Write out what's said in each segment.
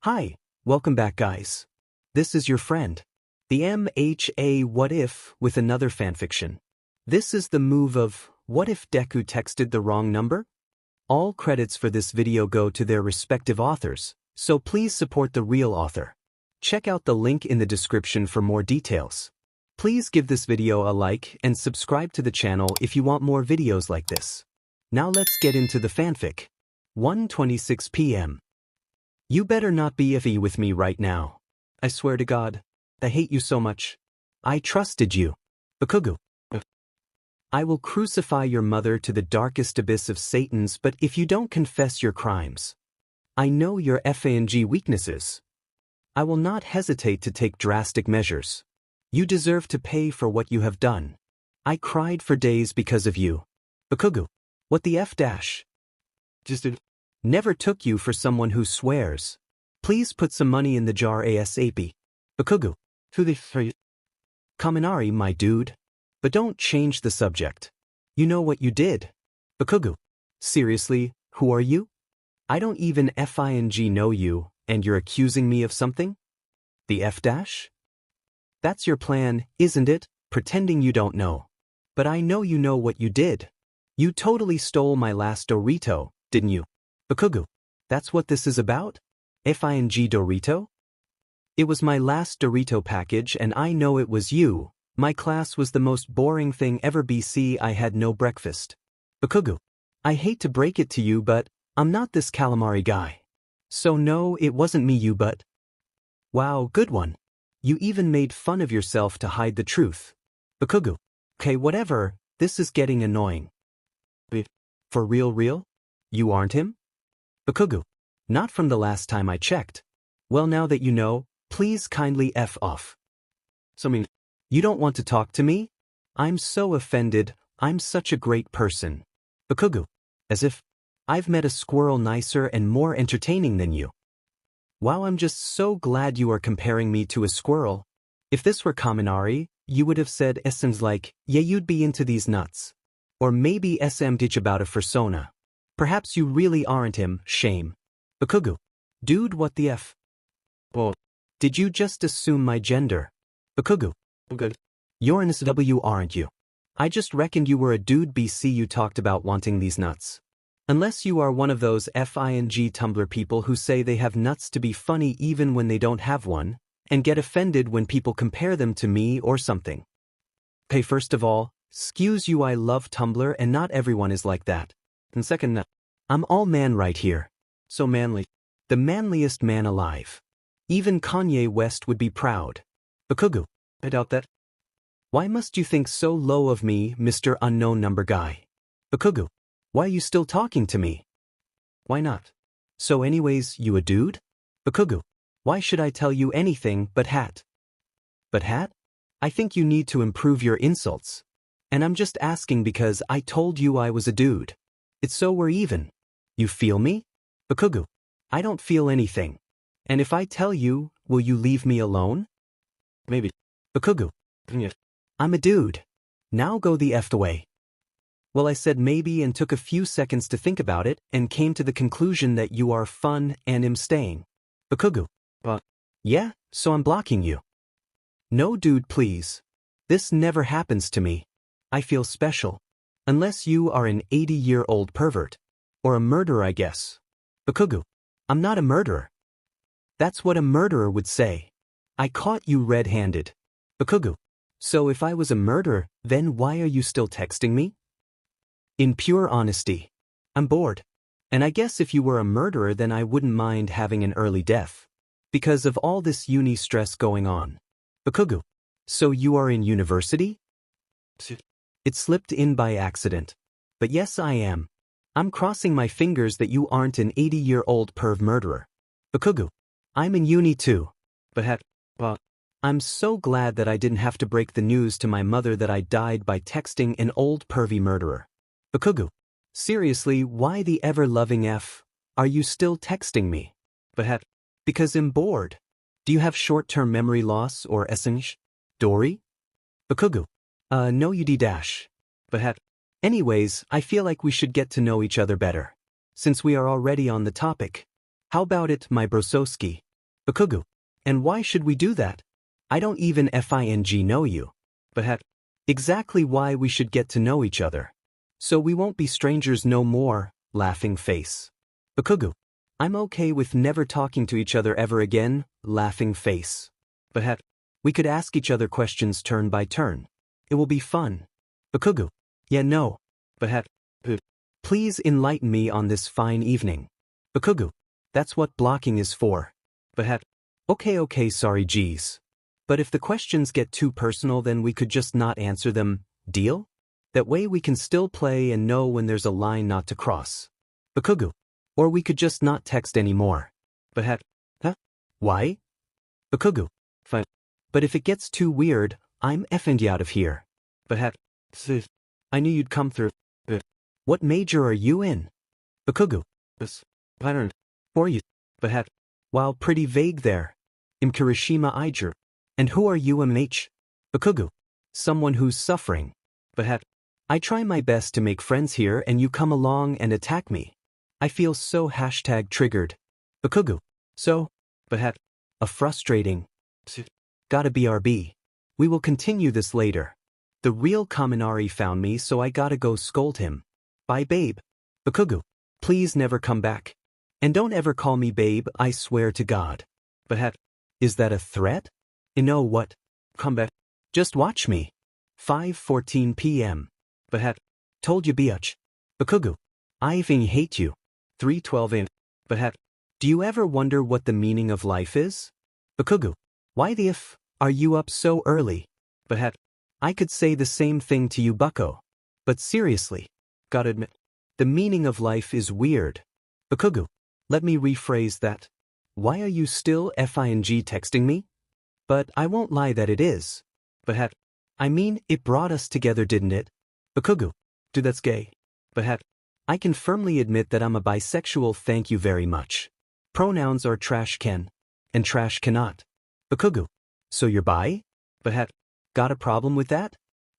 Hi, welcome back guys. This is your friend, the MHA What If with another fanfiction. This is the move of, what if Deku texted the wrong number? All credits for this video go to their respective authors, so please support the real author. Check out the link in the description for more details. Please give this video a like and subscribe to the channel if you want more videos like this. Now let's get into the fanfic. 1:26 p.m. You better not be iffy with me right now. I swear to God, I hate you so much. I trusted you. Bakugo. I will crucify your mother to the darkest abyss of Satan's, but if you don't confess your crimes, I know your FANG weaknesses. I will not hesitate to take drastic measures. You deserve to pay for what you have done. I cried for days because of you. Bakugo. What the F dash? Never took you for someone who swears. Please put some money in the jar ASAP. Bakugo. Kaminari, my dude. But don't change the subject. You know what you did. Bakugo. Seriously, who are you? I don't even FING know you, and you're accusing me of something? The F dash? That's your plan, isn't it? Pretending you don't know. But I know you know what you did. You totally stole my last Dorito, didn't you? Bakugo. That's what this is about? FING Dorito? It was my last Dorito package and I know it was you. My class was the most boring thing ever BC. I had no breakfast. Bakugo. I hate to break it to you but I'm not this calamari guy. So no, it wasn't me you but. Wow, good one. You even made fun of yourself to hide the truth. Bakugo. Okay, whatever, this is getting annoying. For real? You aren't him? Bakugo. Not from the last time I checked. Well, now that you know, please kindly F off. You don't want to talk to me? I'm so offended. I'm such a great person. Bakugo. As if I've met a squirrel nicer and more entertaining than you. Wow, I'm just so glad you are comparing me to a squirrel. If this were Kaminari, you would have said essence like, yeah, you'd be into these nuts. Or maybe SMTich about a persona. Perhaps you really aren't him, shame. Bakugo. Dude, what the F? Well, did you just assume my gender? Bakugo. Good. You're an SW, aren't you? I just reckoned you were a dude BC. You talked about wanting these nuts. Unless you are one of those FING Tumblr people who say they have nuts to be funny even when they don't have one, and get offended when people compare them to me or something. Hey, first of all, excuse you, I love Tumblr and not everyone is like that. And second, I'm all man right here. So manly. The manliest man alive. Even Kanye West would be proud. Bakugo. I doubt that. Why must you think so low of me, Mr. Unknown Number Guy? Bakugo. Why are you still talking to me? Why not? So anyways, you a dude? Bakugo. Why should I tell you anything but hat? But hat? I think you need to improve your insults. And I'm just asking because I told you I was a dude. It's so we're even. You feel me? Bakugo. I don't feel anything. And if I tell you, will you leave me alone? Maybe. Bakugo. I'm a dude. Now go the F away. Well, I said maybe and took a few seconds to think about it and came to the conclusion that you are fun and am staying. Bakugo. Yeah, so I'm blocking you. No dude, please. This never happens to me. I feel special. Unless you are an 80-year-old pervert. Or a murderer, I guess. Bakugo. I'm not a murderer. That's what a murderer would say. I caught you red-handed. Bakugo. So if I was a murderer, then why are you still texting me? In pure honesty. I'm bored. And I guess if you were a murderer then I wouldn't mind having an early death. Because of all this uni stress going on. Bakugo. So you are in university? It slipped in by accident. But yes, I am. I'm crossing my fingers that you aren't an 80-year-old perv murderer. Bakugo. I'm in uni too. But I'm so glad that I didn't have to break the news to my mother that I died by texting an old pervy murderer. Bakugo. Seriously, why the ever-loving F? Are you still texting me? But because I'm bored. Do you have short-term memory loss or essence? Dory? Bakugo. No you dash. But anyways, I feel like we should get to know each other better. Since we are already on the topic. How about it, my brososki? Bakugu. And why should we do that? I don't even FING know you. But exactly why we should get to know each other. So we won't be strangers no more, laughing face. Bakugu. I'm okay with never talking to each other ever again, laughing face. But we could ask each other questions turn by turn. It will be fun. Bakugu. Yeah, no. But please enlighten me on this fine evening. Bakugu. That's what blocking is for. But okay, sorry geez. But if the questions get too personal, then we could just not answer them, deal? That way we can still play and know when there's a line not to cross. Bakugu. Or we could just not text anymore. But why? Bakugu. Fine. But if it gets too weird, I'm effing out of here. But I knew you'd come through. What major are you in? Bakugu. I don't. Or you. But wow, pretty vague there. Kirishima Iger. And who are you, MH? Bakugu. Someone who's suffering. But I try my best to make friends here and you come along and attack me. I feel so #triggered. Bakugu. So, but a frustrating. Gotta BRB. We will continue this later. The real Kaminari found me, so I gotta go scold him. Bye, babe. Bakugu. Please never come back. And don't ever call me babe, I swear to God. But is that a threat? You know what? Come back. Just watch me. 5:14 p.m. But told you biatch. Bakugu. I even hate you. 3:12 a.m. But do you ever wonder what the meaning of life is? Bakugu. Why the f are you up so early? But I could say the same thing to you, bucko. But seriously, gotta admit, the meaning of life is weird. Bakugu. Let me rephrase that. Why are you still FING texting me? But I won't lie that it is. But I mean, it brought us together, didn't it? Bakugu. Dude, that's gay. But I can firmly admit that I'm a bisexual, thank you very much. Pronouns are trash can. And trash cannot. Bakugu. So you're bi? But got a problem with that?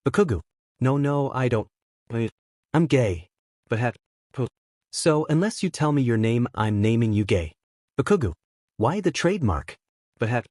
Bakugu. No, I don't. I'm gay. But so unless you tell me your name, I'm naming you gay. Bakugu. Why the trademark? But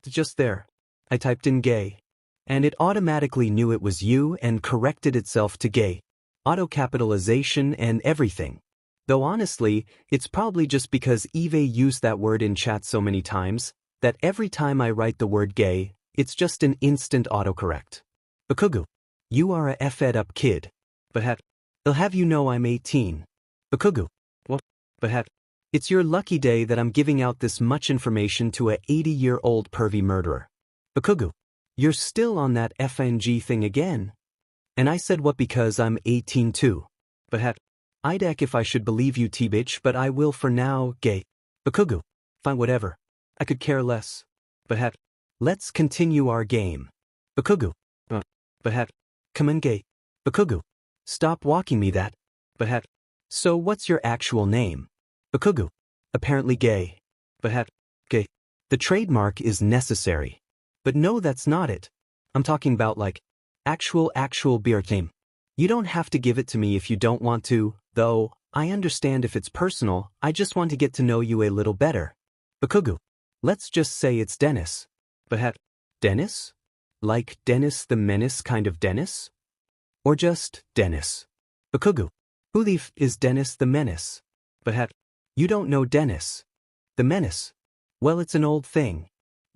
just there. I typed in gay. And it automatically knew it was you and corrected itself to gay. Auto-capitalization and everything. Though honestly, it's probably just because Eve used that word in chat so many times, that every time I write the word gay, it's just an instant autocorrect. Bakugu. You are a fed up kid. But I'll have you know I'm 18. Bakugu. What? But it's your lucky day that I'm giving out this much information to a 80-year-old pervy murderer. Bakugu. You're still on that FNG thing again. And I said what because I'm 18 too. But I'd ack if I should believe you t-bitch, but I will for now, gay. Bakugu. Fine, whatever. I could care less. But let's continue our game. Bakugu. But come on, gay. Bakugu. Stop walking me that. But so what's your actual name? Bakugu. Apparently gay. But gay. The trademark is necessary. But no, that's not it. I'm talking about like actual beer name. You don't have to give it to me if you don't want to, though I understand if it's personal. I just want to get to know you a little better. Bakugu. Let's just say it's Dennis. But Dennis? Like Dennis the Menace kind of Dennis? Or just Dennis? Bakugu. Who the f is Dennis the Menace? But you don't know Dennis. The Menace. Well, it's an old thing.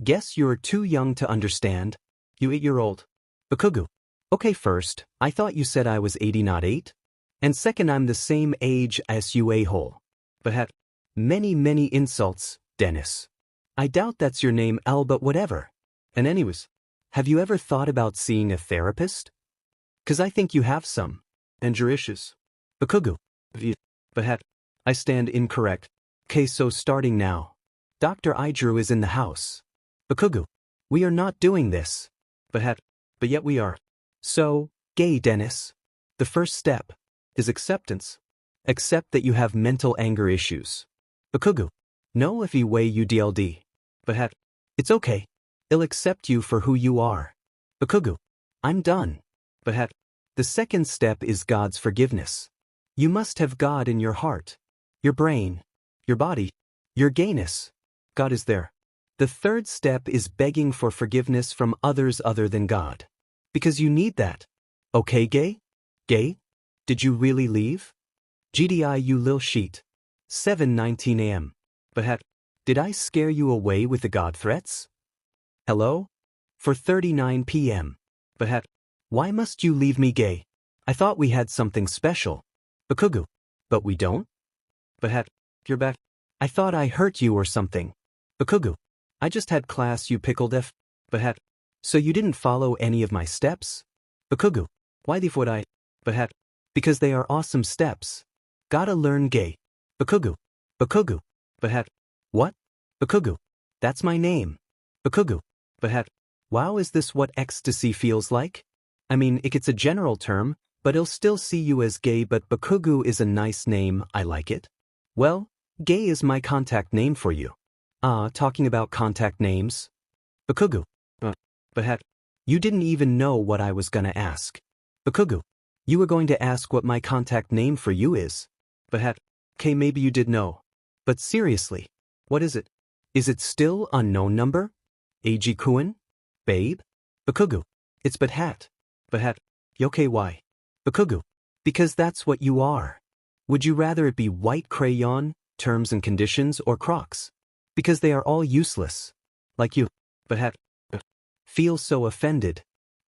Guess you're too young to understand. You 8-year-old. Bakugu. Okay, first, I thought you said I was 80 not 8. And second, I'm the same age as you a-hole. But many insults, Dennis. I doubt that's your name, Al, but whatever. And anyways, have you ever thought about seeing a therapist? 'Cause I think you have some. And your issues. Bakugu. But I stand incorrect. Okay, so starting now. Dr. Igeru is in the house. Bakugu. We are not doing this. But yet we are. So, gay Dennis. The first step is acceptance. Accept that you have mental anger issues. Bakugu. No if you weigh UDLD. But it's okay. I'll accept you for who you are. Bakugu. I'm done. But the second step is God's forgiveness. You must have God in your heart, your brain, your body, your gayness. God is there. The third step is begging for forgiveness from others other than God. Because you need that. Okay, gay? Gay? Did you really leave? GDI you lil sheet. 7:19 a.m. But did I scare you away with the God threats? Hello? 4:39 p.m. But why must you leave me, gay? I thought we had something special. Bakugu. But we don't? But you're back. I thought I hurt you or something. Bakugu. I just had class, you pickled F. But so you didn't follow any of my steps? Bakugu. Why the would I? But because they are awesome steps. Gotta learn, gay. Bakugu. Bakugu. But what? Bakugu. That's my name. Bakugu. But wow, is this what ecstasy feels like? I mean, it's a general term, but I'll still see you as gay, but Bakugu is a nice name, I like it. Well, gay is my contact name for you. Talking about contact names. Bakugu. But you didn't even know what I was gonna ask. Bakugu. You were going to ask what my contact name for you is. But okay, maybe you did know. But seriously, what is it? Is it still unknown number? AG Kuin? Babe? Bakugu. It's But okay, why? Bakugu. Because that's what you are. Would you rather it be white crayon, terms and conditions, or Crocs? Because they are all useless. Like you. But feel so offended.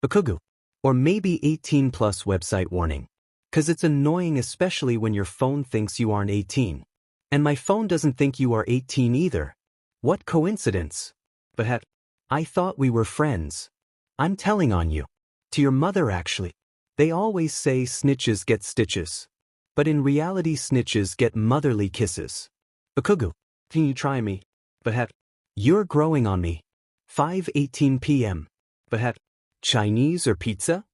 Bakugu. Or maybe 18 plus website warning. 'Cause it's annoying, especially when your phone thinks you aren't 18. And my phone doesn't think you are 18 either. What coincidence. But I thought we were friends. I'm telling on you. To your mother, actually. They always say snitches get stitches. But in reality, snitches get motherly kisses. Bakugu. Can you try me? But you're growing on me. 5:18 p.m. But Chinese or pizza?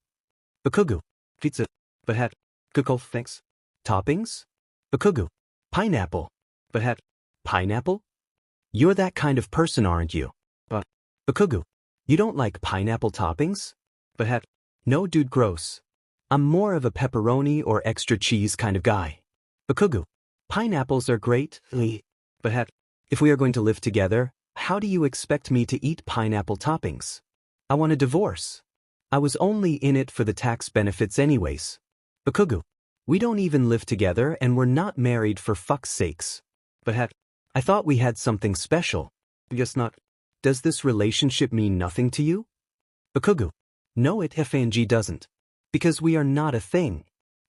Bakugu. Pizza. But Google, thanks. Toppings? Bakugu. Pineapple. But pineapple? You're that kind of person, aren't you? Bakugu. You don't like pineapple toppings? But no, dude, gross. I'm more of a pepperoni or extra cheese kind of guy. Bakugu. Pineapples are great, but if we are going to live together, how do you expect me to eat pineapple toppings? I want a divorce. I was only in it for the tax benefits anyways. Bakugu. We don't even live together and we're not married, for fuck's sakes. But I thought we had something special. Guess not. Does this relationship mean nothing to you? Bakugu. No, it FNG doesn't. Because we are not a thing.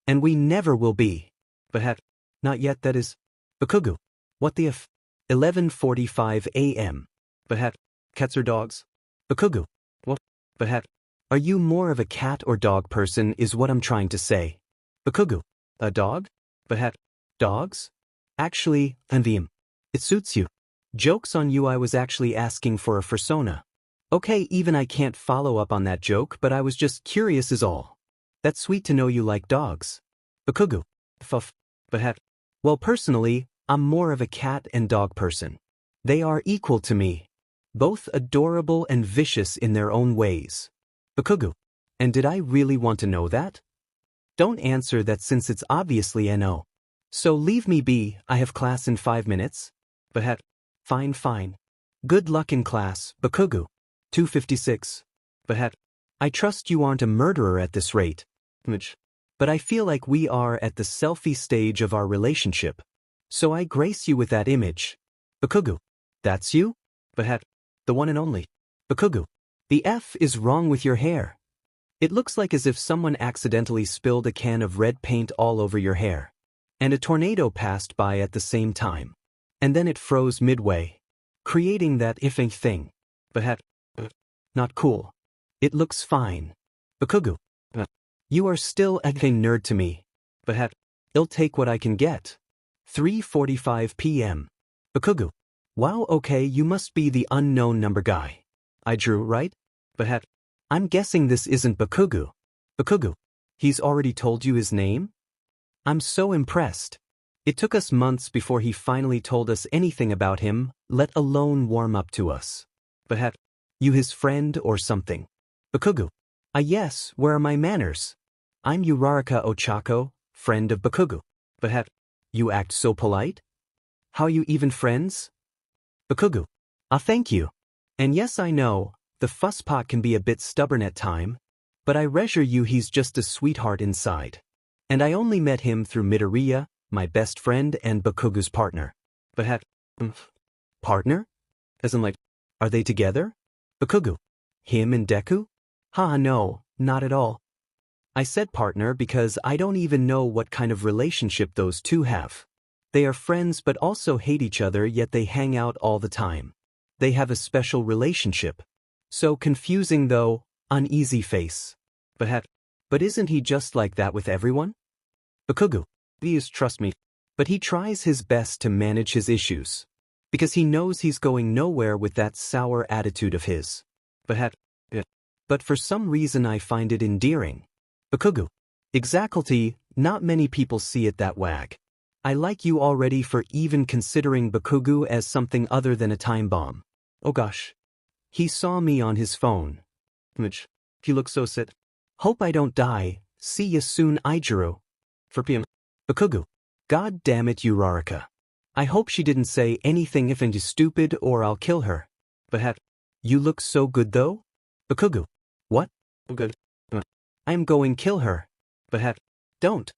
And we never will be. But not yet, that is. Bakugu. What the f? 11:45 a.m. But cats or dogs? Bakugu. What? But are you more of a cat or dog person is what I'm trying to say. Bakugu. A dog? But dogs? Actually, Anvium. It suits you. Joke's on you, I was actually asking for a fursona. Okay, even I can't follow up on that joke, but I was just curious is all. That's sweet to know you like dogs. Bakugu. But well, personally, I'm more of a cat and dog person. They are equal to me. Both adorable and vicious in their own ways. Bakugu. And did I really want to know that? Don't answer that since it's obviously no. So leave me be, I have class in 5 minutes. But fine. Good luck in class, Bakugu. 2:56. But I trust you aren't a murderer at this rate. But I feel like we are at the selfie stage of our relationship. So I grace you with that image. Bakugu. That's you? But the one and only. Bakugu. The F is wrong with your hair. It looks like as if someone accidentally spilled a can of red paint all over your hair. And a tornado passed by at the same time. And then it froze midway, creating that ifing thing. But not cool. It looks fine. Bakugu. You are still a nerd to me. But I'll take what I can get. 3:45 p.m. Bakugu. Wow, okay, you must be the unknown number guy. I drew, right? But I'm guessing this isn't Bakugu. Bakugu. He's already told you his name? I'm so impressed. It took us months before he finally told us anything about him, let alone warm up to us. But you his friend or something? Bakugu. Yes, where are my manners? I'm Uraraka Ochako, friend of Bakugu. But you act so polite? How are you even friends? Bakugu. Ah, thank you. And yes, I know, the fusspot can be a bit stubborn at time, but I reassure you he's just a sweetheart inside. And I only met him through Midoriya, my best friend and Bakugu's partner. But partner? As in like, are they together? Bakugu. Him and Deku? Haha, no, not at all. I said partner because I don't even know what kind of relationship those two have. They are friends but also hate each other, yet they hang out all the time. They have a special relationship. So confusing though, uneasy face. But isn't he just like that with everyone? Bakugu. Please trust me. But he tries his best to manage his issues. Because he knows he's going nowhere with that sour attitude of his. But for some reason I find it endearing. Bakugu. Exactly, not many people see it that wag. I like you already for even considering Bakugu as something other than a time bomb. Oh gosh. He saw me on his phone. He looks so sad. Hope I don't die, see ya soon Ijiro. For PM. Bakugu. God damn it Uraraka. I hope she didn't say anything if and stupid or I'll kill her. You look so good though? Bakugu. What? Good. I'm going kill her. Don't.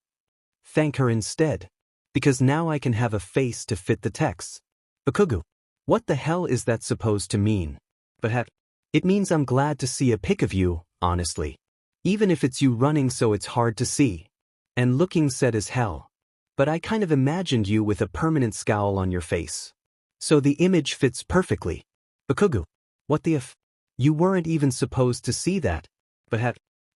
Thank her instead. Because now I can have a face to fit the text. Bakugu. What the hell is that supposed to mean? It means I'm glad to see a pic of you, honestly. Even if it's you running so it's hard to see. And looking sad as hell. But I kind of imagined you with a permanent scowl on your face. So the image fits perfectly. Bakugu. What the f? You weren't even supposed to see that.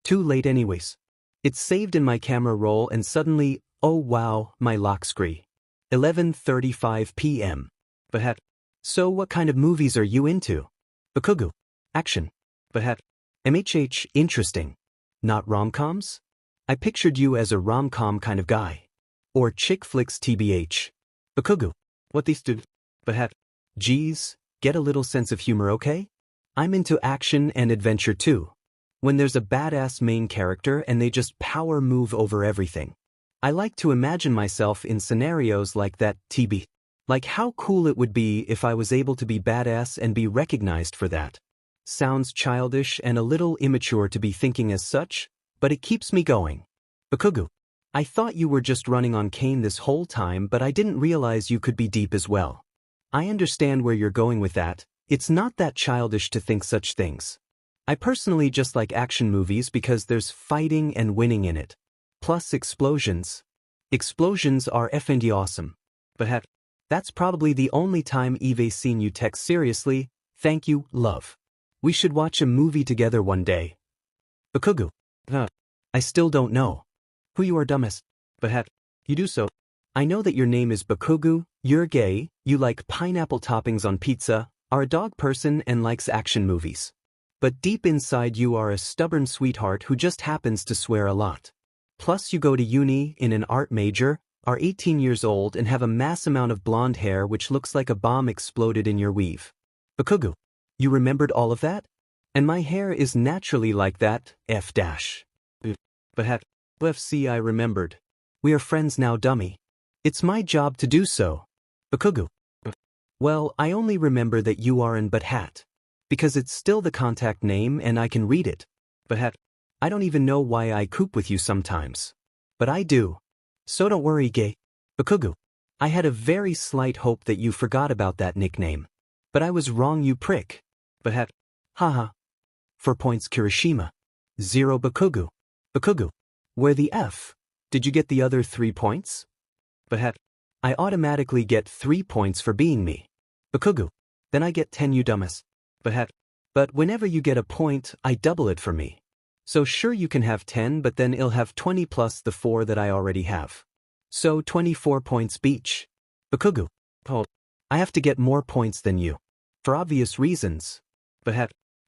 Too late anyways. It's saved in my camera roll and suddenly, oh wow, my lock screen. 11:35 p.m. So what kind of movies are you into? Bakugu. Action. MHH, interesting. Not rom-coms? I pictured you as a rom-com kind of guy. Or chick flicks tbh. Bakugu. What these do? Geez, get a little sense of humor, okay? I'm into action and adventure too. When there's a badass main character and they just power move over everything. I like to imagine myself in scenarios like that, TB. Like how cool it would be if I was able to be badass and be recognized for that. Sounds childish and a little immature to be thinking as such, but it keeps me going. Bakugu. I thought you were just running on Kane this whole time, but I didn't realize you could be deep as well. I understand where you're going with that. It's not that childish to think such things. I personally just like action movies because there's fighting and winning in it. Plus explosions. Explosions are effing awesome. That's probably the only time I've seen you text seriously. Thank you, love. We should watch a movie together one day. Bakugu. I still don't know who you are, dumbest. You do so. I know that your name is Bakugu, you're gay, you like pineapple toppings on pizza, are a dog person and likes action movies. But deep inside you are a stubborn sweetheart who just happens to swear a lot. Plus you go to uni in an art major, are 18 years old and have a mass amount of blonde hair which looks like a bomb exploded in your weave. Bakugu. You remembered all of that? And my hair is naturally like that, F dash. FC I remembered. We are friends now, dummy. It's my job to do so. Bakugu. Well, I only remember that you are in but hat. Because it's still the contact name and I can read it. I don't even know why I coop with you sometimes. But I do. So don't worry, gay. Bakugu. I had a very slight hope that you forgot about that nickname. But I was wrong, you prick. Haha. 4 points Kirishima. 0 Bakugu. Bakugu. Where the F? Did you get the other 3 points? I automatically get 3 points for being me. Bakugu. Then I get 10, you dumbass. But whenever you get a point, I double it for me. So sure you can have 10, but then it'll have 20 plus the 4 that I already have. So 24 points each. Bakugu. Oh, I have to get more points than you. For obvious reasons.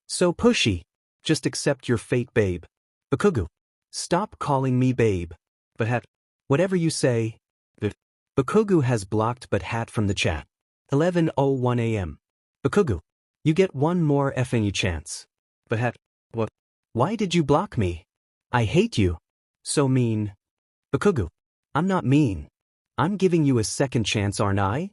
So pushy. Just accept your fate, babe. Bakugu. Stop calling me babe. Whatever you say. Bakugu has blocked but hat from the chat. 11:01 a.m. Bakugu. You get one more effing chance. What? Why did you block me? I hate you. So mean. Bakugu. I'm not mean. I'm giving you a second chance, aren't I?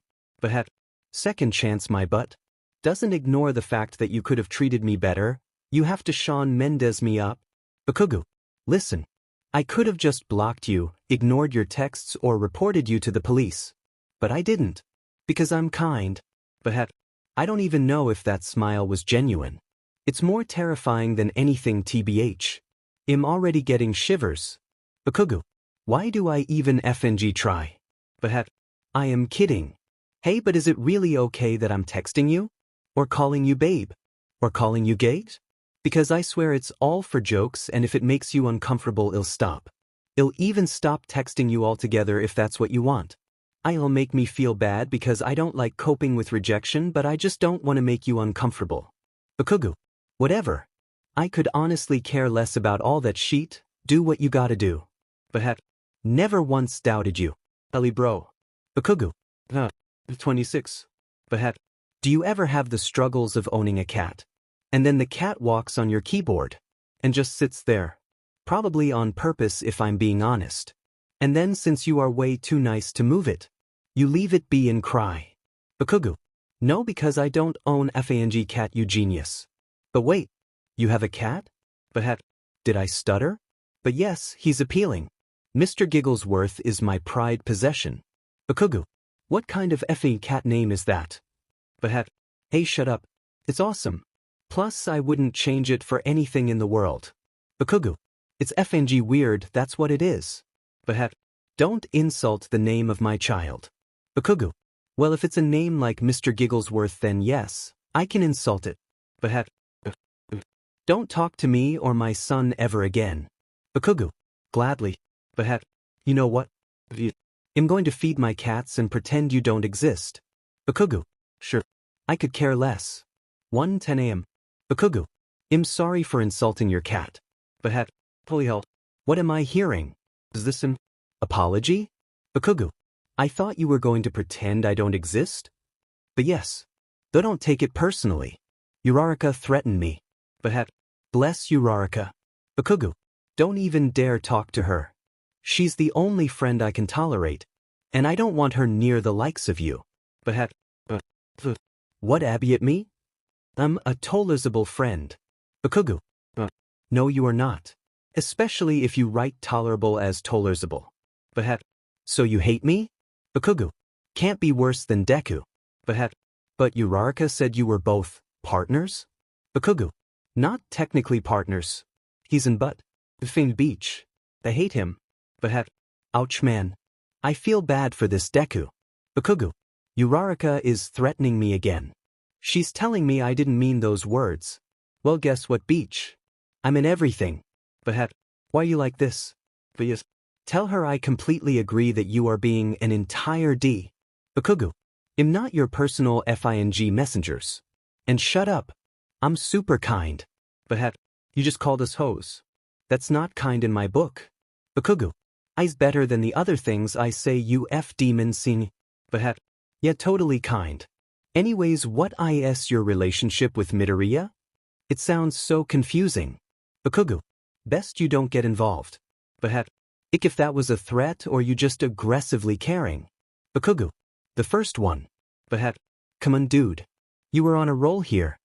Second chance, my butt. Doesn't ignore the fact that you could have treated me better. You have to Shawn Mendes me up. Bakugo. Listen. I could have just blocked you, ignored your texts or reported you to the police. But I didn't. Because I'm kind. But I don't even know if that smile was genuine. It's more terrifying than anything tbh. I'm already getting shivers. Bakugo. Why do I even FNG try? But I am kidding. Hey, but is it really okay that I'm texting you? Or calling you babe? Or calling you gate? Because I swear it's all for jokes, and if it makes you uncomfortable, I'll stop. I'll even stop texting you altogether if that's what you want. I'll make me feel bad because I don't like coping with rejection, but I just don't want to make you uncomfortable. Bakugo. Whatever. I could honestly care less about all that shit. Do what you gotta do. But never once doubted you. Ellie bro. Bakugo. 26. But do you ever have the struggles of owning a cat? And then the cat walks on your keyboard. And just sits there. Probably on purpose if I'm being honest. And then since you are way too nice to move it, you leave it be and cry. Bakugo. No, because I don't own FANG cat, you genius. But wait. You have a cat? But did I stutter? But yes, he's appealing. Mr. Gigglesworth is my pride possession. Bakugo. What kind of effing cat name is that? But hey, shut up. It's awesome. Plus, I wouldn't change it for anything in the world. Bakugo. It's FNG weird, that's what it is. But don't insult the name of my child. Bakugo. Well, if it's a name like Mr. Gigglesworth, then yes, I can insult it. But don't talk to me or my son ever again. Bakugo. Gladly. But you know what? I'm going to feed my cats and pretend you don't exist. Bakugo. Sure. I could care less. 1:10 a.m. Bakugo. I'm sorry for insulting your cat. But holy hell. What am I hearing? Is this an apology? Bakugo. I thought you were going to pretend I don't exist? But yes. Though don't take it personally. Uraraka threatened me. But bless Uraraka. Bakugo. Don't even dare talk to her. She's the only friend I can tolerate. And I don't want her near the likes of you. But what Abby at me? I'm a tolerable friend. Bakugo. No, you are not. Especially if you write tolerable as tolerable. But so you hate me? Bakugo. Can't be worse than Deku. But Uraraka said you were both partners? Bakugo. Not technically partners. He's in Fing Beach. They hate him. But ouch man. I feel bad for this Deku. Bakugo. Uraraka is threatening me again. She's telling me I didn't mean those words. Well, guess what, Beach? I'm in everything. But why you like this? But yes. Tell her I completely agree that you are being an entire D. Bakugo. I'm not your personal FING messengers. And shut up. I'm super kind. But you just called us hoes. That's not kind in my book. Bakugo. I's better than the other things I say, you F demon sing. But yeah, totally kind. Anyways, what is your relationship with Midoriya? It sounds so confusing. Bakugo. Best you don't get involved. But if that was a threat or you just aggressively caring. Bakugo. The first one. But come on dude. You were on a roll here.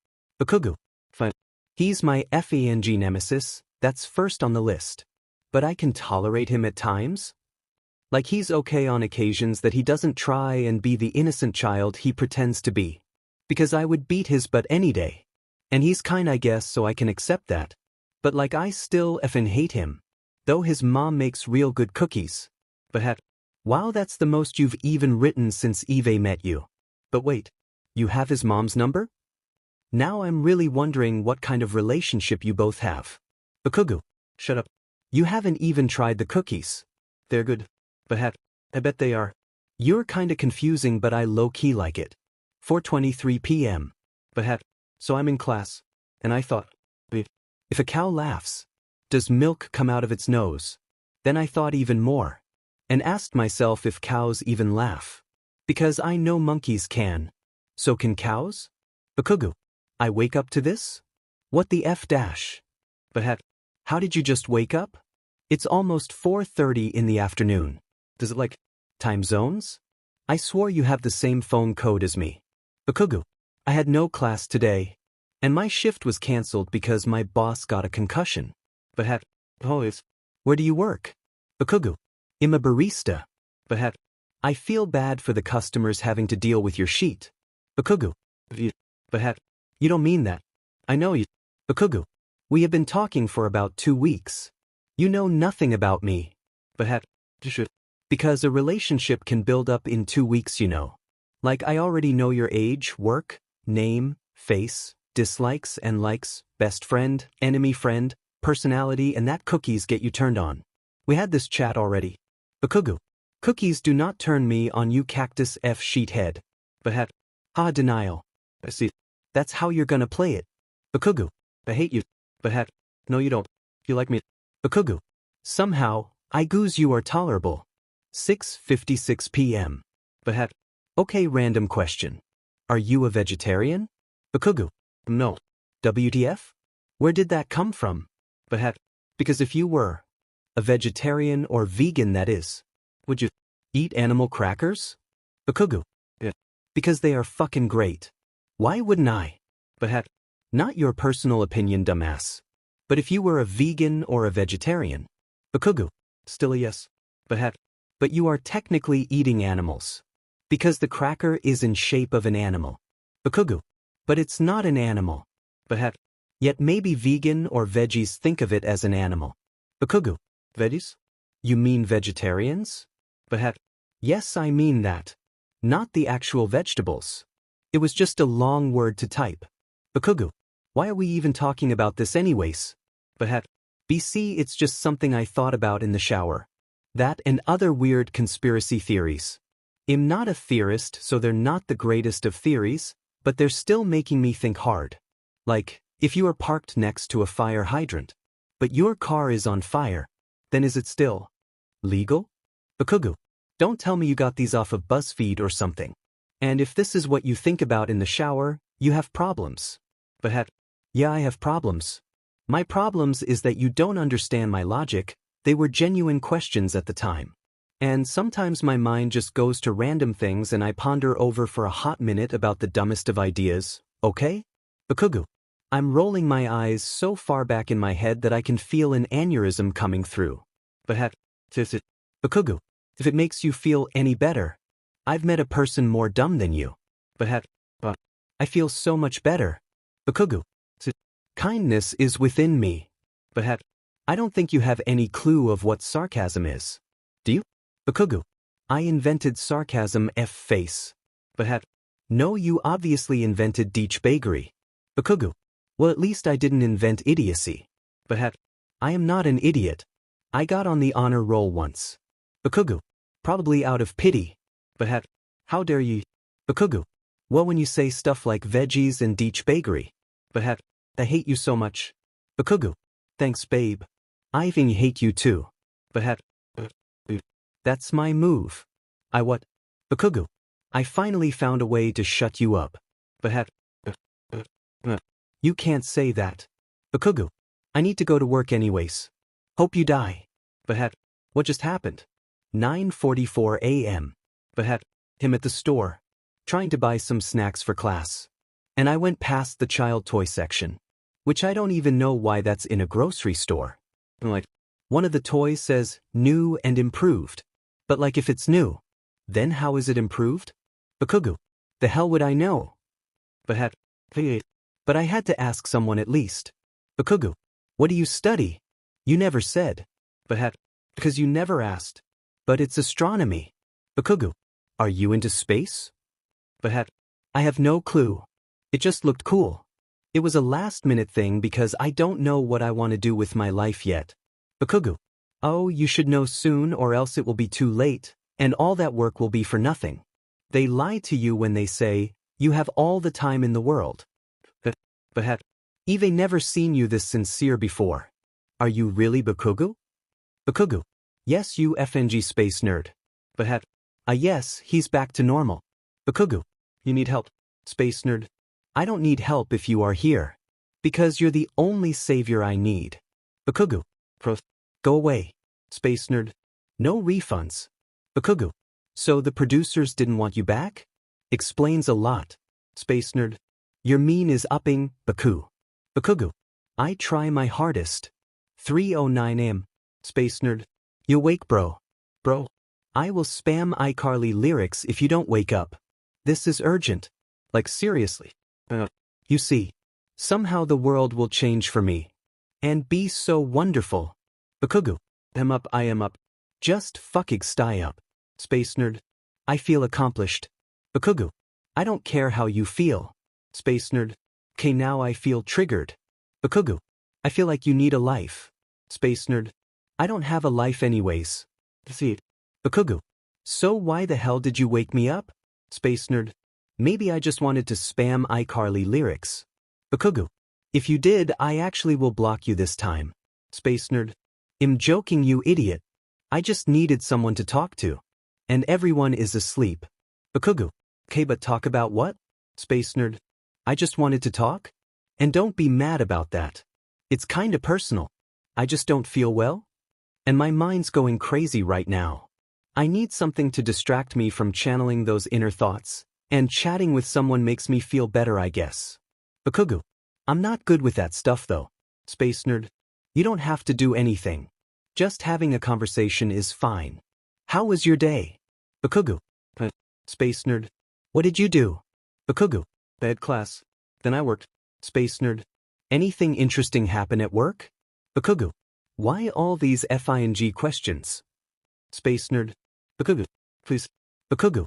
Bakugo. Fine. He's my FENG nemesis, that's first on the list. But I can tolerate him at times? Like he's okay on occasions that he doesn't try and be the innocent child he pretends to be. Because I would beat his butt any day. And he's kind, I guess, so I can accept that. But like I still effing hate him. Though his mom makes real good cookies. But wow, that's the most you've even written since Eve met you. But wait, you have his mom's number? Now I'm really wondering what kind of relationship you both have. Bakugo. Shut up. You haven't even tried the cookies. They're good. But I bet they are. You're kinda confusing, but I low-key like it. 4:23 p.m. But so I'm in class. And I thought, if a cow laughs, does milk come out of its nose? Then I thought even more. And asked myself if cows even laugh. Because I know monkeys can. So can cows? Bakugo. I wake up to this? What the F dash? But how did you just wake up? It's almost 4:30 in the afternoon. Does it like time zones? I swore you have the same phone code as me. Bakugo. I had no class today. And my shift was cancelled because my boss got a concussion. But where do you work? Bakugu. I'm a barista. But I feel bad for the customers having to deal with your sheet. Bakugu. But you don't mean that. I know you. Bakugu. We have been talking for about 2 weeks. You know nothing about me. But because a relationship can build up in 2 weeks, you know. Like I already know your age, work, name, face, dislikes and likes, best friend, enemy friend, personality, and that cookies get you turned on. We had this chat already. Bakugu. Cookies do not turn me on, you cactus F sheethead. But denial. I see. That's how you're gonna play it. Bakugu. I hate you. But no you don't. You like me. Bakugu. Somehow, I goose you are tolerable. 6:56 p.m. But okay, random question. Are you a vegetarian? Bakugu. No. WTF? Where did that come from? But because if you were a vegetarian or vegan, that is, would you eat animal crackers? Bakugu. Yeah. Because they are fucking great. Why wouldn't I? But not your personal opinion, dumbass. But if you were a vegan or a vegetarian. Bakugu. Still a yes. But you are technically eating animals. Because the cracker is in shape of an animal. Bakugu. But it's not an animal. But yet maybe vegan or veggies think of it as an animal. Bakugu. Veggies? You mean vegetarians? But yes, I mean that. Not the actual vegetables. It was just a long word to type. Bakugu. Why are we even talking about this anyways? But BC, it's just something I thought about in the shower. That and other weird conspiracy theories. I'm not a theorist, so they're not the greatest of theories, but they're still making me think hard. Like, if you are parked next to a fire hydrant, but your car is on fire, then is it still legal? Bakugu. Don't tell me you got these off of BuzzFeed or something. And if this is what you think about in the shower, you have problems. But yeah, I have problems. My problems is that you don't understand my logic. They were genuine questions at the time. And sometimes my mind just goes to random things and I ponder over for a hot minute about the dumbest of ideas, okay? Bakugu. I'm rolling my eyes so far back in my head that I can feel an aneurysm coming through. But Bakugu. If it makes you feel any better, I've met a person more dumb than you. But I feel so much better. Bakugu. Kindness is within me. But I don't think you have any clue of what sarcasm is. Do you? Bakugu. I invented sarcasm F-face. But no, you obviously invented ＤISCLAIMER. Bakugu. Well, at least I didn't invent idiocy. But I am not an idiot. I got on the honor roll once. Bakugu. Probably out of pity. But how dare you? Bakugu. Well, when you say stuff like veggies and ＤISCLAIMER. But I hate you so much. Bakugu. Thanks, babe. I even hate you too. But that's my move. I what? Bakugu. I finally found a way to shut you up. But you can't say that. Bakugu. I need to go to work anyways. Hope you die. But what just happened? 9:44 a.m. But him at the store, trying to buy some snacks for class. And I went past the child toy section, which I don't even know why that's in a grocery store. I'm like, one of the toys says new and improved. But like if it's new, then how is it improved? Bakugu. The hell would I know? But I had to ask someone at least. Bakugu. What do you study? You never said. But because you never asked. But it's astronomy. Bakugu. Are you into space? But I have no clue. It just looked cool. It was a last-minute thing because I don't know what I want to do with my life yet. Bakugu. Oh, you should know soon or else it will be too late, and all that work will be for nothing. They lie to you when they say, you have all the time in the world. But Eve never seen you this sincere before. Are you really Bakugu? Bakugu. Yes, you FNG space nerd. But yes, he's back to normal. Bakugu. You need help, space nerd. I don't need help if you are here. Because you're the only savior I need. Bakugu. Go away, space nerd. No refunds. Bakugu. So the producers didn't want you back? Explains a lot. Space nerd. Your mean is upping, Baku. Bakugu. I try my hardest. 3:09 am. Space Nerd. You wake, bro. Bro. I will spam iCarly lyrics if you don't wake up. This is urgent. Like seriously. You see. Somehow the world will change for me. And be so wonderful. Bakugu. I am up. Just fucking stay up. Space Nerd. I feel accomplished. Bakugu. I don't care how you feel. Space Nerd. Okay, now I feel triggered. Bakugu. I feel like you need a life. Space Nerd. I don't have a life anyways. See. Bakugu. So why the hell did you wake me up? Space Nerd. Maybe I just wanted to spam iCarly lyrics. Bakugu. If you did, I actually will block you this time. Space Nerd. I'm joking, you idiot. I just needed someone to talk to. And everyone is asleep. Bakugu. Okay, but talk about what? Space Nerd. I just wanted to talk? And don't be mad about that. It's kinda personal. I just don't feel well. And my mind's going crazy right now. I need something to distract me from channeling those inner thoughts, and chatting with someone makes me feel better, I guess. Bakugu. I'm not good with that stuff though. Space Nerd. You don't have to do anything. Just having a conversation is fine. How was your day? Bakugu. Space Nerd. What did you do? Bakugu. Bad class. Then I worked. Space Nerd. Anything interesting happen at work? Bakugu. Why all these FING questions? Space Nerd. Bakugu. Please. Bakugu.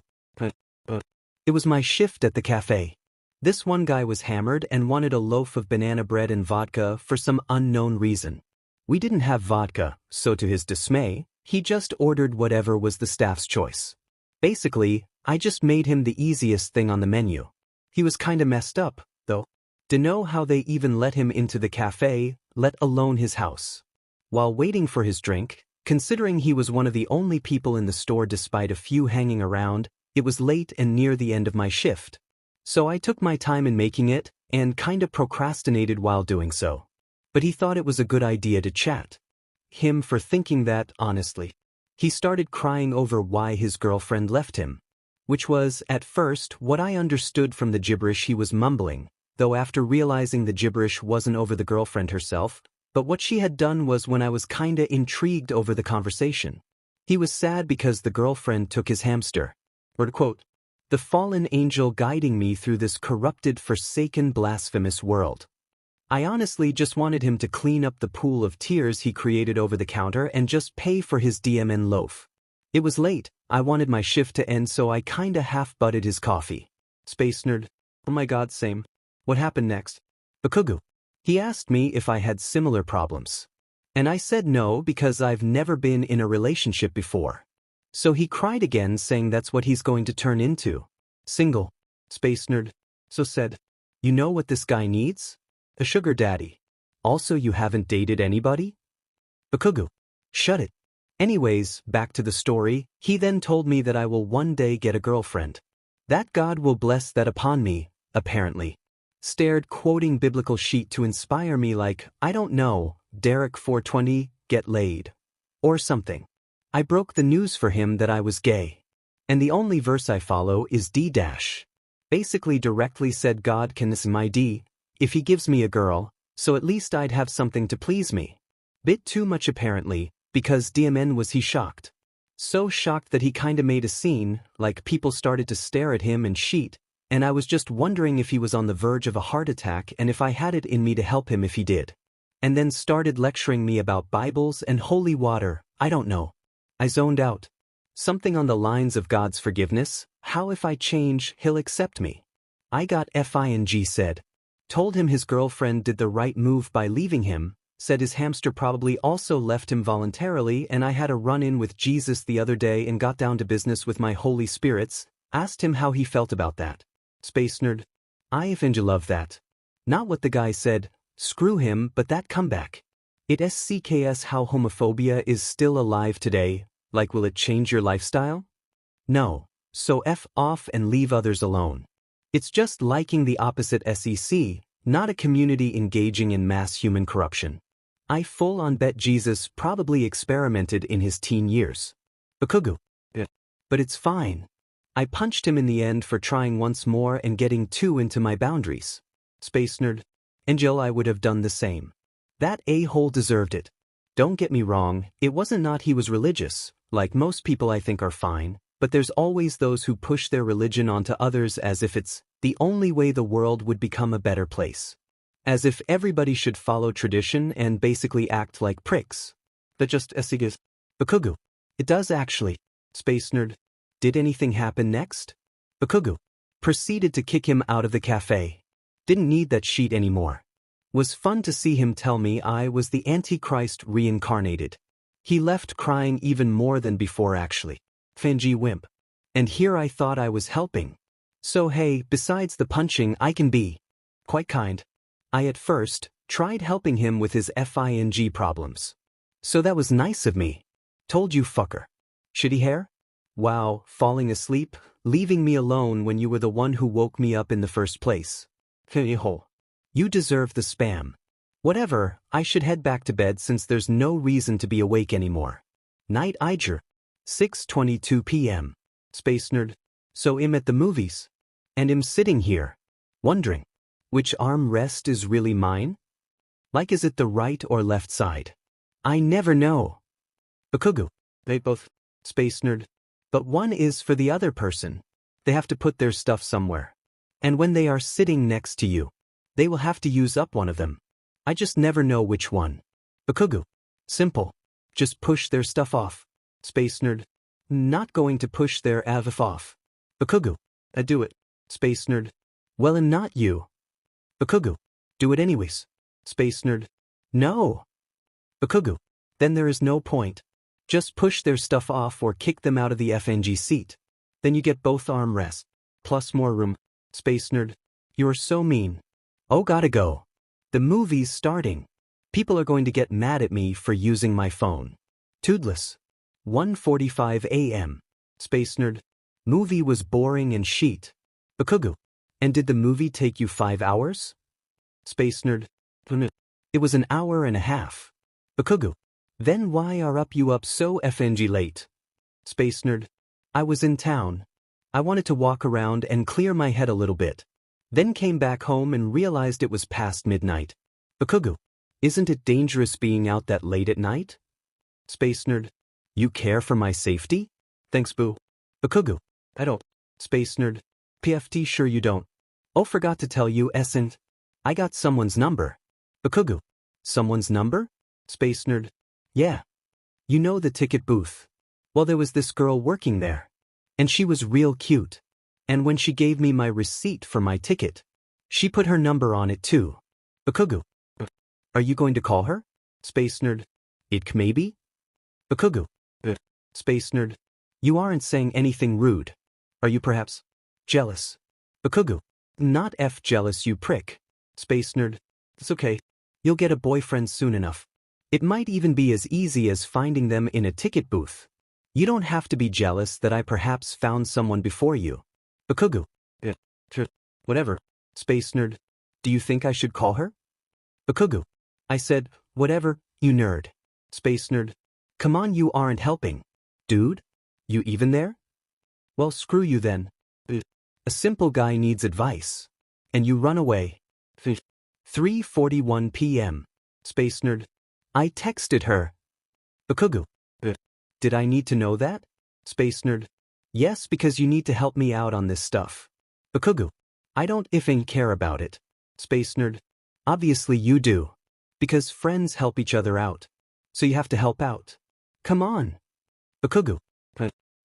It was my shift at the cafe. This one guy was hammered and wanted a loaf of banana bread and vodka for some unknown reason. We didn't have vodka, so to his dismay, he just ordered whatever was the staff's choice. Basically, I just made him the easiest thing on the menu. He was kinda messed up, though. To know how they even let him into the cafe, let alone his house. While waiting for his drink, considering he was one of the only people in the store despite a few hanging around, it was late and near the end of my shift. So I took my time in making it, and kinda procrastinated while doing so. But he thought it was a good idea to chat. Him for thinking that, honestly. He started crying over why his girlfriend left him. Which was, at first, what I understood from the gibberish he was mumbling, though after realizing the gibberish wasn't over the girlfriend herself, but what she had done was when I was kinda intrigued over the conversation. He was sad because the girlfriend took his hamster. Or to quote, the fallen angel guiding me through this corrupted, forsaken, blasphemous world. I honestly just wanted him to clean up the pool of tears he created over the counter and just pay for his DMN loaf. It was late, I wanted my shift to end, so I kinda half-butted his coffee. Space Nerd. Oh my god, same. What happened next? Bakugu. He asked me if I had similar problems. And I said no because I've never been in a relationship before. So he cried again, saying that's what he's going to turn into. Single. Space Nerd. So said, you know what this guy needs? A sugar daddy. Also, you haven't dated anybody? Bakugu. Shut it. Anyways, back to the story, he then told me that I will one day get a girlfriend. That God will bless that upon me, apparently. Stared quoting biblical sheet to inspire me like, I don't know, Derek 420, get laid. Or something. I broke the news for him that I was gay. And the only verse I follow is D-. Basically directly said God can this my D, if he gives me a girl, so at least I'd have something to please me. Bit too much apparently, because DMN was he shocked. So shocked that he kinda made a scene, like people started to stare at him and sheet, and I was just wondering if he was on the verge of a heart attack and if I had it in me to help him if he did. And then started lecturing me about Bibles and holy water, I don't know. I zoned out. Something on the lines of God's forgiveness, how if I change, he'll accept me. I got FING said. Told him his girlfriend did the right move by leaving him, said his hamster probably also left him voluntarily, and I had a run-in with Jesus the other day and got down to business with my Holy Spirits, asked him how he felt about that. Space Nerd. I love that. Not what the guy said, screw him, but that comeback. It SCKS how homophobia is still alive today, like will it change your lifestyle? No, so F off and leave others alone. It's just liking the opposite SEC, not a community engaging in mass human corruption. I full-on bet Jesus probably experimented in his teen years. Bakugu. Yeah. But it's fine. I punched him in the end for trying once more and getting too into my boundaries. Space nerd. And Jill, I would have done the same. That a-hole deserved it. Don't get me wrong, it wasn't not he was religious, like most people I think are fine, but there's always those who push their religion onto others as if it's the only way the world would become a better place. As if everybody should follow tradition and basically act like pricks. That just esiges. Bakugu. It does actually. Space nerd. Did anything happen next? Bakugu. Proceeded to kick him out of the cafe. Didn't need that sheet anymore. Was fun to see him tell me I was the Antichrist reincarnated. He left crying even more than before actually. Fanji wimp. And here I thought I was helping. So hey, besides the punching I can be quite kind. I at first tried helping him with his FING problems. So that was nice of me. Told you fucker. Shitty hair? Wow, falling asleep, leaving me alone when you were the one who woke me up in the first place. You deserve the spam. Whatever, I should head back to bed since there's no reason to be awake anymore. Night Iger. 6:22 p.m. Space nerd. So I'm at the movies. And I'm sitting here. Wondering. Which arm rest is really mine? Like is it the right or left side? I never know. Bakugu. They both. Space nerd. But one is for the other person. They have to put their stuff somewhere. And when they are sitting next to you, they will have to use up one of them. I just never know which one. Bakugu. Simple. Just push their stuff off. Space nerd. Not going to push their AVF off. Bakugu. I do it. Space nerd. Well, and not you. Bakugu. Do it anyways. Space nerd. No. Bakugu. Then there is no point. Just push their stuff off or kick them out of the FNG seat. Then you get both arm rests. Plus more room. Space nerd. You're so mean. Oh, gotta go. The movie's starting. People are going to get mad at me for using my phone. Toodless. 1:45 a.m. Space nerd. Movie was boring and sheet. Bakugu. And did the movie take you 5 hours? Space nerd. It was an hour and a half. Bakugu. Then why are you up so FNG late? Space nerd. I was in town. I wanted to walk around and clear my head a little bit. Then came back home and realized it was past midnight. Bakugu. Isn't it dangerous being out that late at night? Space nerd. You care for my safety? Thanks, boo. Bakugu. I don't. Space nerd. PFT sure you don't. Oh, forgot to tell you, Essent. I got someone's number. Bakugu. Someone's number? Space nerd. Yeah. You know the ticket booth. Well, there was this girl working there. And she was real cute. And when she gave me my receipt for my ticket, she put her number on it too. Bakugu. Are you going to call her? Space nerd. It maybe? Bakugu. Space nerd. You aren't saying anything rude. Are you perhaps jealous? Bakugu. Not F jealous, you prick. Space nerd. It's okay. You'll get a boyfriend soon enough. It might even be as easy as finding them in a ticket booth. You don't have to be jealous that I perhaps found someone before you. Bakugu. Whatever. Space nerd. Do you think I should call her? Bakugu. I said, whatever, you nerd. Space nerd. Come on, you aren't helping. Dude? You even there? Well, screw you then. A simple guy needs advice. And you run away. 3:41 p.m. Space nerd. I texted her. Bakugu. Did I need to know that? Space nerd. Yes, because you need to help me out on this stuff. Bakugu. I don't effing care about it. Space nerd. Obviously you do. Because friends help each other out. So you have to help out. Come on. Bakugu.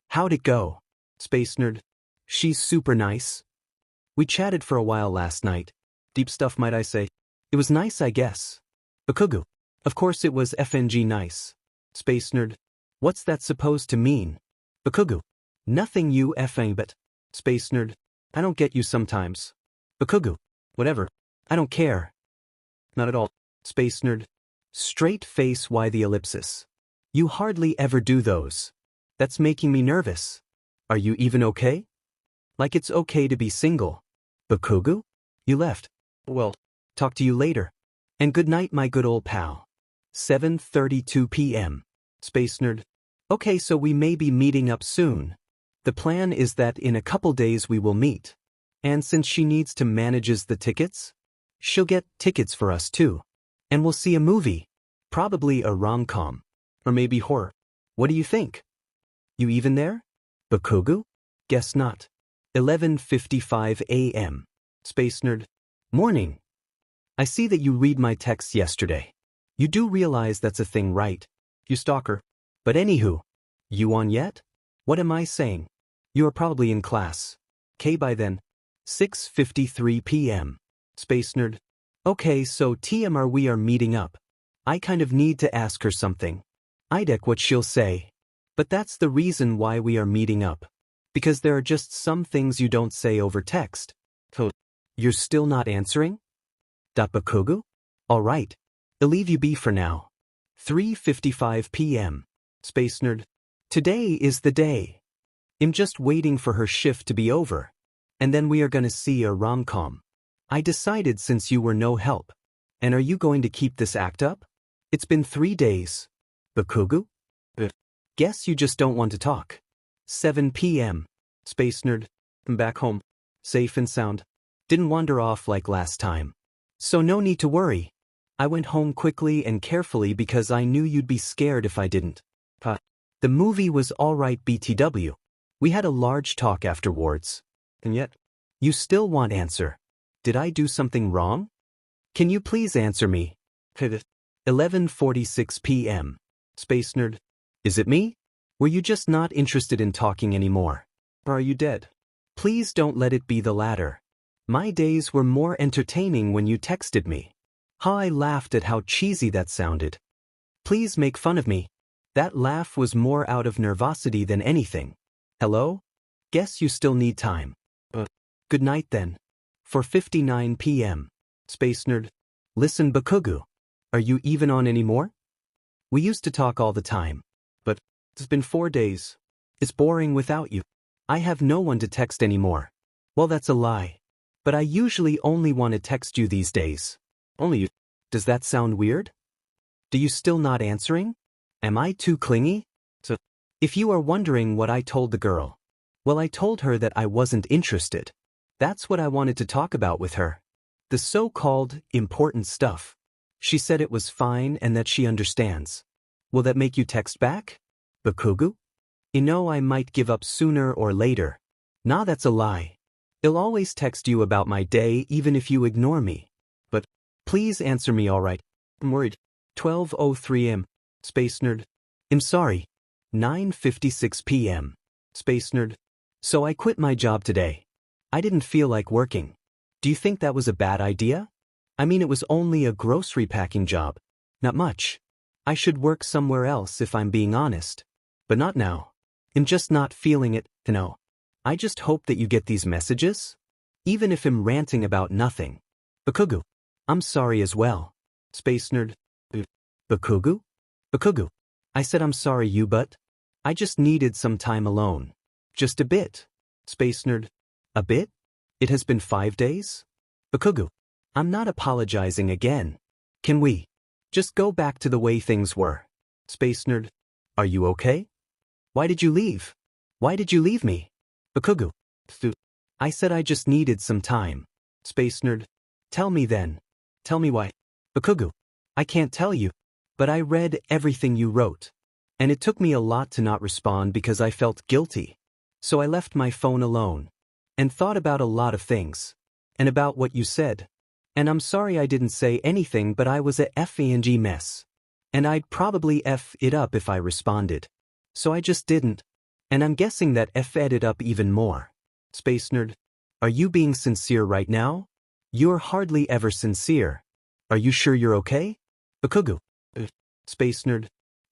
How'd it go? Space nerd. She's super nice. We chatted for a while last night. Deep stuff, might I say. It was nice, I guess. Bakugu. Of course it was FNG nice. Space nerd. What's that supposed to mean? Bakugu. Nothing, you effing, but. Space nerd. I don't get you sometimes. Bakugu. Whatever. I don't care. Not at all. Space nerd. Straight face, why the ellipsis? You hardly ever do those. That's making me nervous. Are you even okay? Like it's okay to be single. Bakugu? You left. Well, talk to you later. And good night, my good old pal. 7:32 p.m. Space nerd. Okay, so we may be meeting up soon. The plan is that in a couple days we will meet. And since she needs to manages the tickets, She'll get tickets for us too. And we'll see a movie. Probably a rom-com. Or maybe horror. What do you think? You even there? Bakugu? Guess not. 11:55 a.m. Space Nerd. Morning. I see that you read my texts yesterday. You do realize that's a thing, right? You stalker. But anywho, you on yet? What am I saying? You are probably in class. K by then. 6:53 p.m. Space Nerd. Okay, so TMR we are meeting up. I kind of need to ask her something. I deck what she'll say. But that's the reason why we are meeting up. Because there are just some things you don't say over text. So, you're still not answering? Bakugu? Alright. I'll leave you be for now. 3:55 p.m. Space Nerd. Today is the day. I'm just waiting for her shift to be over. And then we are gonna see a rom-com. I decided since you were no help. And are you going to keep this act up? It's been 3 days. Bakugu? Guess you just don't want to talk. 7 p.m. Space Nerd. I'm back home. Safe and sound. Didn't wander off like last time. So no need to worry. I went home quickly and carefully because I knew you'd be scared if I didn't. The movie was alright BTW. We had a large talk afterwards. And yet, you still want answer. Did I do something wrong? Can you please answer me? 11:46 p.m. Space Nerd. Is it me? Were you just not interested in talking anymore? Or are you dead? Please don't let it be the latter. My days were more entertaining when you texted me. How I laughed at how cheesy that sounded. Please make fun of me. That laugh was more out of nervosity than anything. Hello? Guess you still need time. Good night then. 4:59 p.m. Space Nerd. Listen Bakugu. Are you even on anymore? We used to talk all the time. But it's been 4 days. It's boring without you. I have no one to text anymore. Well, that's a lie. But I usually only want to text you these days. Only you. Does that sound weird? Do you still not answering? Am I too clingy? So, if you are wondering what I told the girl, well, I told her that I wasn't interested. That's what I wanted to talk about with her. The so-called important stuff. She said it was fine and that she understands. Will that make you text back? Bakugu? You know I might give up sooner or later. Nah, that's a lie. I'll always text you about my day even if you ignore me. But please answer me alright. I'm worried. 12:03 am. Space Nerd. I'm sorry. 9:56 p.m. Space Nerd. So I quit my job today. I didn't feel like working. Do you think that was a bad idea? I mean, it was only a grocery packing job. Not much. I should work somewhere else if I'm being honest. But not now. I'm just not feeling it, you know. I just hope that you get these messages. Even if I'm ranting about nothing. Bakugu. I'm sorry as well. Space Nerd. Bakugu? Bakugu. I said I'm sorry you but. I just needed some time alone. Just a bit. Space Nerd. A bit? It has been 5 days? Bakugu. I'm not apologizing again. Can we just go back to the way things were? Space Nerd. Are you okay? Why did you leave? Why did you leave me? Bakugu. I said I just needed some time. Space Nerd. Tell me then. Tell me why. Bakugu. I can't tell you. But I read everything you wrote. And it took me a lot to not respond because I felt guilty. So I left my phone alone. And thought about a lot of things. And about what you said. And I'm sorry I didn't say anything but I was a FANG mess. And I'd probably F it up if I responded. So I just didn't. And I'm guessing that F'd it up even more. Space Nerd. Are you being sincere right now? You're hardly ever sincere. Are you sure you're okay? Bakugu. Space Nerd.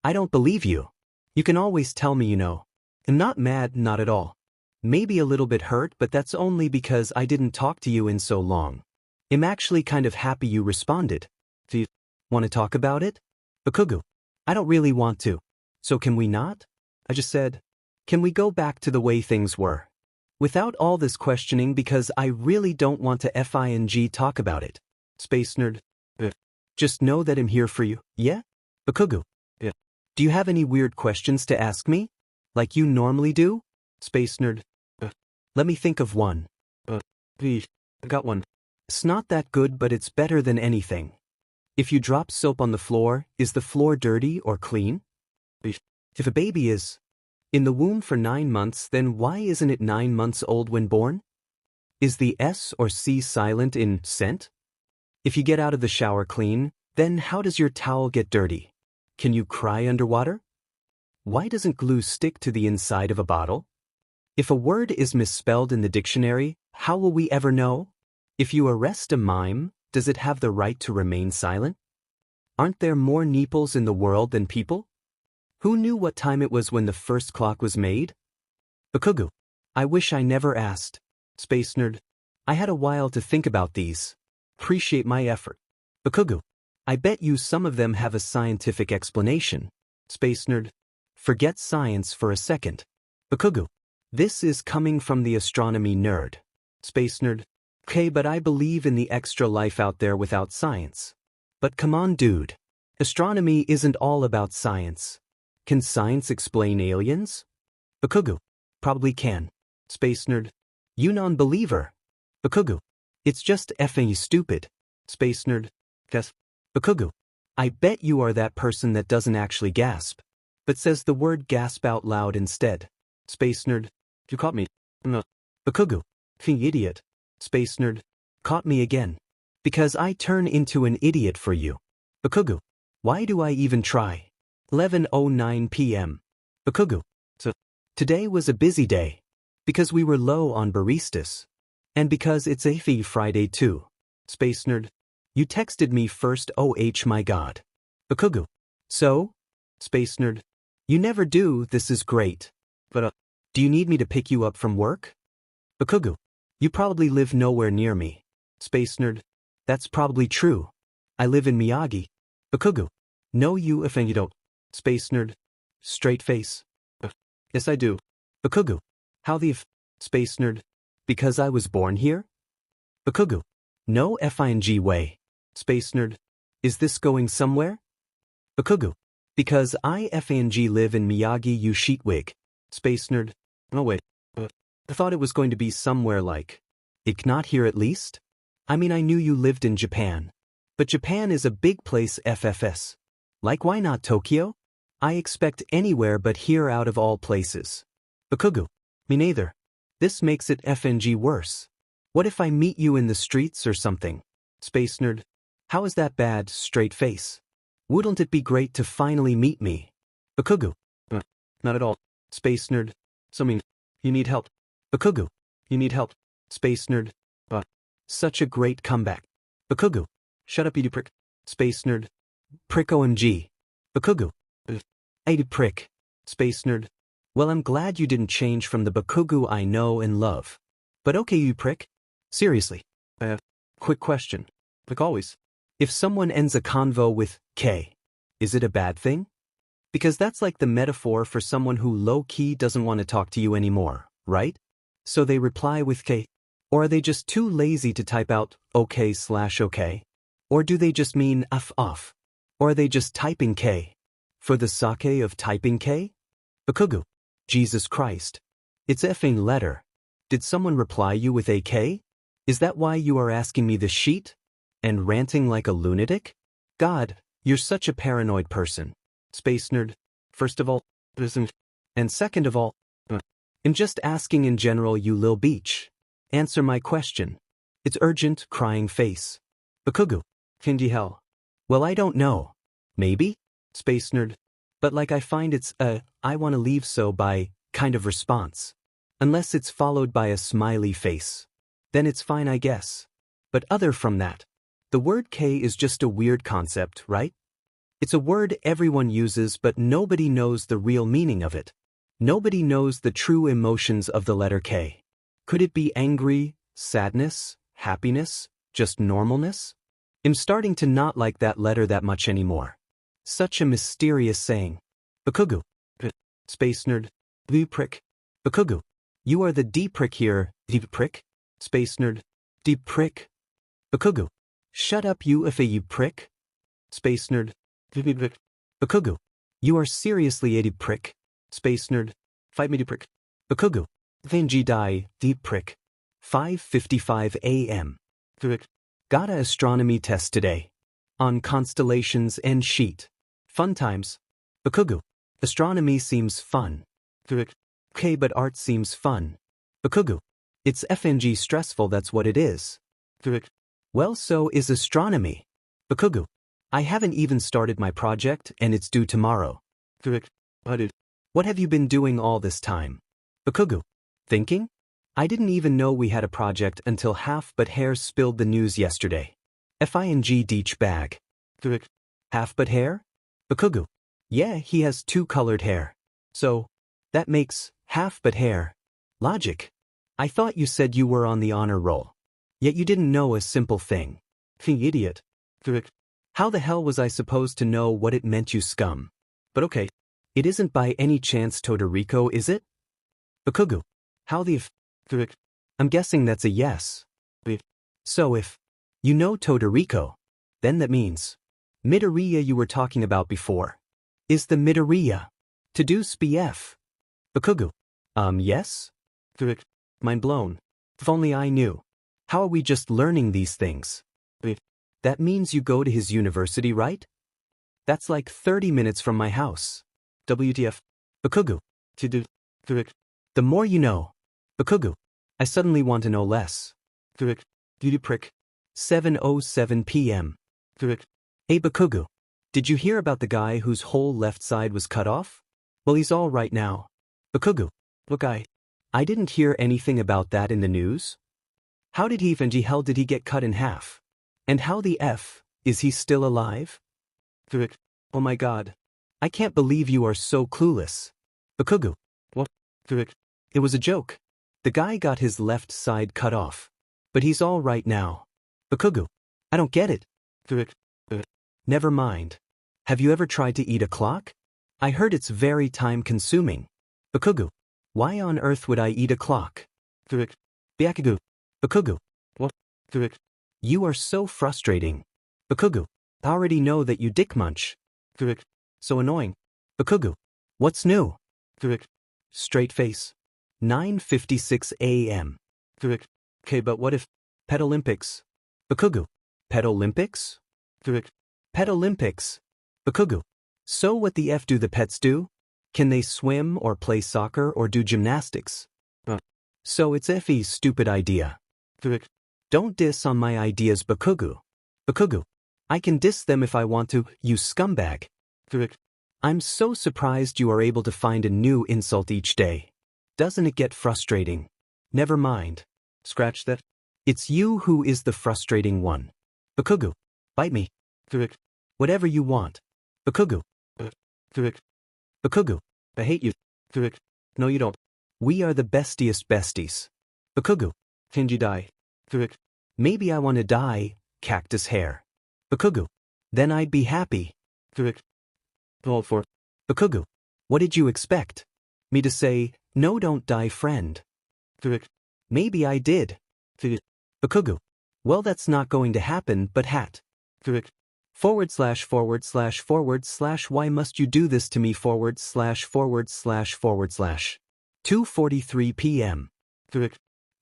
I don't believe you. You can always tell me you know. I'm not mad, not at all. Maybe a little bit hurt, but that's only because I didn't talk to you in so long. I'm actually kind of happy you responded. Do you want to talk about it? Bakugu. I don't really want to. So can we not? I just said, can we go back to the way things were? Without all this questioning because I really don't want to FING talk about it. Space Nerd. Just know that I'm here for you, yeah? Bakugu. Do you have any weird questions to ask me? Like you normally do? Space Nerd. Let me think of one. I got one. It's not that good, but it's better than anything. If you drop soap on the floor, is the floor dirty or clean? If a baby is in the womb for 9 months, then why isn't it 9 months old when born? Is the S or C silent in scent? If you get out of the shower clean, then how does your towel get dirty? Can you cry underwater? Why doesn't glue stick to the inside of a bottle? If a word is misspelled in the dictionary, how will we ever know? If you arrest a mime, does it have the right to remain silent? Aren't there more nipples in the world than people? Who knew what time it was when the first clock was made? Bakugu. I wish I never asked. Space Nerd. I had a while to think about these. Appreciate my effort. Bakugu. I bet you some of them have a scientific explanation. Space Nerd. Forget science for a second. Bakugu. This is coming from the astronomy nerd. Space Nerd. Okay, but I believe in the extra life out there without science. But come on, dude. Astronomy isn't all about science. Can science explain aliens? Bakugu. Probably can. Space Nerd. You non-believer. Bakugu. It's just effing stupid. Space Nerd. Guess. Bakugu. I bet you are that person that doesn't actually gasp, but says the word gasp out loud instead. Space Nerd. You caught me. No. Bakugu. Idiot. Space Nerd. Caught me again. Because I turn into an idiot for you. Bakugu. Why do I even try? 11:09 p.m. Bakugu. So, today was a busy day. Because we were low on baristas. And because it's a Friday too. Space Nerd. You texted me first, oh my god. Bakugu. So? Space Nerd. You never do, this is great. But do you need me to pick you up from work? Bakugu. You probably live nowhere near me. Space Nerd. That's probably true. I live in Miyagi. Bakugu. No you if and you don't. Space Nerd. Straight face. Yes I do. Bakugu. How the Space Nerd. Because I was born here? Bakugu. No FING way. Space Nerd. Is this going somewhere? Bakugu. Because I FING live in Miyagi you sheetwig. Space Nerd. No wait. I thought it was going to be somewhere like. It not here at least? I mean I knew you lived in Japan. But Japan is a big place FFS. Like why not Tokyo? I expect anywhere but here out of all places. Bakugu. Me neither. This makes it FNG worse. What if I meet you in the streets or something? Space Nerd. How is that bad, straight face? Wouldn't it be great to finally meet me? Bakugu. Not at all. Space Nerd. So mean. You need help. Bakugu. You need help. Space Nerd. Such a great comeback. Bakugu. Shut up you prick. Space Nerd. Prick OMG. Bakugu. I prick. Space Nerd. Well I'm glad you didn't change from the Bakugu I know and love. But okay you prick. Seriously. Quick question. Like always. If someone ends a convo with K, is it a bad thing? Because that's like the metaphor for someone who low-key doesn't want to talk to you anymore, right? So they reply with K. Or are they just too lazy to type out okay/okay? Or do they just mean f off? Or are they just typing K? For the sake of typing K? Bakugu. Jesus Christ. It's effing letter. Did someone reply you with AK? Is that why you are asking me this sheet? And ranting like a lunatic? God, you're such a paranoid person. Space Nerd. First of all, and second of all, I'm just asking in general you lil beach. Answer my question. It's urgent, crying face. Bakugu. Hindi hell. Well I don't know. Maybe? Space Nerd. But like I find it's a, I wanna leave so by, kind of response. Unless it's followed by a smiley face. Then it's fine I guess. But other from that. The word K is just a weird concept, right? It's a word everyone uses but nobody knows the real meaning of it. Nobody knows the true emotions of the letter K. Could it be angry, sadness, happiness, just normalness? I'm starting to not like that letter that much anymore. Such a mysterious saying. Bakugu. Space Nerd. V prick. Bakugu. You are the D prick here, D prick. Space Nerd. D prick. Bakugu. Shut up you if you prick. Space Nerd. Bakugu. You are seriously a D prick. Space Nerd. Fight me D prick. Bakugu. Venji die, D prick. 5:55 a.m. Got a astronomy test today. On constellations and sheet. Fun times. Bakugu. Astronomy seems fun. Okay, but art seems fun. Bakugu. It's FNG stressful, that's what it is. Well, so is astronomy. Bakugu. I haven't even started my project and it's due tomorrow. What have you been doing all this time? Bakugu. Thinking? I didn't even know we had a project until Half But Hair spilled the news yesterday. FING Deech bag. Half But Hair? Bakugu. Yeah, he has 2 colored hair. So, that makes Half But Hair. Logic. I thought you said you were on the honor roll. Yet you didn't know a simple thing. Idiot. How the hell was I supposed to know what it meant, you scum? But okay. It isn't by any chance Todorico, is it? Bakugu. How the f... I'm guessing that's a yes. So if you know Todorico, then that means Midoriya you were talking about before. Is the Midoriya to do SPF? Bakugu. Yes? Mind blown. If only I knew. How are we just learning these things? That means you go to his university, right? That's like 30 minutes from my house. WTF? Bakugu. The more you know. Bakugu. I suddenly want to know less. Beauty prick. 7:07 p.m. Hey Bakugu. Did you hear about the guy whose whole left side was cut off? Well, he's all right now. Bakugu. Look, I didn't hear anything about that in the news. How did he and hell did he get cut in half? And how the F is he still alive? Oh my god. I can't believe you are so clueless. Bakugu. What? It was a joke. The guy got his left side cut off. But he's all right now. Bakugu. I don't get it. Never mind. Have you ever tried to eat a clock? I heard it's very time-consuming. Bakugu. Why on earth would I eat a clock? Byakugu. Bakugu. What? You are so frustrating. Bakugu. I already know that you dick munch. So annoying. Bakugu. What's new? Straight face. 9:56 a.m. Okay, but what if Pet Olympics? Bakugu. Pet Olympics? Pet Olympics. Bakugu. So what the F do the pets do? Can they swim or play soccer or do gymnastics? So it's Effie's stupid idea. Don't diss on my ideas, Bakugu. Bakugu. I can diss them if I want to, you scumbag. I'm so surprised you are able to find a new insult each day. Doesn't it get frustrating? Never mind. Scratch that. It's you who is the frustrating one. Bakugu. Bite me. Whatever you want. Bakugu. Bakugu. I hate you. No, you don't. We are the bestiest besties. Bakugu. Can you die? Maybe I want to die, cactus hair. Bakugu. Then I'd be happy. All for Bakugu. What did you expect? Me to say, no, don't die, friend. Maybe I did. Bakugu. Well, that's not going to happen, but hat. / why must you do this to me / 2:43 p.m.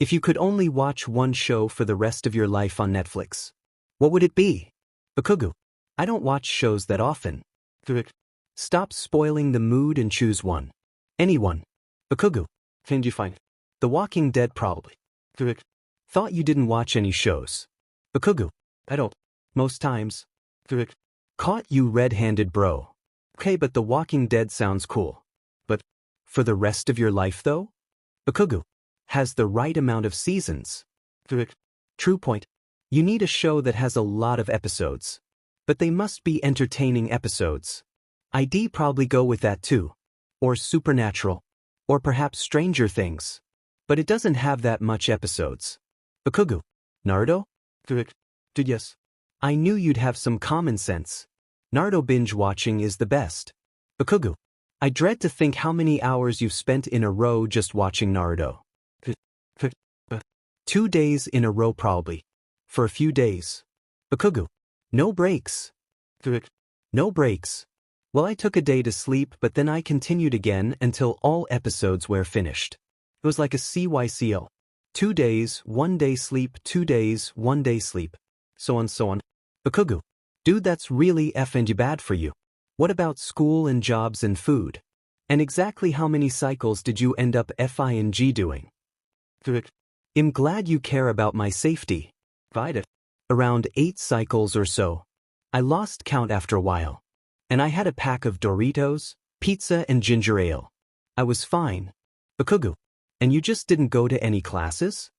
If you could only watch one show for the rest of your life on Netflix, what would it be? Bakugu. I don't watch shows that often. Stop spoiling the mood and choose one. Anyone. Bakugu. Can you find The Walking Dead probably. Thought you didn't watch any shows. Bakugu. I don't. Most times. Caught you red-handed, bro. Okay, but The Walking Dead sounds cool. But for the rest of your life though? Bakugu. Has the right amount of seasons. True point. You need a show that has a lot of episodes. But they must be entertaining episodes. I'd probably go with that too. Or Supernatural. Or perhaps Stranger Things. But it doesn't have that much episodes. Bakugu. Naruto? Dude, yes. I knew you'd have some common sense. Naruto binge watching is the best. Bakugu. I dread to think how many hours you've spent in a row just watching Naruto. 2 days in a row probably. For a few days. Bakugu. No breaks. No breaks. Well, I took a day to sleep, but then I continued again until all episodes were finished. It was like a CYCL. 2 days, 1 day sleep, 2 days, 1 day sleep. so on so on. Bakugu. Dude, that's really effing bad for you. What about school and jobs and food? And exactly how many cycles did you end up FING doing? I'm glad you care about my safety. Vida. Around 8 cycles or so. I lost count after a while. And I had a pack of Doritos, pizza and ginger ale. I was fine. Bakugu. And you just didn't go to any classes?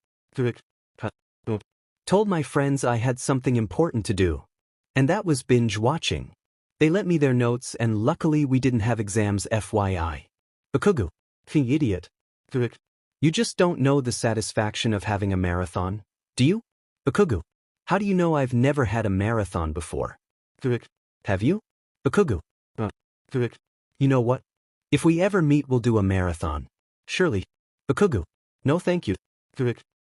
Told my friends I had something important to do. And that was binge watching. They lent me their notes and luckily we didn't have exams FYI. Bakugu. Idiot. You just don't know the satisfaction of having a marathon, do you? Bakugu. How do you know I've never had a marathon before? Have you? Bakugu. You know what? If we ever meet we'll do a marathon. Surely. Bakugu. No thank you.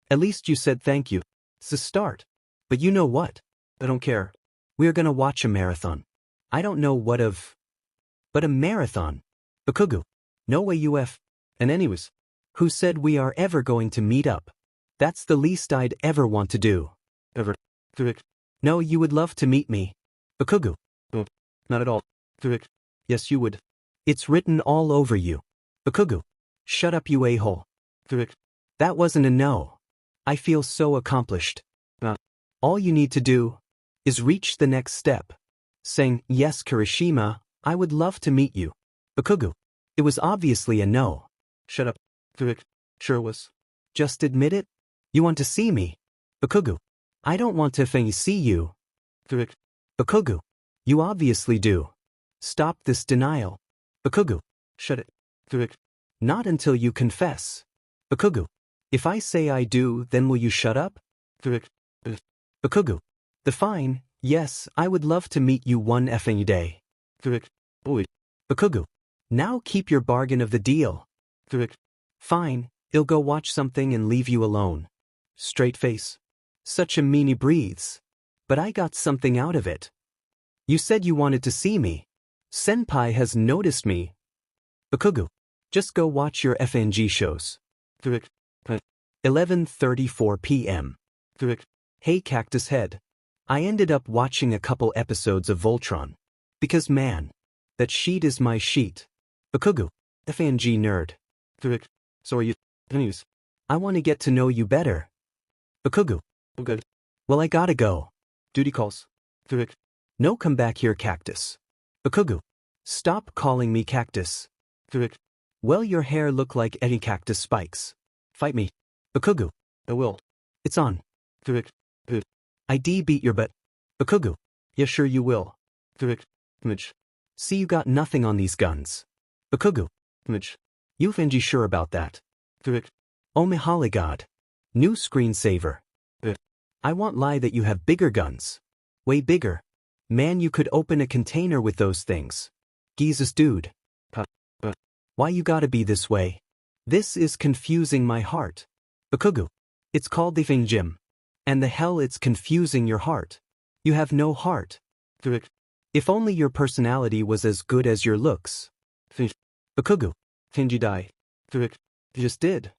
At least you said thank you. It's a start. But you know what? I don't care. We are gonna watch a marathon. I don't know what of... But a marathon. Bakugu. No way UF. And anyways. Who said we are ever going to meet up? That's the least I'd ever want to do. Ever. No, you would love to meet me. Bakugu. Not at all. Yes, you would. It's written all over you. Bakugu. Shut up, you a-hole. That wasn't a no. I feel so accomplished. All you need to do is reach the next step. Saying, yes, Kirishima, I would love to meet you. Bakugu. It was obviously a no. Shut up. Sure was. Just admit it? You want to see me? Bakugu. I don't want to see you. Bakugu. You obviously do. Stop this denial. Bakugu. Shut it. Not until you confess. Bakugu. If I say I do, then will you shut up? Bakugu. The fine, yes, I would love to meet you one effing day. Bakugu. Now keep your bargain of the deal. Fine, I'll go watch something and leave you alone. Straight face. Such a meanie breathes. But I got something out of it. You said you wanted to see me. Senpai has noticed me. Bakugu. Just go watch your FNG shows. 11:34 p.m. Hey Cactus Head. I ended up watching a couple episodes of Voltron. Because man, that sheet is my sheet. Bakugu. FNG nerd. So are you. Anyways. I want to get to know you better. Bakugu. Good. Well, I gotta go. Duty calls. No, come back here, Cactus. Bakugu. Stop calling me Cactus. Well, your hair look like any cactus spikes. Fight me. Bakugu. I will. It's on. I beat your butt. Bakugu. Yeah, sure you will. Image. See, you got nothing on these guns. Bakugu. Image. You FNG sure about that? Oh my holy god. New screensaver. I won't lie that you have bigger guns. Way bigger. Man, you could open a container with those things. Jesus dude. Why you gotta be this way? This is confusing my heart. Bakugu. It's called the thing gym. And the hell it's confusing your heart. You have no heart. If only your personality was as good as your looks. Bakugu. Finji die. Just did.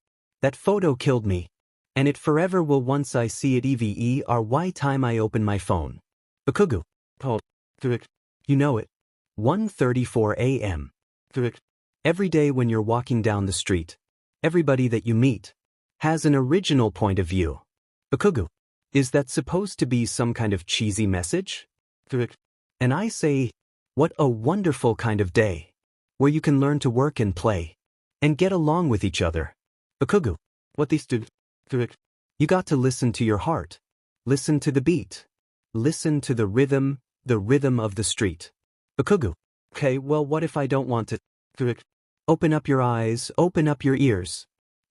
That photo killed me. And it forever will once I see it every time I open my phone. Bakugu. Oh. You know it. 1:34 a.m. Every day when you're walking down the street, everybody that you meet has an original point of view. Bakugu. Is that supposed to be some kind of cheesy message? And I say, what a wonderful kind of day, where you can learn to work and play, and get along with each other. Bakugu. What these do? You got to listen to your heart. Listen to the beat. Listen to the rhythm of the street. Bakugu. Okay, well, what if I don't want to? Open up your eyes, open up your ears.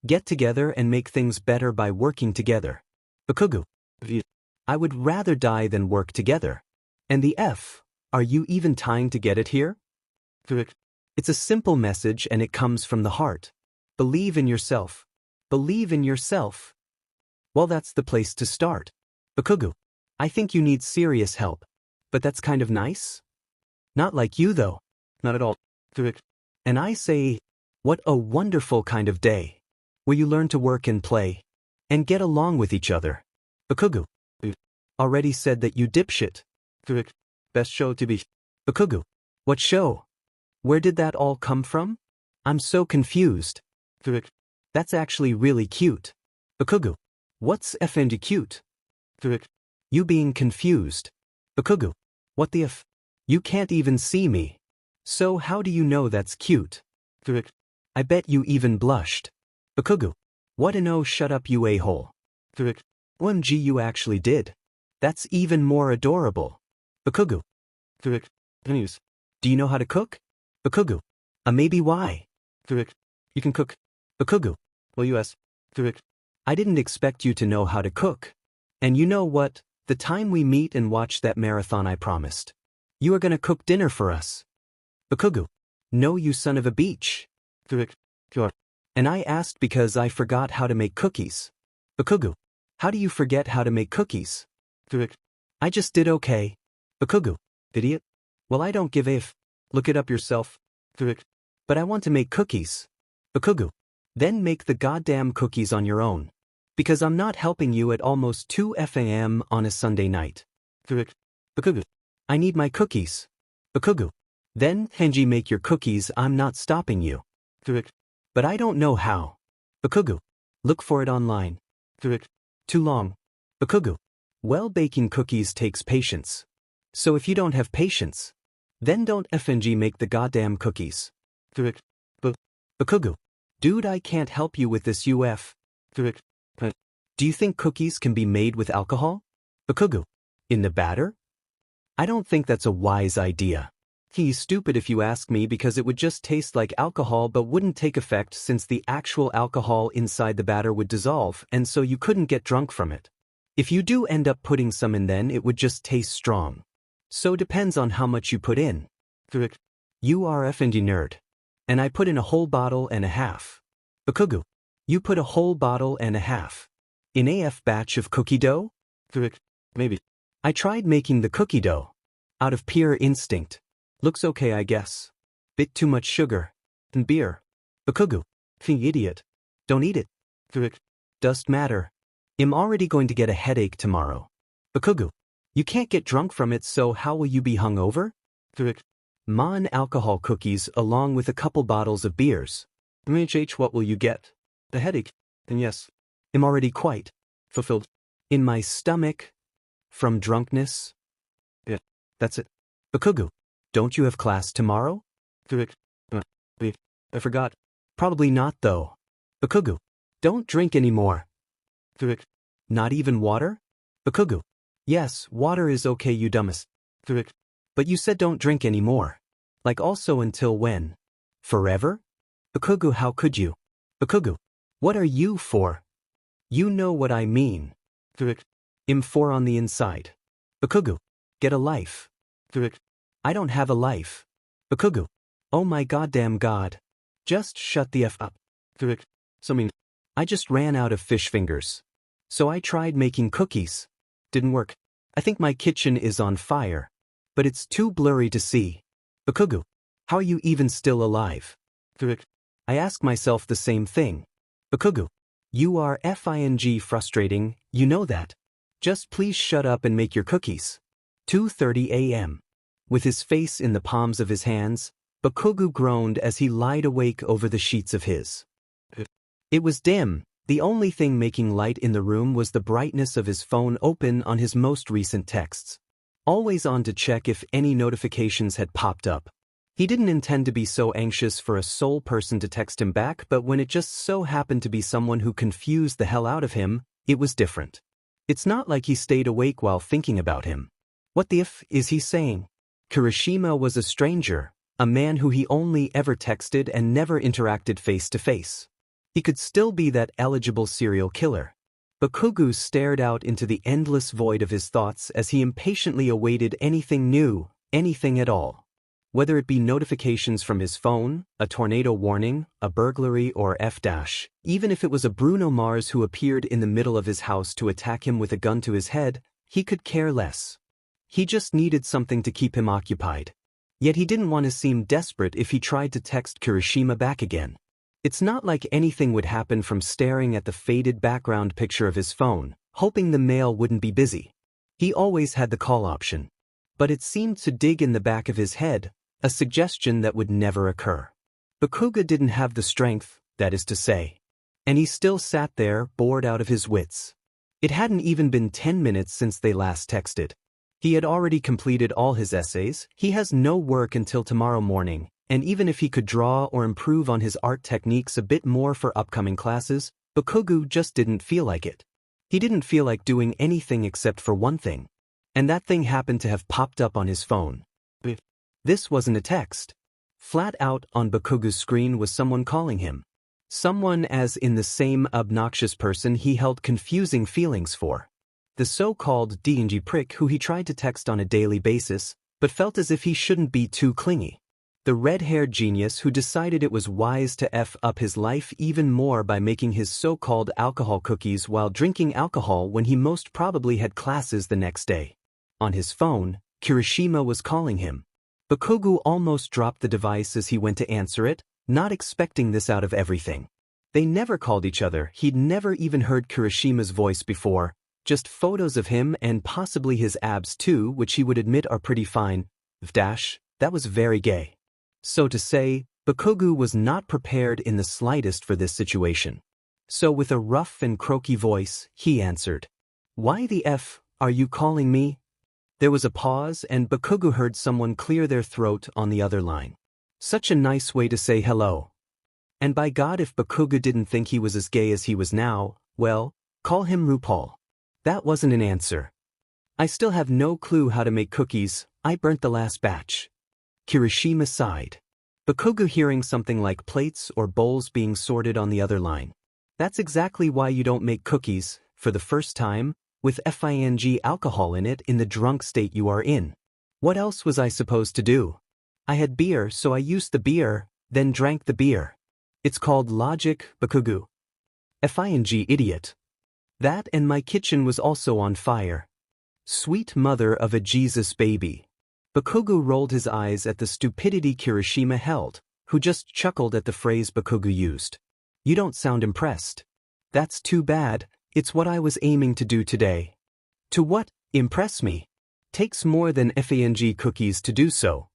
Get together and make things better by working together. Bakugu. I would rather die than work together. And the F, are you even trying to get it here? It's a simple message and it comes from the heart. Believe in yourself. Believe in yourself. Well, that's the place to start. Bakugu. I think you need serious help. But that's kind of nice? Not like you though. Not at all. And I say, what a wonderful kind of day, where you learn to work and play, and get along with each other. Bakugu. Already said that you dipshit. Best show to be. Bakugu. What show? Where did that all come from? I'm so confused. That's actually really cute. Bakugu. What's effing cute? You being confused. Bakugu. What the f? You can't even see me. So how do you know that's cute? I bet you even blushed. Bakugu. What an oh shut up you a-hole. OMG you actually did. That's even more adorable. Bakugu. News. Do you know how to cook? Bakugu. Maybe why? You can cook. Bakugu. Well US. I didn't expect you to know how to cook. And you know what? The time we meet and watch that marathon I promised. You are gonna cook dinner for us. Bakugu. No you son of a beach. And I asked because I forgot how to make cookies. Bakugu. How do you forget how to make cookies? I just did okay. Bakugu. Idiot. Well I don't give a f. Look it up yourself. But I want to make cookies. Bakugu. Then make the goddamn cookies on your own. Because I'm not helping you at almost 2 a.m. on a Sunday night. Bakugu. I need my cookies. Bakugu. Then, Henji make your cookies, I'm not stopping you. But I don't know how. Bakugu. Look for it online. Too long. Bakugu. Well baking cookies takes patience. So if you don't have patience, then don't FNG make the goddamn cookies. Bakugu. Dude I can't help you with this UF. Do you think cookies can be made with alcohol? Bakugu. In the batter? I don't think that's a wise idea. He's stupid if you ask me because it would just taste like alcohol but wouldn't take effect since the actual alcohol inside the batter would dissolve and so you couldn't get drunk from it. If you do end up putting some in then it would just taste strong. So depends on how much you put in. You are FND nerd. And I put in a whole bottle and a half. Bakugu. You put a whole bottle and a half. In AF batch of cookie dough? Maybe. I tried making the cookie dough. Out of pure instinct. Looks okay I guess. Bit too much sugar. And beer. Bakugu. Idiot. Don't eat it. Doesn't matter. I'm already going to get a headache tomorrow. Bakugu. You can't get drunk from it so how will you be hungover? Non-alcohol cookies along with a couple bottles of beers. What will you get? The headache. Then yes. I'm already quite fulfilled. In my stomach. From drunkenness. Yeah. That's it. Bakugu. Don't you have class tomorrow? I forgot. Probably not though. Bakugu. Don't drink anymore. Not even water? Bakugu. Yes, water is okay you dumbass. But you said don't drink anymore. Like also until when? Forever? Bakugu how could you? Bakugu. What are you for? You know what I mean. I'm for on the inside. Bakugu. Get a life. I don't have a life. Bakugu. Oh my goddamn god. Just shut the F up. I just ran out of fish fingers. So I tried making cookies. Didn't work. I think my kitchen is on fire. But it's too blurry to see. Bakugu. How are you even still alive? I ask myself the same thing. Bakugu. You are FING frustrating, you know that. Just please shut up and make your cookies. 2:30 a.m. With his face in the palms of his hands, Bakugu groaned as he lied awake over the sheets of his. It was dim. The only thing making light in the room was the brightness of his phone open on his most recent texts. Always on to check if any notifications had popped up. He didn't intend to be so anxious for a sole person to text him back, but when it just so happened to be someone who confused the hell out of him, it was different. It's not like he stayed awake while thinking about him. What the f is he saying? Kirishima was a stranger, a man who he only ever texted and never interacted face to face. He could still be that eligible serial killer. Bakugu stared out into the endless void of his thoughts as he impatiently awaited anything new, anything at all. Whether it be notifications from his phone, a tornado warning, a burglary, or F-. Even if it was a Bruno Mars who appeared in the middle of his house to attack him with a gun to his head, he could care less. He just needed something to keep him occupied. Yet he didn't want to seem desperate if he tried to text Kirishima back again. It's not like anything would happen from staring at the faded background picture of his phone, hoping the mail wouldn't be busy. He always had the call option. But it seemed to dig in the back of his head, a suggestion that would never occur. Bakuga didn't have the strength, that is to say. And he still sat there, bored out of his wits. It hadn't even been 10 minutes since they last texted. He had already completed all his essays, he has no work until tomorrow morning, and even if he could draw or improve on his art techniques a bit more for upcoming classes, Bakuga just didn't feel like it. He didn't feel like doing anything except for one thing. And that thing happened to have popped up on his phone. This wasn't a text. Flat out on Bakuga's screen was someone calling him. Someone as in the same obnoxious person he held confusing feelings for. The so-called D&G prick who he tried to text on a daily basis, but felt as if he shouldn't be too clingy. The red-haired genius who decided it was wise to F up his life even more by making his so-called alcohol cookies while drinking alcohol when he most probably had classes the next day. On his phone, Kirishima was calling him. Bakuga almost dropped the device as he went to answer it, not expecting this out of everything. They never called each other, he'd never even heard Kirishima's voice before, just photos of him and possibly his abs too, which he would admit are pretty fine. That was very gay. So to say, Bakuga was not prepared in the slightest for this situation. So with a rough and croaky voice, he answered. "Why the F are you calling me?" There was a pause and Bakuga heard someone clear their throat on the other line. Such a nice way to say hello. And by God, if Bakuga didn't think he was as gay as he was now, well, call him RuPaul. That wasn't an answer. "I still have no clue how to make cookies, I burnt the last batch." Kirishima sighed. Bakuga hearing something like plates or bowls being sorted on the other line. "That's exactly why you don't make cookies, for the first time, with FING alcohol in it in the drunk state you are in. What else was I supposed to do? I had beer, so I used the beer, then drank the beer. It's called logic, Bakuga. FING idiot. That and my kitchen was also on fire. Sweet mother of a Jesus baby." Bakuga rolled his eyes at the stupidity Kirishima held, who just chuckled at the phrase Bakuga used. "You don't sound impressed." "That's too bad, it's what I was aiming to do today." "To what? Impress me? Takes more than FING cookies to do so."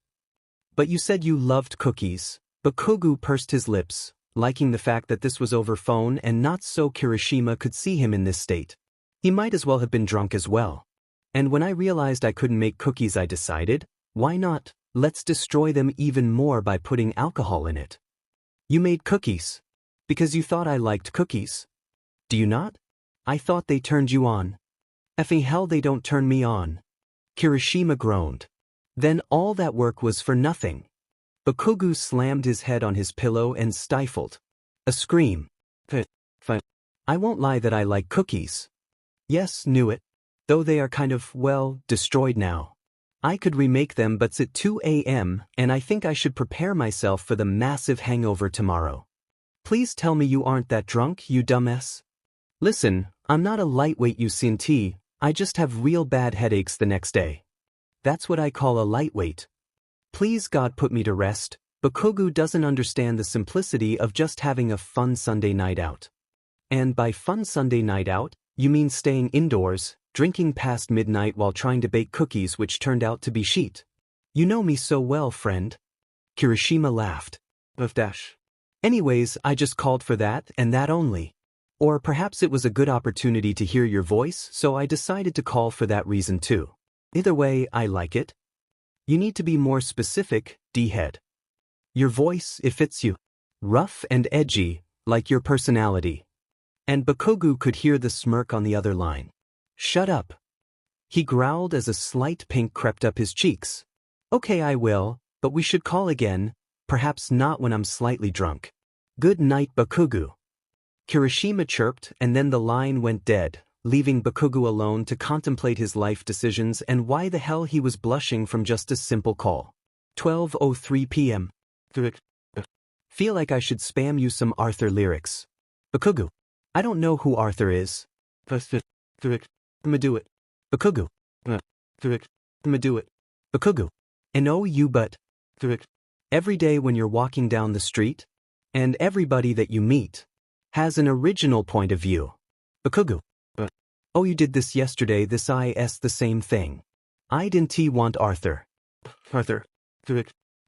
"But you said you loved cookies." Bakuga pursed his lips, liking the fact that this was over phone and not so Kirishima could see him in this state. He might as well have been drunk as well. "And when I realized I couldn't make cookies, I decided, why not, let's destroy them even more by putting alcohol in it." "You made cookies? Because you thought I liked cookies? Do you not? I thought they turned you on." "Effing hell, they don't turn me on." Kirishima groaned. "Then all that work was for nothing." Bakuga slammed his head on his pillow and stifled a scream. "I won't lie that I like cookies." "Yes, knew it. Though they are kind of, well, destroyed now. I could remake them, but it's at 2 a.m. and I think I should prepare myself for the massive hangover tomorrow." "Please tell me you aren't that drunk, you dumbass." "Listen, I'm not a lightweight, you Sinti, I just have real bad headaches the next day. That's what I call a lightweight. Please God put me to rest." Bakuga doesn't understand the simplicity of just having a fun Sunday night out. And by fun Sunday night out, you mean staying indoors, drinking past midnight while trying to bake cookies which turned out to be sheet. "You know me so well, friend." Kirishima laughed. "Anyways, I just called for that and that only. Or perhaps it was a good opportunity to hear your voice, so I decided to call for that reason too. Either way, I like it." "You need to be more specific, D-head. Your voice, it fits you. Rough and edgy, like your personality." And Bakuga could hear the smirk on the other line. "Shut up." He growled as a slight pink crept up his cheeks. "Okay, I will, but we should call again, perhaps not when I'm slightly drunk. Good night, Bakuga." Kirishima chirped and then the line went dead, leaving Bakuga alone to contemplate his life decisions and why the hell he was blushing from just a simple call. 12:03 p.m. Feel like I should spam you some Arthur lyrics. Bakuga. I don't know who Arthur is. I'ma do it. Bakuga. I'ma do it. Bakuga. And oh you but. Every day when you're walking down the street, and everybody that you meet has an original point of view. Bakuga. Oh, you did this yesterday, this is the same thing. I didn't want Arthur. Arthur.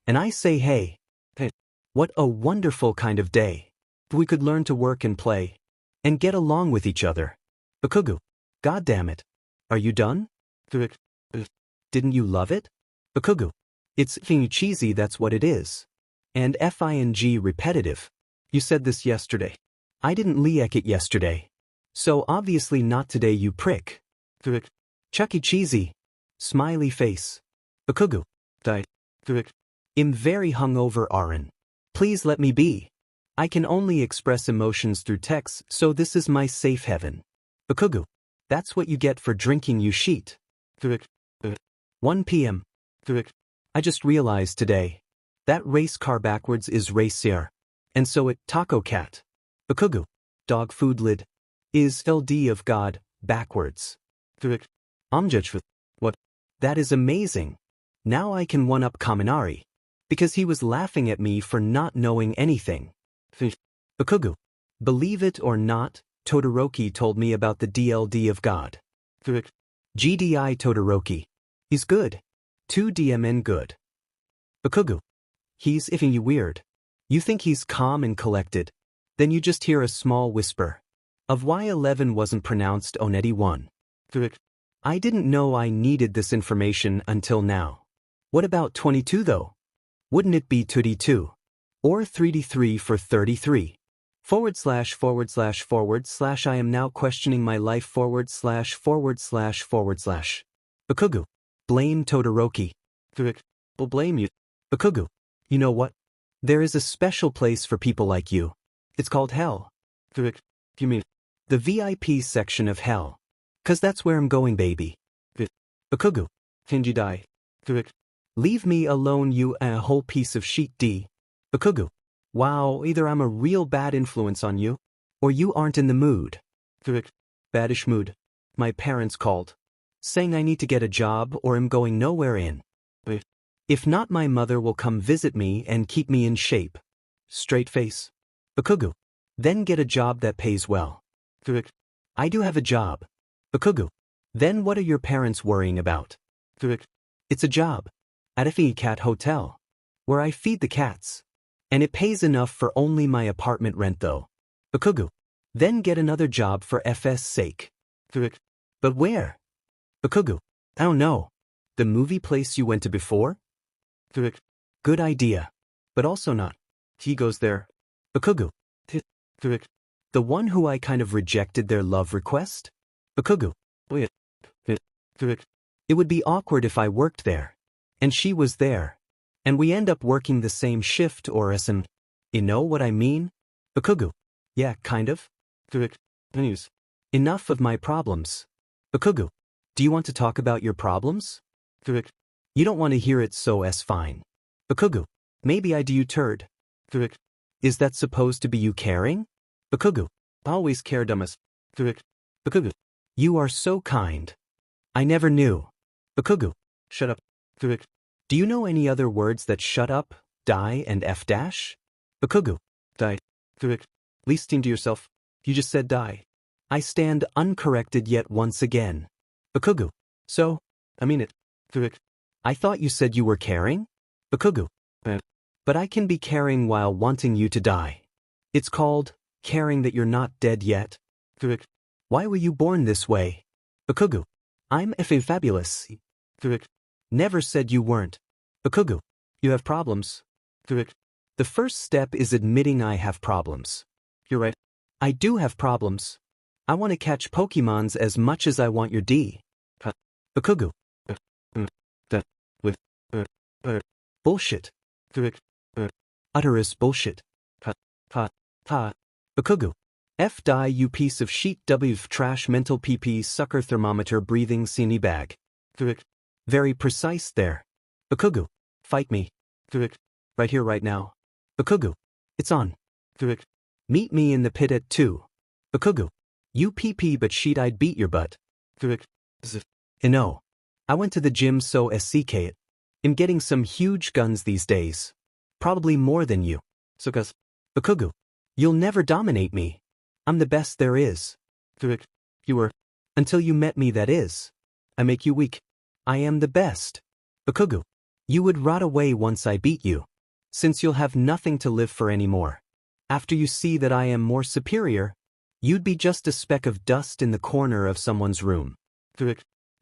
And I say hey. Hey. What a wonderful kind of day. We could learn to work and play. And get along with each other. Bakugu. God damn it. Are you done? Didn't you love it? Bakugu. It's f***ing cheesy, that's what it is. And f***ing repetitive. You said this yesterday. I didn't like it yesterday. So obviously not today, you prick. Chucky cheesy. Smiley face. Bakugu. I'm very hungover, Aaron. Please let me be. I can only express emotions through text, so this is my safe heaven. Bakugu. That's what you get for drinking, you sheet. 1 p.m. I just realized today. That race car backwards is racier. And so it, taco cat. Bakugu. Dog food lid. Is LD of God, backwards. What? That is amazing. Now I can one-up Kaminari. Because he was laughing at me for not knowing anything. Bakugu. Believe it or not, Todoroki told me about the DLD of God. GDI Todoroki. He's good. 2DMN good. Bakugu. He's iffing you weird. You think he's calm and collected. Then you just hear a small whisper. Of why 11 wasn't pronounced Onedi 1. I didn't know I needed this information until now. What about 22 though? Wouldn't it be 32? Or 3D3 for 33? / I am now questioning my life / Bakugu. Blame Todoroki. We'll blame you. Bakugu. You know what? There is a special place for people like you. It's called hell. You mean? The VIP section of hell. 'Cause that's where I'm going, baby. Bakugu. Hinji die. Leave me alone, you a whole piece of shit D. Bakugu. Wow, either I'm a real bad influence on you, or you aren't in the mood. Baddish mood. My parents called. Saying I need to get a job or I'm going nowhere in. If not, my mother will come visit me and keep me in shape. Straight face. Bakugu. Then get a job that pays well. I do have a job. Bakugu. Then what are your parents worrying about? It's a job. At a cat hotel. Where I feed the cats. And it pays enough for only my apartment rent though. Bakugu. Then get another job for FS sake. But where? Bakugu. I don't know. The movie place you went to before? Good idea. But also not. He goes there. Bakugu. The one who I kind of rejected their love request? Bakugu. It would be awkward if I worked there. And she was there. And we end up working the same shift or SM. You know what I mean? Bakugu. Yeah, kind of. News. Enough of my problems. Bakugu. Do you want to talk about your problems? You don't want to hear it, so fine. Bakugu. Maybe I do, you turd. Is that supposed to be you caring? Bakugu. Always care, dumbass. Bakugu. You are so kind. I never knew. Bakugu. Shut up. Do you know any other words that shut up, die, and F dash? Bakugu. Die. Listening to yourself. You just said die. I stand uncorrected yet once again. Bakugu. So, I mean it. I thought you said you were caring? Bakugu. But I can be caring while wanting you to die. It's called caring that you're not dead yet. Why were you born this way? Bakugu. I'm fabulous. Never said you weren't. Bakugu. You have problems. The first step is admitting I have problems. You're right. I do have problems. I want to catch Pokemons as much as I want your D. Bakugu. Bullshit. Utterest bullshit. Bakugu. F die, you piece of shit, W trash, mental PP sucker, thermometer breathing cine bag. Very precise there. Bakugu. Fight me. Right here, right now. Bakugu. It's on. Meet me in the pit at 2. Bakugu. You PP, but sheet, I'd beat your butt. No. I went to the gym, so SCK it. I'm getting some huge guns these days. Probably more than you. So cuz. Bakugu. You'll never dominate me. I'm the best there is. You were. Until you met me, that is. I make you weak. I am the best. Bakugu. You would rot away once I beat you. Since you'll have nothing to live for anymore. After you see that I am more superior, you'd be just a speck of dust in the corner of someone's room.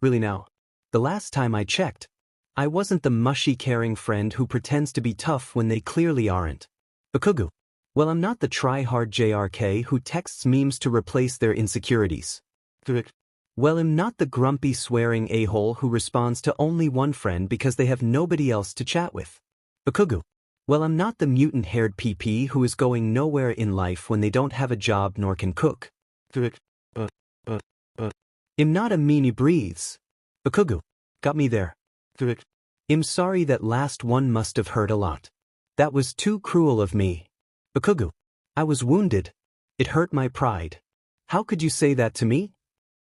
Really now? The last time I checked, I wasn't the mushy caring friend who pretends to be tough when they clearly aren't. Bakugu. Well, I'm not the try-hard JRK who texts memes to replace their insecurities. Well, I'm not the grumpy swearing a-hole who responds to only one friend because they have nobody else to chat with. Bakugu. Well, I'm not the mutant-haired PP who is going nowhere in life when they don't have a job nor can cook. I'm not a meanie breathes. Bakugu. Got me there. I'm sorry, that last one must have hurt a lot. That was too cruel of me. Bakugu. I was wounded. It hurt my pride. How could you say that to me?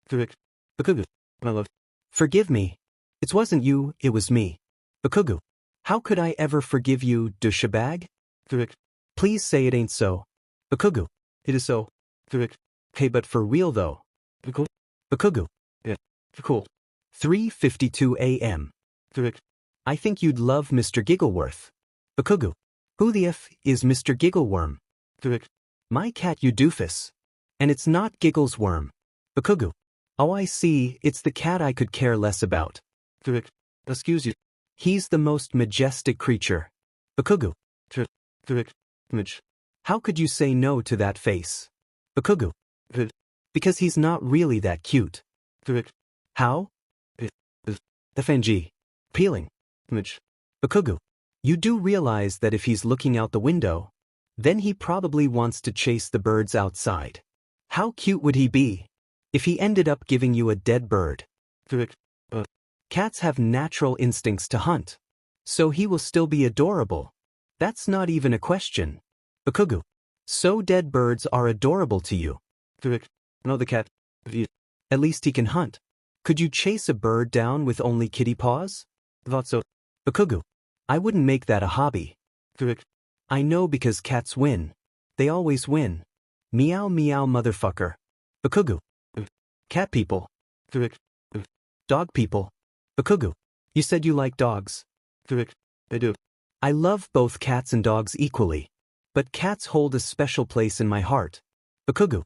Bakugu. My love. Forgive me. It wasn't you, it was me. Bakugu. How could I ever forgive you, douchebag? Please say it ain't so. Bakugu. It is so. Okay, but for real though. Bakugu. Yeah. Cool. 3:52 a.m. I think you'd love Mr. Giggleworth. Bakugu. Who the F is Mr. Giggleworm? My cat, you doofus. And it's not Gigglesworm. Bakugu. Oh, I see, it's the cat I could care less about. Excuse you. He's the most majestic creature. Bakugu. How could you say no to that face? Bakugu. Because he's not really that cute. How? FNG. Peeling. Bakugu. You do realize that if he's looking out the window, then he probably wants to chase the birds outside. How cute would he be if he ended up giving you a dead bird? Cats have natural instincts to hunt, so he will still be adorable. That's not even a question. Bakugu. So dead birds are adorable to you? No, the cat. At least he can hunt. Could you chase a bird down with only kitty paws? Thought so. Bakugu. I wouldn't make that a hobby. I know, because cats win. They always win. Meow meow motherfucker. Bakugu. Cat people. Dog people. Bakugu. You said you like dogs. I do. I love both cats and dogs equally. But cats hold a special place in my heart. Bakugu.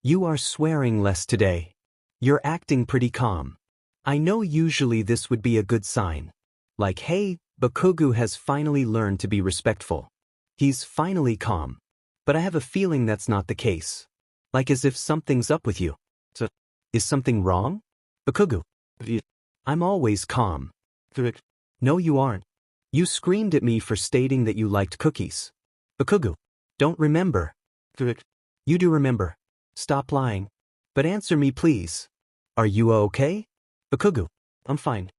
You are swearing less today. You're acting pretty calm. I know usually this would be a good sign. Like, hey, Bakugu has finally learned to be respectful. He's finally calm. But I have a feeling that's not the case. Like as if something's up with you. So, is something wrong? Bakugu. I'm always calm. No, you aren't. You screamed at me for stating that you liked cookies. Bakugu. Don't remember. You do remember. Stop lying. But answer me, please. Are you okay? Bakugu. I'm fine.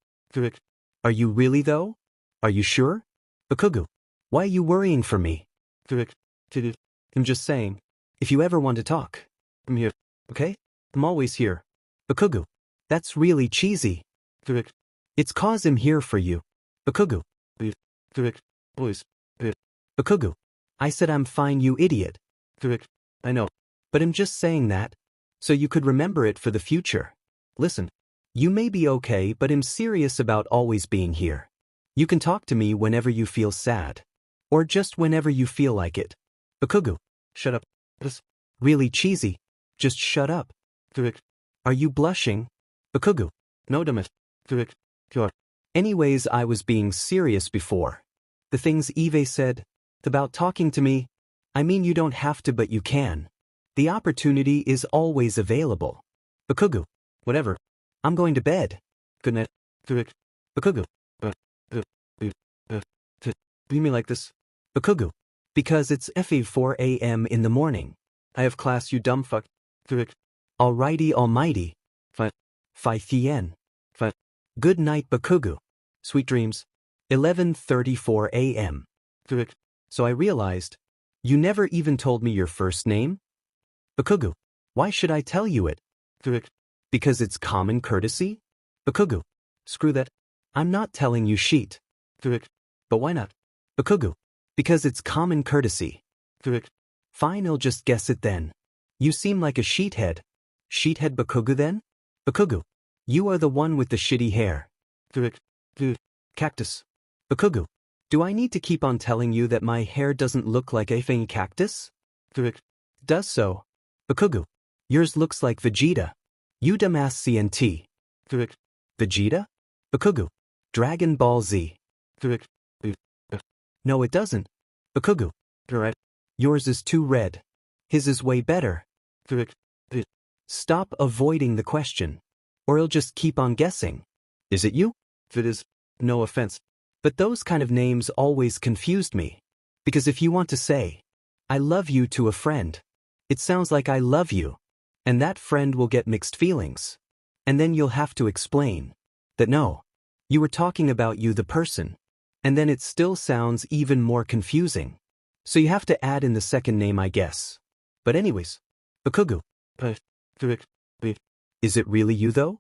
Are you really though? Are you sure? Bakugu. Why are you worrying for me? I'm just saying. If you ever want to talk, I'm here. Okay? I'm always here. Bakugu. That's really cheesy. It's 'cause I'm here for you. Bakugu. Boys. Bakugu. I said I'm fine, you idiot. I know. But I'm just saying that, so you could remember it for the future. Listen. You may be okay, but I'm serious about always being here. You can talk to me whenever you feel sad. Or just whenever you feel like it. Bakugu. Shut up. That's really cheesy. Just shut up. Are you blushing? Bakugu. No, damn it. Anyways, I was being serious before. The things Eve said about talking to me, I mean, you don't have to, but you can. The opportunity is always available. Bakugu. Whatever. I'm going to bed. Good night. Bakugu. You mean like this? Bakugu. Because it's FE 4 a.m. in the morning. I have class, you dumb fuck. Alrighty, almighty. Fi Thien. Good night, Bakugu. Sweet dreams. 11:34 a.m. So I realized, you never even told me your first name? Bakugu. Why should I tell you it? Because it's common courtesy? Bakugu. Screw that. I'm not telling you sheet. But why not? Bakugu. Because it's common courtesy. Fine, I'll just guess it then. You seem like a sheethead. Sheethead Bakugu then? Bakugu. You are the one with the shitty hair. Cactus. Bakugu. Do I need to keep on telling you that my hair doesn't look like a thing cactus? Does so. Bakugu. Yours looks like Vegeta. You dumbass CNT. Vegeta? Bakugu. Dragon Ball Z. No, it doesn't. Bakugu. Yours is too red. His is way better. Stop avoiding the question, or he'll just keep on guessing. Is it you? If it is, no offense. But those kind of names always confused me. Because if you want to say, I love you to a friend, it sounds like I love you. And that friend will get mixed feelings. And then you'll have to explain that no, you were talking about you the person. And then it still sounds even more confusing. So you have to add in the second name, I guess. But anyways, Bakugu. Is it really you though?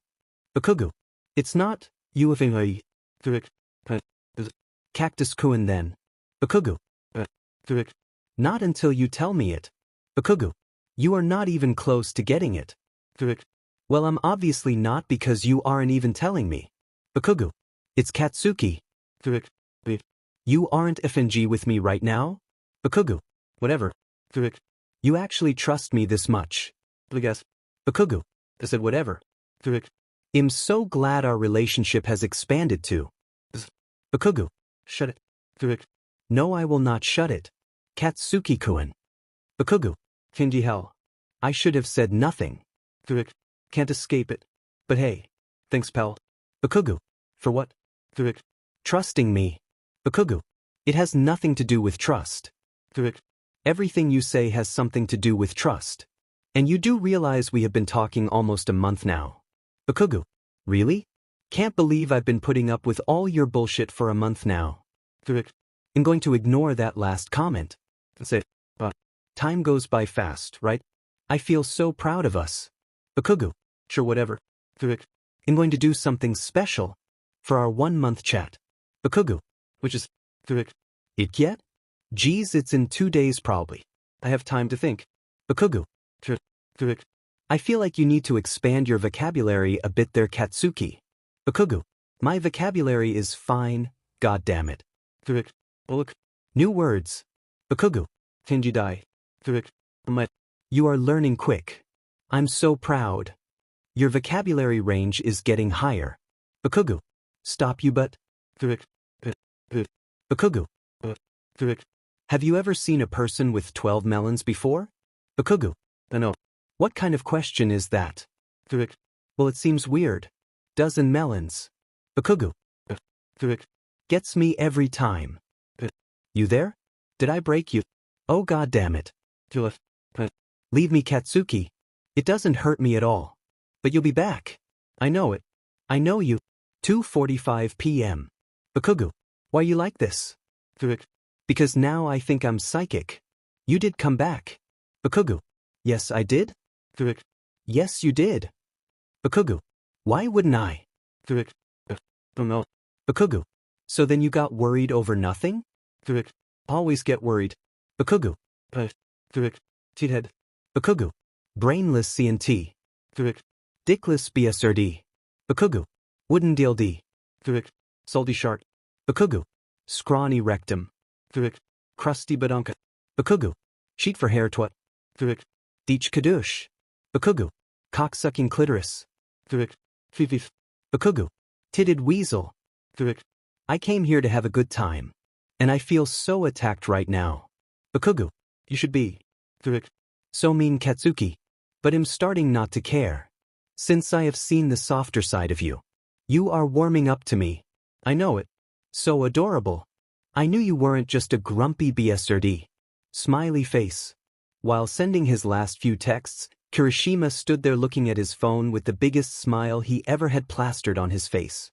Bakugu. It's not you of a Cactus Kuin then. Bakugu. Not until you tell me it. Bakugu. You are not even close to getting it. Well, I'm obviously not because you aren't even telling me. Bakugu. It's Katsuki. You aren't FNG with me right now? Bakugu. Whatever. You actually trust me this much. Bakugu. I said whatever. I'm so glad our relationship has expanded to. Bakugu. Shut it. No, I will not shut it. Katsuki-kun. Bakugu. Kinji hell. I should have said nothing. Can't escape it. But hey. Thanks, pal. Bakugu. For what? Trusting me. Bakugu. It has nothing to do with trust. Everything you say has something to do with trust. And you do realize we have been talking almost a month now. Bakugu. Really? Can't believe I've been putting up with all your bullshit for a month now. I'm going to ignore that last comment. And say, but time goes by fast, right? I feel so proud of us. Bakugu. Sure, whatever. I'm going to do something special for our 1-month chat. Bakugu. Which is it yet? Geez, it's in 2 days probably. I have time to think. Bakugu. I feel like you need to expand your vocabulary a bit there, Katsuki. Bakugu. My vocabulary is fine, goddammit. Look. New words. Bakugu. Tenjidai. You are learning quick. I'm so proud. Your vocabulary range is getting higher. Bakugu. Stop you but. Bakugu. Have you ever seen a person with 12 melons before? Bakugu. No. What kind of question is that? Well, it seems weird. Dozen melons. Bakugu. Gets me every time. You there? Did I break you? Oh god damn it. Leave me, Katsuki. It doesn't hurt me at all. But you'll be back. I know it. I know you. 2:45 p.m. Bakugu. Why you like this? Because now I think I'm psychic. You did come back. Bakugu. Yes, I did? Yes, you did. Bakugu. Why wouldn't I? Don't know. Bakugu. So then you got worried over nothing? Always get worried. Bakugu. Cheathead. Bakugu. Brainless CNT. Dickless BSRD. Bakugu. Wooden DLD. Salty shark. Bakugu. Scrawny rectum. Crusty badonka. Bakugu. Sheet for hair twat. Deech kadush. Bakugu. Cocksucking clitoris. Fifif. Bakugu. Titted weasel. I came here to have a good time. And I feel so attacked right now. Bakugu. You should be. So mean, Katsuki. But I'm starting not to care. Since I have seen the softer side of you. You are warming up to me. I know it. So adorable. I knew you weren't just a grumpy BSRD. Smiley face. While sending his last few texts, Kirishima stood there looking at his phone with the biggest smile he ever had plastered on his face.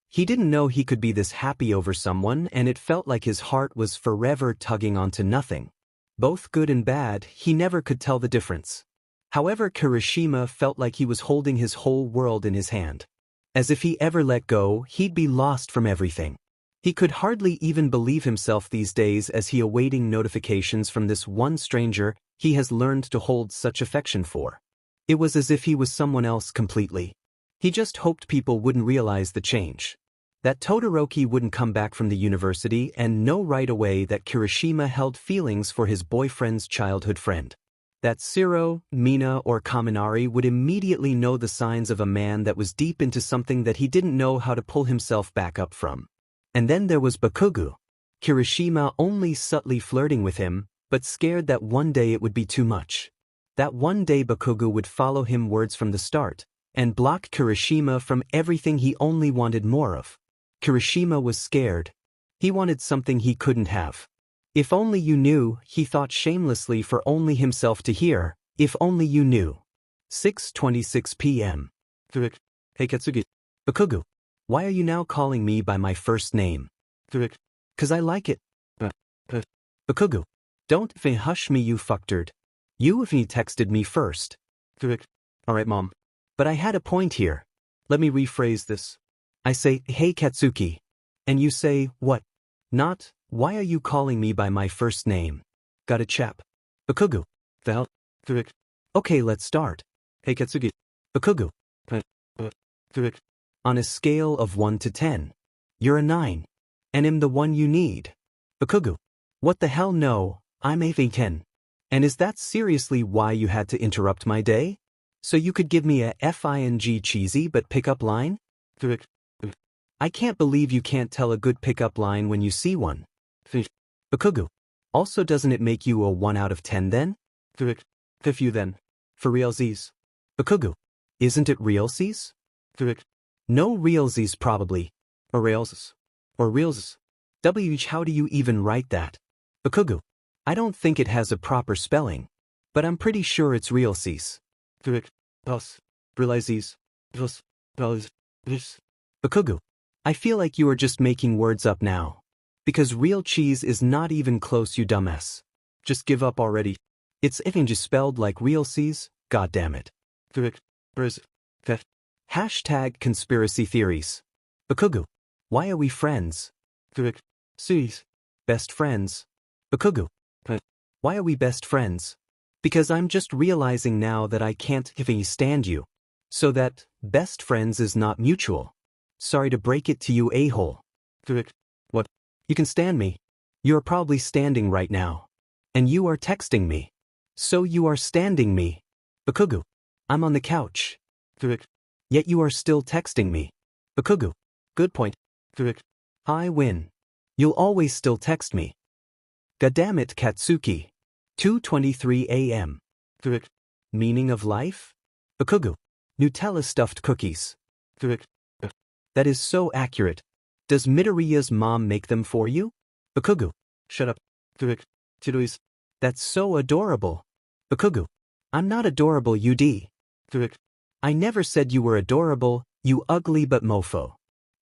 He didn't know he could be this happy over someone, and it felt like his heart was forever tugging onto nothing. Both good and bad, he never could tell the difference. However, Kirishima felt like he was holding his whole world in his hand. As if he ever let go, he'd be lost from everything. He could hardly even believe himself these days as he awaiting notifications from this one stranger he has learned to hold such affection for. It was as if he was someone else completely. He just hoped people wouldn't realize the change. That Todoroki wouldn't come back from the university and know right away that Kirishima held feelings for his boyfriend's childhood friend. That Shiro, Mina, or Kaminari would immediately know the signs of a man that was deep into something that he didn't know how to pull himself back up from. And then there was Bakugo. Kirishima only subtly flirting with him, but scared that one day it would be too much. That one day Bakugo would follow him words from the start, and block Kirishima from everything he only wanted more of. Kirishima was scared. He wanted something he couldn't have. If only you knew, he thought shamelessly for only himself to hear, if only you knew. 6:26 p.m. Hey Katsuki. Bakugo. Why are you now calling me by my first name? 'Cause I like it. Bakugo. Don't hush me, you fucktard. You texted me first. Alright, Mom. But I had a point here. Let me rephrase this. I say, hey Katsuki. And you say, what? Not, why are you calling me by my first name? Got it, chap? Bakugo. The hell? Okay, let's start. Hey Katsuki. Bakugo. On a scale of 1 to 10. You're a 9. And I'm the one you need. Bakugo. What the hell, no, I'm a 10. And is that seriously why you had to interrupt my day? So you could give me a fing cheesy but pick-up line? I can't believe you can't tell a good pick-up line when you see one. Bakugo. Also, doesn't it make you a 1 out of 10 then? If you then. For realsies. Bakugo. Isn't it realsies? No realsies probably. Or railses. Or reals. How do you even write that? Bakugo. I don't think it has a proper spelling. But I'm pretty sure it's realsies. Bakugo. I feel like you are just making words up now. Because real cheese is not even close, you dumbass. Just give up already. It's just spelled like realsies, goddammit. Hashtag conspiracy theories. Bakugo. Why are we friends? Best friends. Bakugo. Why are we best friends? Because I'm just realizing now that I can't even stand you. So that, best friends is not mutual. Sorry to break it to you, a-hole. What? You can stand me. You're probably standing right now. And you are texting me. So you are standing me. Bakugo. I'm on the couch. Yet you are still texting me. Bakugo. Good point. I win. You'll always still text me. Goddammit, Katsuki. 2:23 a.m. Meaning of life? Bakugo. Nutella stuffed cookies. That is so accurate. Does Midoriya's mom make them for you? Bakugo. Shut up. That's so adorable. Bakugo. I'm not adorable, UD. I never said you were adorable, you ugly but mofo.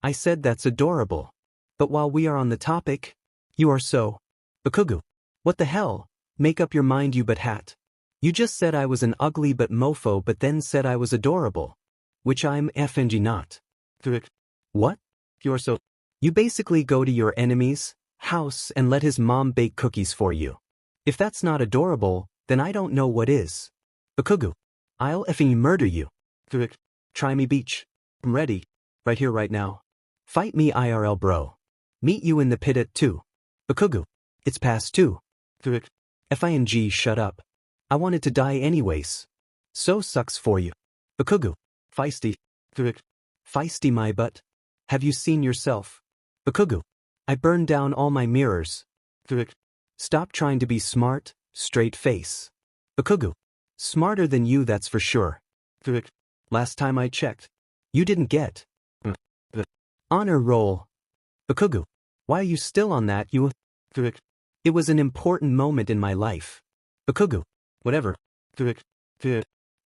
I said that's adorable. But while we are on the topic, you are so. Bakugo. What the hell? Make up your mind, you but hat. You just said I was an ugly but mofo but then said I was adorable. Which I'm effing not. What? You're so. You basically go to your enemy's house and let his mom bake cookies for you. If that's not adorable, then I don't know what is. Bakugo. I'll effing murder you. Try me, beach. I'm ready. Right here, right now. Fight me IRL, bro. Meet you in the pit at 2. Bakugo. It's past 2. Fing, shut up. I wanted to die anyways. So sucks for you. Bakugo. Feisty. Feisty my butt. Have you seen yourself? Bakugo. I burned down all my mirrors. Stop trying to be smart, straight face. Bakugo. Smarter than you, that's for sure. Last time I checked. You didn't get. Honor roll. Bakugo. Why are you still on that, you? It was an important moment in my life. Bakugo. Whatever.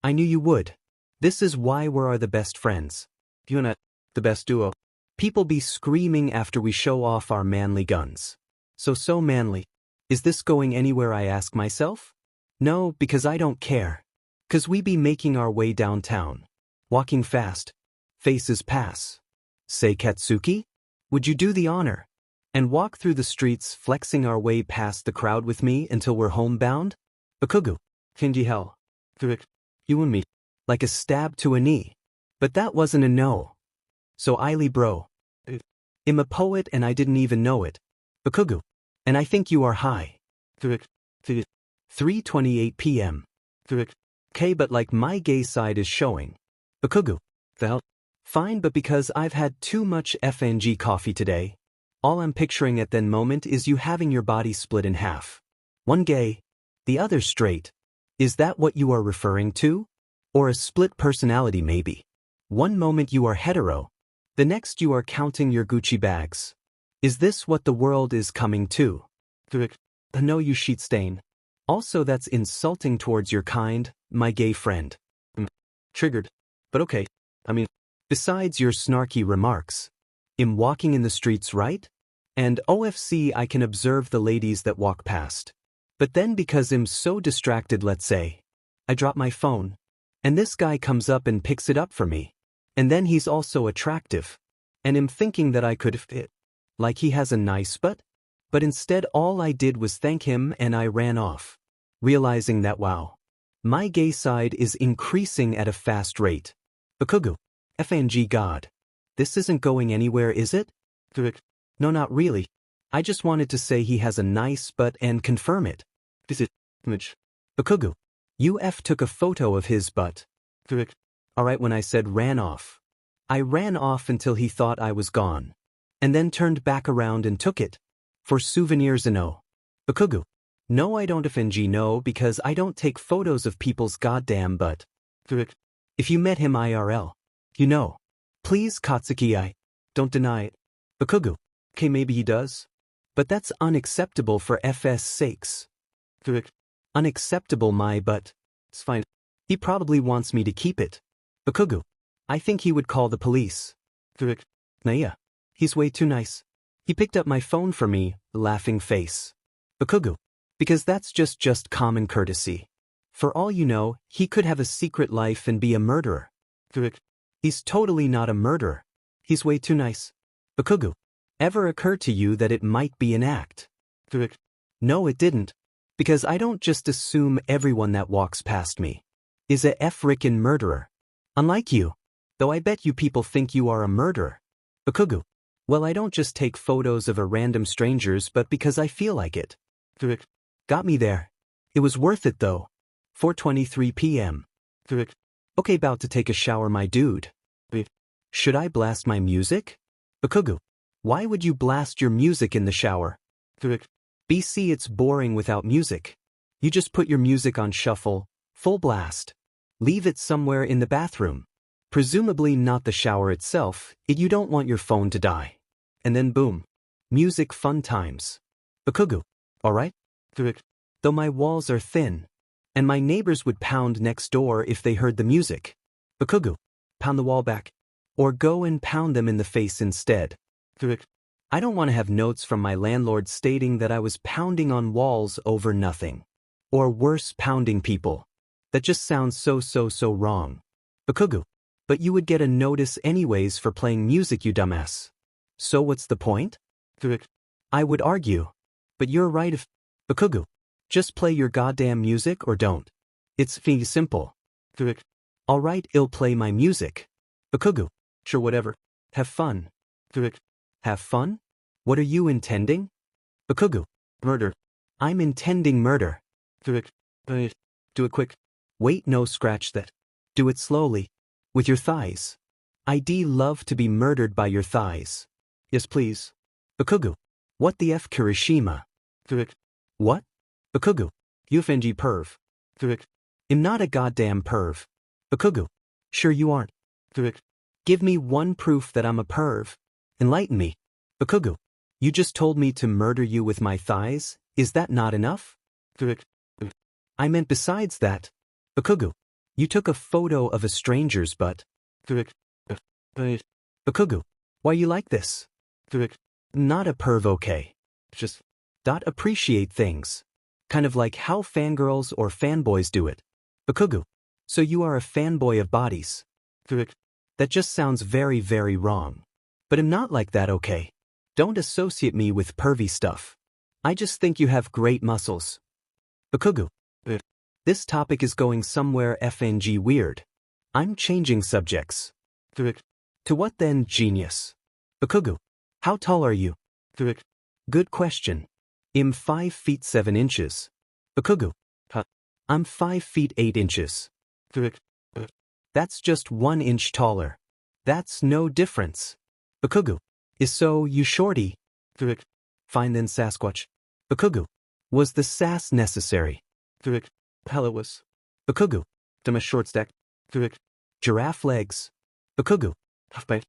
I knew you would. This is why we're the best friends. You and the best duo. People be screaming after we show off our manly guns. So manly. Is this going anywhere, I ask myself? No, because I don't care. 'Cause we be making our way downtown. Walking fast. Faces pass. Say Katsuki? Would you do the honor? And walk through the streets flexing our way past the crowd with me until we're homebound? Bakugo. Kinji hell. You and me. like a stab to a knee. But that wasn't a no. So Eily bro. I'm a poet and I didn't even know it. Bakugu. And I think you are high. 3:28 p.m. Okay, but like my gay side is showing. Bakugu. The hell? Fine, but because I've had too much FNG coffee today, all I'm picturing at that moment is you having your body split in half. One gay, the other straight. Is that what you are referring to? Or a split personality maybe? One moment you are hetero, the next you are counting your Gucci bags. Is this what the world is coming to? No, you sheet stain. Also, that's insulting towards your kind, my gay friend. Triggered. But okay. I mean, besides your snarky remarks, I'm walking in the streets, right? And OFC I can observe the ladies that walk past. But then because I'm so distracted, let's say, I drop my phone, and this guy comes up and picks it up for me. And then he's also attractive. And I'm thinking that I could fit. Like he has a nice butt. But instead all I did was thank him and I ran off. Realizing that wow. My gay side is increasing at a fast rate. Bakugu. FNG God. This isn't going anywhere, is it? No, not really. I just wanted to say he has a nice butt and confirm it. Is it? Bakugu. UF took a photo of his butt. Alright, when I said ran off. I ran off until he thought I was gone. And then turned back around and took it. For souvenirs and oh. Bakugu. No, I don't FNG no because I don't take photos of people's goddamn butt. If you met him IRL, you know. Please Katsuki, I don't deny it. Bakugu. Okay, maybe he does. But that's unacceptable for FS sakes. Unacceptable my butt. It's fine. He probably wants me to keep it. Bakugu. I think he would call the police. Nah, yeah. He's way too nice. He picked up my phone for me, laughing face. Bakugu. Because that's just common courtesy. For all you know, he could have a secret life and be a murderer. He's totally not a murderer. He's way too nice. Bakugu. Ever occur to you that it might be an act? No, it didn't. Because I don't just assume everyone that walks past me is a frickin' murderer. Unlike you. Though I bet you people think you are a murderer. Bakugu. Well, I don't just take photos of a random strangers but because I feel like it. Got me there. It was worth it though. 4:23 p.m. Okay, about to take a shower, my dude. Should I blast my music? Bakugu. Why would you blast your music in the shower? BC, it's boring without music. You just put your music on shuffle, full blast. Leave it somewhere in the bathroom. Presumably not the shower itself, you don't want your phone to die. And then boom. Music fun times. Bakugu. Alright? Though my walls are thin. And my neighbors would pound next door if they heard the music. Bakugu. Pound the wall back. Or go and pound them in the face instead. I don't want to have notes from my landlord stating that I was pounding on walls over nothing. Or worse, pounding people. That just sounds so wrong. Bakugu. But you would get a notice anyways for playing music, you dumbass. So what's the point? I would argue. But you're right if... Bakugu. Just play your goddamn music or don't. It's simple. Alright, I'll play my music. Bakugu. Sure, whatever. Have fun. Have fun? What are you intending? Bakugu. Murder. I'm intending murder. Do it quick. Wait, no, scratch that. Do it slowly. With your thighs. I'd love to be murdered by your thighs. Yes, please. Bakugu. What the F, Kirishima? What? Bakugu. UFNG perv. I'm not a goddamn perv. Bakugu. Sure you aren't. Give me one proof that I'm a perv. Enlighten me. Bakugu. You just told me to murder you with my thighs, is that not enough? I meant besides that. Bakugu. You took a photo of a stranger's butt. Bakugu. Why you like this? Not a perv, okay. Just appreciate things. Kind of like how fangirls or fanboys do it. Bakugu. So you are a fanboy of bodies. That just sounds very wrong. But I'm not like that, okay? Don't associate me with pervy stuff. I just think you have great muscles. Bakugu. This topic is going somewhere FNG weird. I'm changing subjects. To what then, genius? Bakugu. How tall are you? Good question. I'm 5 feet 7 inches. Bakugu. I'm 5 feet 8 inches. That's just 1 inch taller. That's no difference. Bakugu. Is so you shorty? Fine then, Sasquatch. Bakugu. Was the sass necessary? Hell it was. Bakugu. To my short stack. Giraffe legs. Bakugu. Huffbite.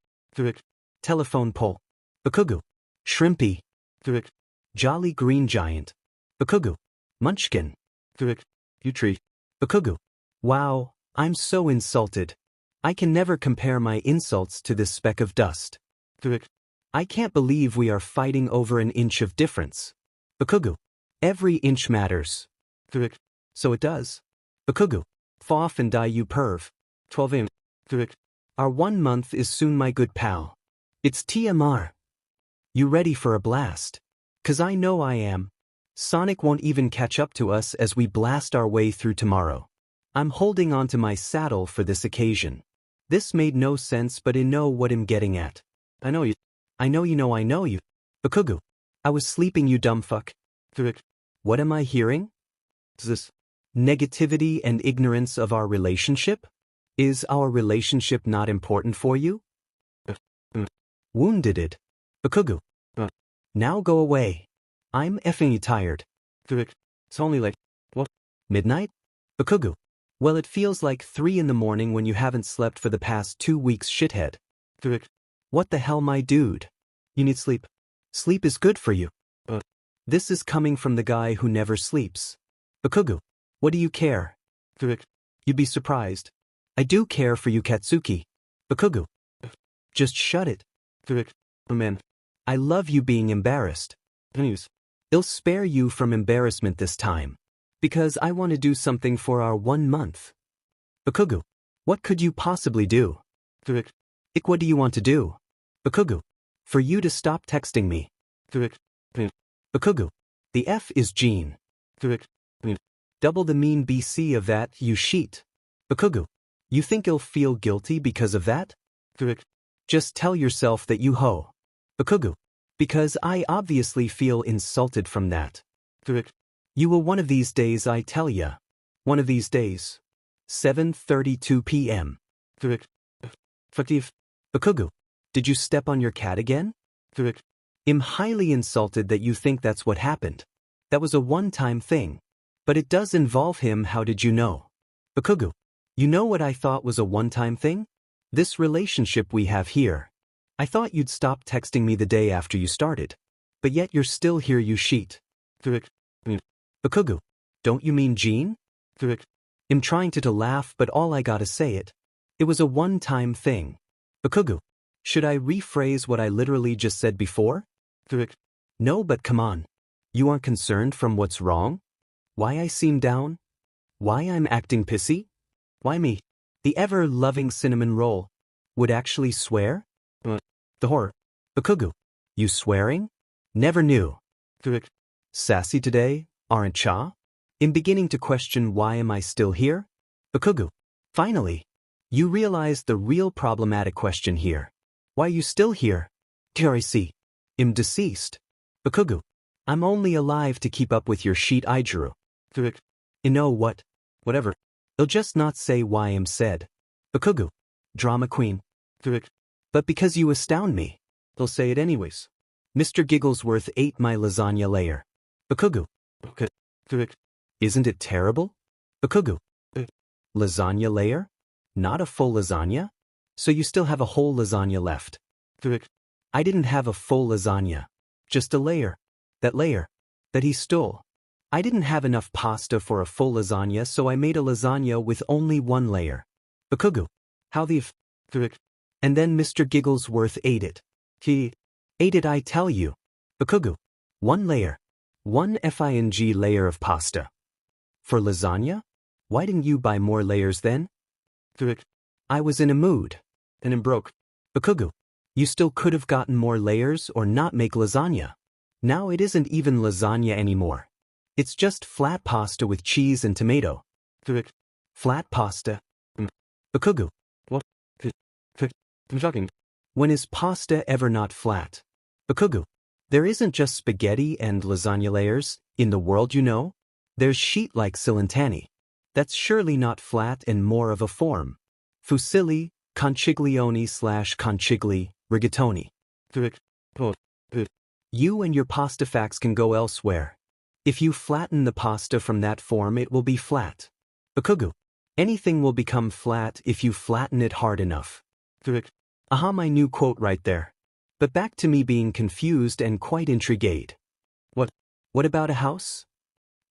Telephone pole. Bakugu. Shrimpy. Jolly green giant. Bakugu. Munchkin. You tree. Bakugu. Wow, I'm so insulted. I can never compare my insults to this speck of dust. I can't believe we are fighting over an inch of difference. Bakugu. Every inch matters. So it does. Bakugu. Foff and die you perv. 12 im. Our 1 month is soon, my good pal. It's TMR. You ready for a blast? 'Cause I know I am. Sonic won't even catch up to us as we blast our way through tomorrow. I'm holding on to my saddle for this occasion. This made no sense, but I know what I'm getting at. I know you. I know you know I know you. Bakugu. I was sleeping, you dumb fuck. What am I hearing? Is this negativity and ignorance of our relationship? Is our relationship not important for you? Wounded it. Bakugu. Now go away. I'm effing tired. It's only like, what? Midnight? Bakugu. Well, it feels like 3 in the morning when you haven't slept for the past 2 weeks, shithead. What the hell, my dude? You need sleep. Sleep is good for you. This is coming from the guy who never sleeps. Bakugu. What do you care? You'd be surprised. I do care for you, Katsuki. Bakugu. Just shut it. Oh man. I love you being embarrassed. I'll spare you from embarrassment this time. Because I want to do something for our 1 month. Bakugu. What could you possibly do? What do you want to do? Bakugu. For you to stop texting me. Bakugu. The F is Gene. Double the mean BC of that, you sheet. Bakugu. You think you'll feel guilty because of that? Just tell yourself that you hoe. Bakugu. Because I obviously feel insulted from that. You will one of these days, I tell ya. One of these days. 7:32 p.m. Bakugu. Did you step on your cat again? I'm highly insulted that you think that's what happened. That was a one-time thing. But it does involve him. How did you know? Bakugu. You know what I thought was a one-time thing? This relationship we have here. I thought you'd stop texting me the day after you started. But yet you're still here, you sheet. Bakugu. Don't you mean Gene? I'm trying to laugh, but all I gotta say it. It was a one-time thing. Bakugu. Should I rephrase what I literally just said before? No, but come on. You aren't concerned from what's wrong? Why I seem down? Why I'm acting pissy? Why me, the ever-loving cinnamon roll, would actually swear? The horror. Bakugu. You swearing? Never knew. Sassy today, aren't cha? I'm beginning to question why am I still here? Bakugu. Finally. You realize the real problematic question here. Why are you still here? Kirisi. I'm deceased. Bakugu. I'm only alive to keep up with your sheet Ijuru. You know what? Whatever. They'll just not say why I'm said. Bakugu. Drama queen. But because you astound me, they'll say it anyways. Mr. Gigglesworth ate my lasagna layer. Bakugu. Isn't it terrible? Bakugu. Lasagna layer? Not a full lasagna? So you still have a whole lasagna left. I didn't have a full lasagna. Just a layer. That layer. That he stole. I didn't have enough pasta for a full lasagna, so I made a lasagna with only 1 layer. Bakugu. How the f... And then Mr. Gigglesworth ate it. He ate it, I tell you. Bakugu. 1 layer. 1 FING layer of pasta. For lasagna? Why didn't you buy more layers then? I was in a mood. And I'm broke. Bakugu. You still could have gotten more layers or not make lasagna. Now it isn't even lasagna anymore. It's just flat pasta with cheese and tomato. Flat pasta. Bakugu. What? I'm shocking. When is pasta ever not flat? Bakugu. There isn't just spaghetti and lasagna layers in the world, you know? There's sheet like Cilantani. That's surely not flat and more of a form. Fusilli, conchiglione/conchigli, rigatoni. You and your pasta facts can go elsewhere. If you flatten the pasta from that form, it will be flat. Bakugu. Anything will become flat if you flatten it hard enough. Aha, my new quote right there. But back to me being confused and quite intrigued. What about a house?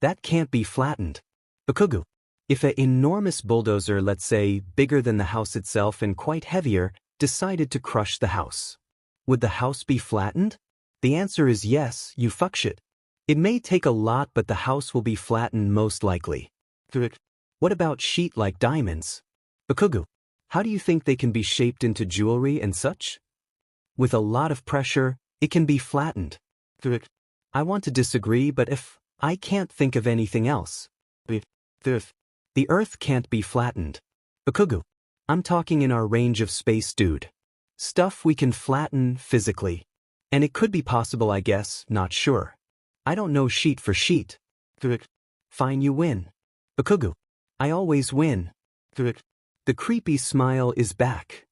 That can't be flattened. Bakugu. If an enormous bulldozer, let's say bigger than the house itself and quite heavier, decided to crush the house, would the house be flattened? The answer is yes, you fuckshit. It may take a lot, but the house will be flattened most likely. What about sheet like diamonds? Bakugu. How do you think they can be shaped into jewelry and such? With a lot of pressure, it can be flattened. I want to disagree, but if I can't think of anything else. The Earth can't be flattened. Bakugu. I'm talking in our range of space, dude. Stuff we can flatten physically. And it could be possible, I guess, not sure. I don't know sheet for sheet. Fine, you win. Bakugu. I always win. The creepy smile is back.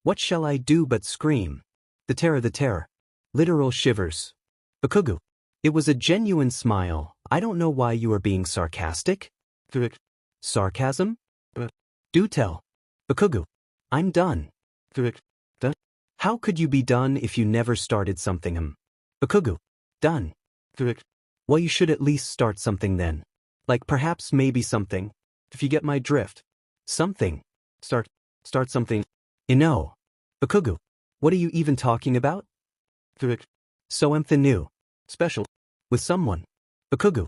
What shall I do but scream? The terror. Literal shivers. Bakugu. It was a genuine smile. I don't know why you are being sarcastic. Sarcasm? Do tell. Bakugu. I'm done. How could you be done if you never started something? Bakugu. Done. Well, you should at least start something then. Like perhaps maybe something. If you get my drift. Something. Start something. No. Bakugu. What are you even talking about? So I'm new. Special. With someone. Bakugu.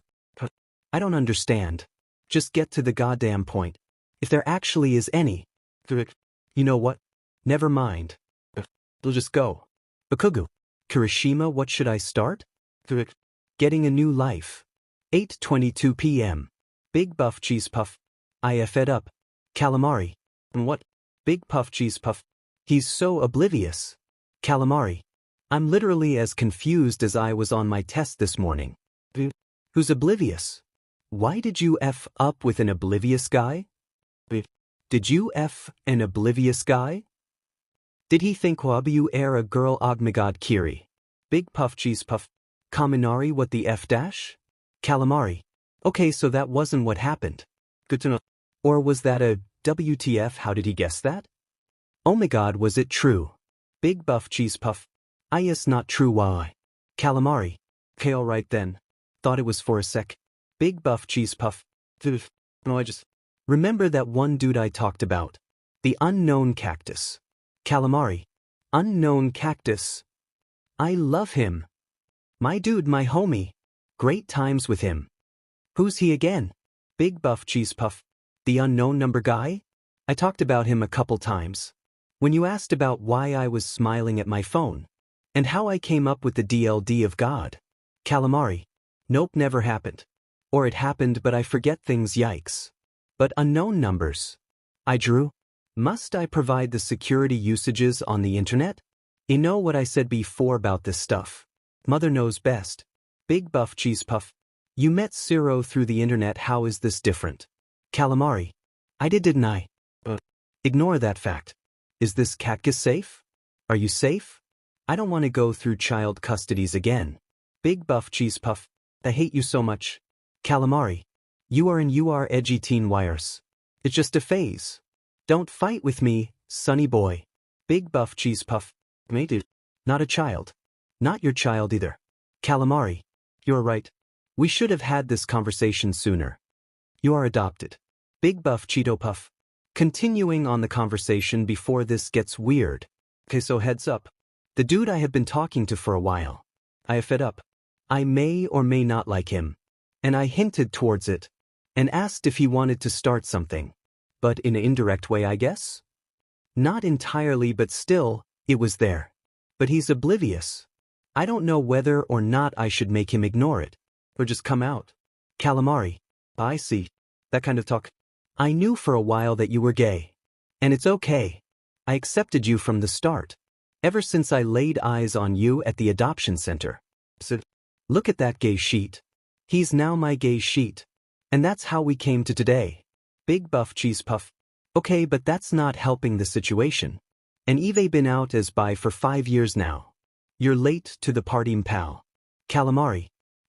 I don't understand. Just get to the goddamn point. If there actually is any. You know what? Never mind. It'll just go. Bakugu. Kirishima, what should I start? Getting a new life. 8:22 p.m. Big Buff Cheese Puff. I fed up. Calamari. And what? Big Puff Cheese Puff. He's so oblivious. Calamari. I'm literally as confused as I was on my test this morning. Who's oblivious? Why did you F up with an oblivious guy? Did you F an oblivious guy? Did he think Wabu era girl Ogmagod Kiri? Big Puff Cheese Puff. Kaminari, what the F dash? Calamari. Okay, so that wasn't what happened. Good to know. Or was that a WTF? How did he guess that? Oh my god, was it true? Big Buff Cheese Puff. Yes, not true. Why? Calamari. Okay, alright then. Thought it was for a sec. Big Buff Cheese Puff. No, I just... Remember that one dude I talked about? The unknown cactus. Calamari. Unknown cactus. I love him. My dude, my homie. Great times with him. Who's he again? Big Buff Cheese Puff. The unknown number guy? I talked about him a couple times. When you asked about why I was smiling at my phone. And how I came up with the DLD of God. Calamari. Nope, never happened. Or it happened but I forget things, yikes. But unknown numbers. I drew. Must I provide the security usages on the internet? You know what I said before about this stuff. Mother knows best. Big Buff Cheese Puff. You met Ciro through the internet, how is this different? Calamari. I did, didn't I? Ignore that fact. Is this cactus safe? Are you safe? I don't want to go through child custodies again. Big Buff Cheese Puff. I hate you so much. Calamari. You are edgy teen wires. It's just a phase. Don't fight with me, sonny boy. Big Buff Cheese Puff. Me dude. Not a child. Not your child either. Calamari. You're right. We should have had this conversation sooner. You are adopted. Big Buff Cheeto Puff. Continuing on the conversation before this gets weird. Okay, so heads up. The dude I have been talking to for a while. I have fed up. I may or may not like him. And I hinted towards it. And asked if he wanted to start something. But in an indirect way, I guess? Not entirely, but still, it was there. But he's oblivious. I don't know whether or not I should make him ignore it. Or just come out. Calamari. I see. That kind of talk. I knew for a while that you were gay. And it's okay. I accepted you from the start. Ever since I laid eyes on you at the adoption center. So, look at that gay sheet. He's now my gay sheet. And that's how we came to today. Big buff cheese puff. Okay, but that's not helping the situation. And Eve been out as bi for 5 years now. You're late to the party, pal. Calamari.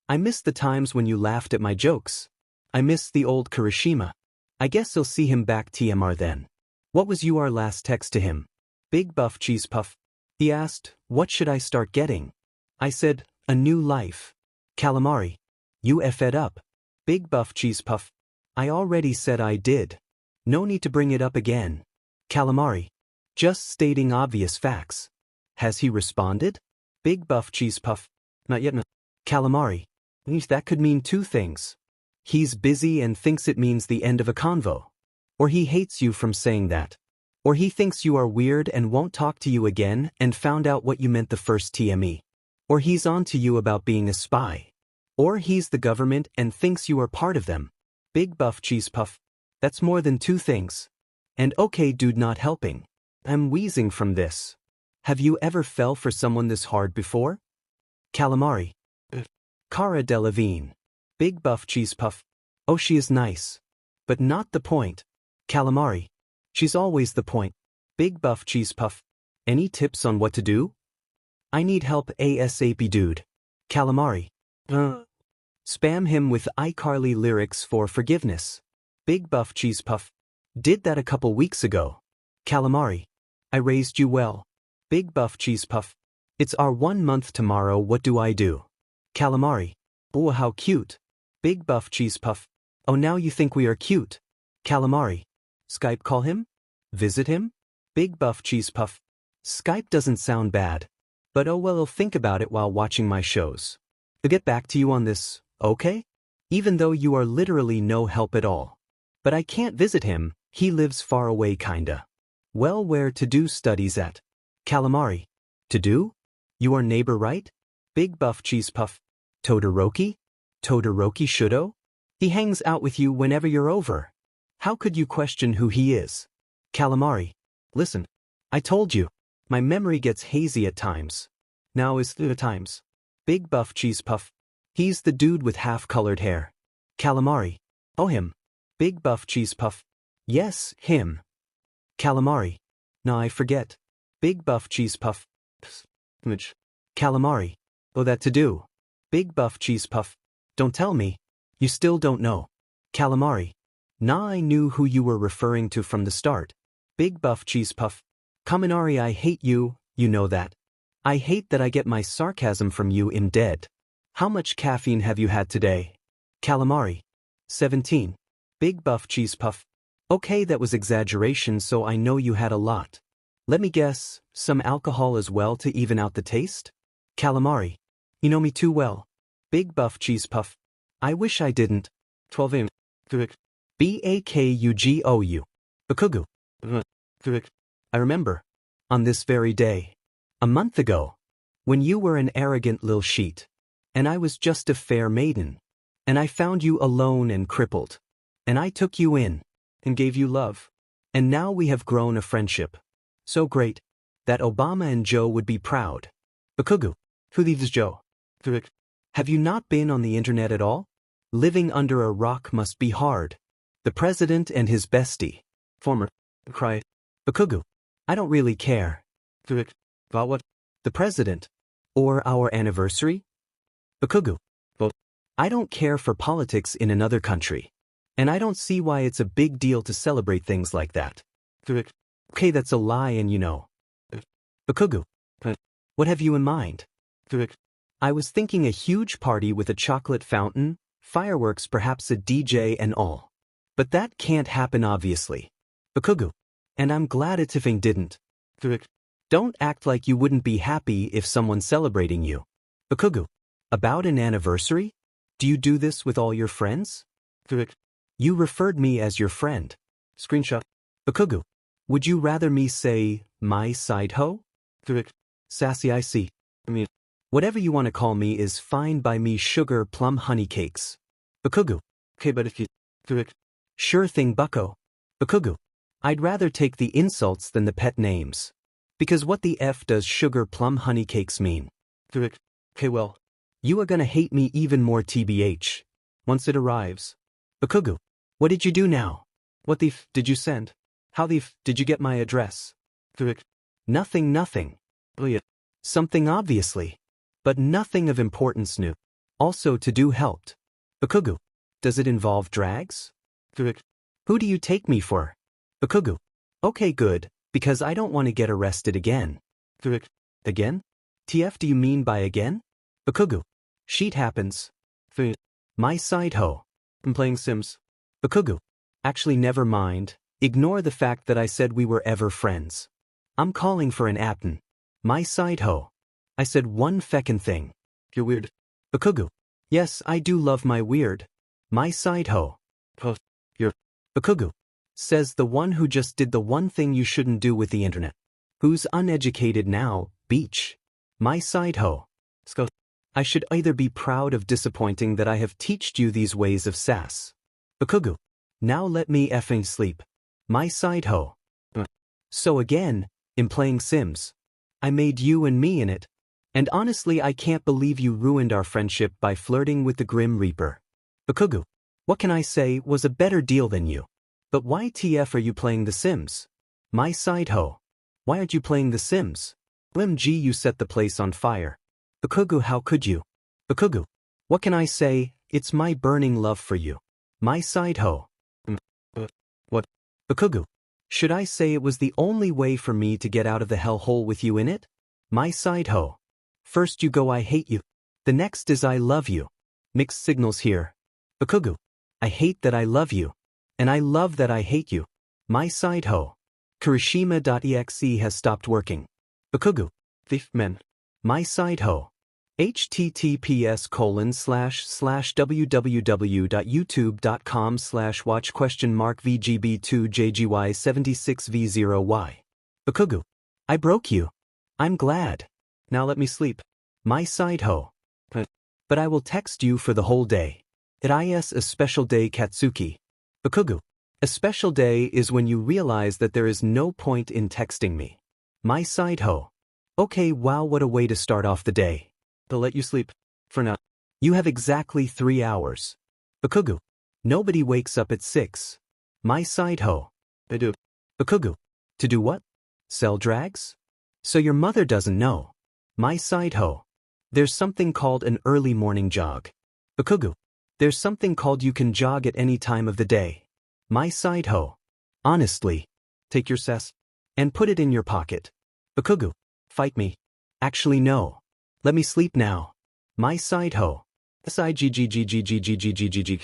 I miss the times when you laughed at my jokes. I miss the old Kirishima. I guess you'll see him back TMR then. What was your last text to him? Big buff cheese puff. He asked, what should I start getting? I said, a new life. Calamari. You fed up. Big buff cheese puff. I already said I did. No need to bring it up again. Calamari. Just stating obvious facts. Has he responded? Big buff cheese puff. Not yet. Calamari. That could mean two things. He's busy and thinks it means the end of a convo. Or he hates you from saying that. Or he thinks you are weird and won't talk to you again and found out what you meant the first TME. Or he's on to you about being a spy. Or he's the government and thinks you are part of them. Big buff cheese puff. That's more than two things. And okay, dude, not helping. I'm wheezing from this. Have you ever fell for someone this hard before? Calamari. Cara Delevingne. Big buff cheese puff. Oh, she is nice. But not the point. Calamari. She's always the point. Big buff cheese puff. Any tips on what to do? I need help ASAP, dude. Calamari. Spam him with iCarly lyrics for forgiveness. Big buff cheese puff. Did that a couple weeks ago. Calamari. I raised you well. Big buff cheese puff. It's our 1 month tomorrow, what do I do? Calamari. Oh, how cute. Big buff cheese puff. Oh, now you think we are cute. Calamari. Skype call him? Visit him? Big buff cheese puff. Skype doesn't sound bad. But oh well, I'll think about it while watching my shows. I'll get back to you on this, okay? Even though you are literally no help at all. But I can't visit him, he lives far away kinda. Well, where to do studies at? Calamari. To do? You are neighbor, right? Big buff cheese puff. Todoroki? Todoroki Shudo? He hangs out with you whenever you're over. How could you question who he is? Calamari. Listen. I told you. My memory gets hazy at times. Now is the times. Big buff cheese puff. He's the dude with half-colored hair. Calamari. Oh, him. Big buff cheese puff. Yes, him. Calamari. Nah, I forget. Big buff cheese puff. Calamari. Oh, that to do. Big buff cheese puff. Don't tell me. You still don't know. Calamari. Nah, I knew who you were referring to from the start. Big buff cheese puff. Kaminari, I hate you, you know that. I hate that I get my sarcasm from you in dead. How much caffeine have you had today? Calamari. 17. Big buff cheese puff. Okay, that was exaggeration, so I know you had a lot. Let me guess, some alcohol as well to even out the taste? Calamari. You know me too well. Big buff cheese puff. I wish I didn't. 12 in. Bakugou. Bakugu. I remember. On this very day. A month ago. When you were an arrogant lil sheet. And I was just a fair maiden. And I found you alone and crippled. And I took you in. And gave you love. And now we have grown a friendship. So great. That Obama and Joe would be proud. Bakugu. Who leaves Joe? Have you not been on the internet at all? Living under a rock must be hard. The president and his bestie. Former. Cry. Bakugu. I don't really care. About what? The president. Or our anniversary? Bakugu. Well, I don't care for politics in another country. And I don't see why it's a big deal to celebrate things like that. Okay, that's a lie and you know. Bakugu. What have you in mind? I was thinking a huge party with a chocolate fountain, fireworks, perhaps a DJ and all. But that can't happen obviously. Bakugu. And I'm glad Itifing didn't. Don't act like you wouldn't be happy if someone's celebrating you. Bakugu. About an anniversary? Do you do this with all your friends? You referred me as your friend. Screenshot. Bakugu. Would you rather me say, my side hoe? Sassy I see. Whatever you want to call me is fine by me, sugar plum honey cakes. Bakugu. Okay, but if you... Sure thing, bucko. Bakugu. I'd rather take the insults than the pet names. Because what the F does sugar plum honey cakes mean? Okay, well. You are gonna hate me even more tbh. Once it arrives. Bakugu. What did you do now? What the f did you send? How the f did you get my address? Nothing. Something obviously. But nothing of importance new. Also to do helped. Bakugu. Does it involve drags? Who do you take me for? Bakugu. Okay, good, because I don't want to get arrested again. Again? TF do you mean by again? Bakugu. Sheet happens. My side hoe. I'm playing Sims. Bakugu. Actually never mind. Ignore the fact that I said we were ever friends. I'm calling for an Apton. My side hoe. I said one feckin' thing. You're weird. Bakugu. Yes, I do love my weird. My side hoe. You're Bakugu. Says the one who just did the one thing you shouldn't do with the internet. Who's uneducated now, beach. My side hoe. I should either be proud of disappointing that I have teached you these ways of sass. Bakugu. Now let me effing sleep. My side hoe. So again, in playing Sims. I made you and me in it. And honestly I can't believe you ruined our friendship by flirting with the Grim Reaper. Bakugu. What can I say was a better deal than you. But why TF are you playing The Sims? My side hoe. Why aren't you playing The Sims? OMG, you set the place on fire. Bakugu, how could you? Bakugu. What can I say? It's my burning love for you. My side hoe. What? Bakugu. Should I say it was the only way for me to get out of the hellhole with you in it? My side hoe. First you go I hate you. The next is I love you. Mixed signals here. Bakugu. I hate that I love you. And I love that I hate you. My side hoe. Kirishima.exe has stopped working. Bakugu. Thief men. My side hoe. https://www.youtube.com/watch?VGB2JGY76V0Y. Bakugu. I broke you. I'm glad. Now let me sleep. My side hoe. But I will text you for the whole day. It is a special day Katsuki. Bakugu. A special day is when you realize that there is no point in texting me. My side hoe. Okay, wow, what a way to start off the day. They'll let you sleep. For now. You have exactly 3 hours. Bakugu. Nobody wakes up at 6. My side hoe. I do. Bakugu. To do what? Sell drags? So your mother doesn't know. My side hoe. There's something called an early morning jog. Bakugu. There's something called you can jog at any time of the day. My side hoe. Honestly. Take your sass. And put it in your pocket. Bakugu. Fight me. Actually no. Let me sleep now. My side hoe. SIGGGGGGGGGG.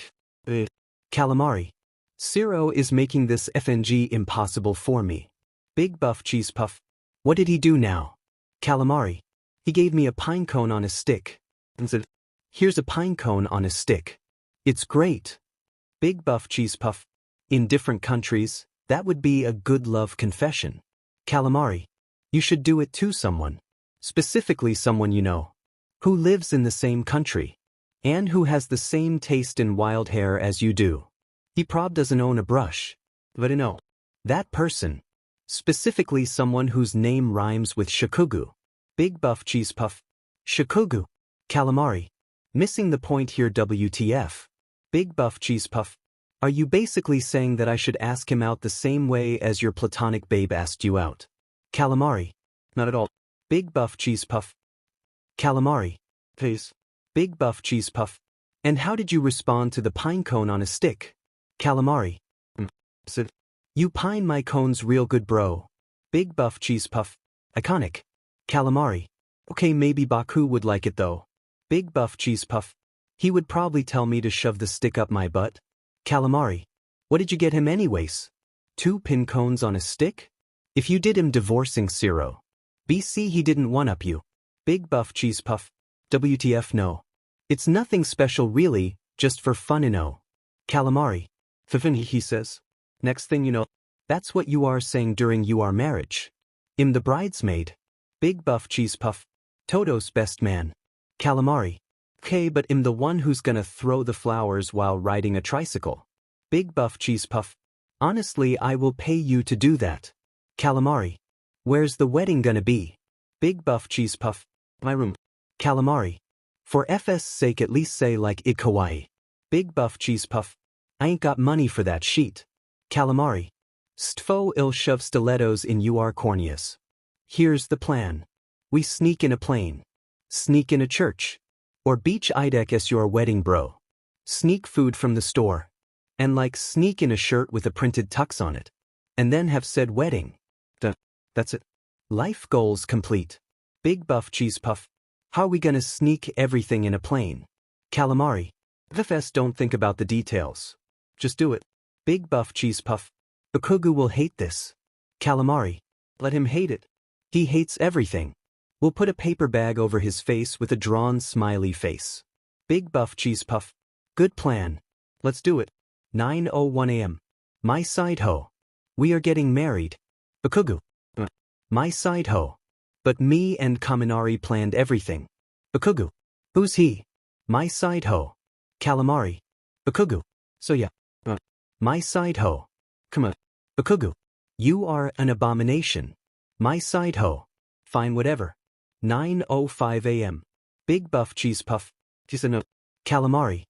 Calamari. Ciro is making this FNG impossible for me. Big buff cheese puff. What did he do now? Calamari. He gave me a pine cone on a stick. And said, here's a pine cone on a stick. It's great. Big buff cheese puff. In different countries, that would be a good love confession. Calamari. You should do it to someone. Specifically someone you know. Who lives in the same country. And who has the same taste in wild hair as you do. He prob doesn't own a brush. But I know. That person. Specifically someone whose name rhymes with Shikugu. Big buff cheese puff. Shikugu. Calamari. Missing the point here WTF. Big buff cheese puff. Are you basically saying that I should ask him out the same way as your platonic babe asked you out? Calamari. Not at all. Big buff cheese puff. Calamari. Face. Big buff cheese puff. And how did you respond to the pine cone on a stick? Calamari. Said, you pine my cones real good bro. Big buff cheese puff. Iconic. Calamari. Okay, maybe Baku would like it though. Big buff cheese puff. He would probably tell me to shove the stick up my butt. Calamari. What did you get him anyways? 2 pin cones on a stick? If you did him divorcing Ciro. BC he didn't one-up you. Big buff cheese puff. WTF no. It's nothing special really, just for fun Calamari. Fifin he says. Next thing you know. That's what you are saying during your marriage. I'm the bridesmaid. Big buff cheese puff. Toto's best man. Calamari. Okay, but I'm the one who's gonna throw the flowers while riding a tricycle. Big buff cheese puff. Honestly, I will pay you to do that. Calamari. Where's the wedding gonna be? Big buff cheese puff. My room. Calamari. For FS sake at least say like it kawaii. Big buff cheese puff. I ain't got money for that sheet. Calamari. Stfo il shove stilettos in your corneas. Here's the plan. We sneak in a plane. Sneak in a church. Or beach idek as your wedding bro. Sneak food from the store. And like sneak in a shirt with a printed tux on it. And then have said wedding. That's it. Life goals complete. Big buff cheese puff. How are we gonna sneak everything in a plane? Calamari. FS don't think about the details. Just do it. Big buff cheese puff. Bakugu will hate this. Calamari. Let him hate it. He hates everything. We'll put a paper bag over his face with a drawn smiley face. Big buff cheese puff. Good plan. Let's do it. 9:01 a.m. My side ho. We are getting married. Bakugu. My side ho. But me and Kaminari planned everything. Bakugu. Who's he? My side ho. Calamari. Bakugu. So yeah. My side ho. Come on. Bakugu. You are an abomination. My side ho. Fine whatever. 9:05 a.m. Big buff cheese puff. She said no. Calamari.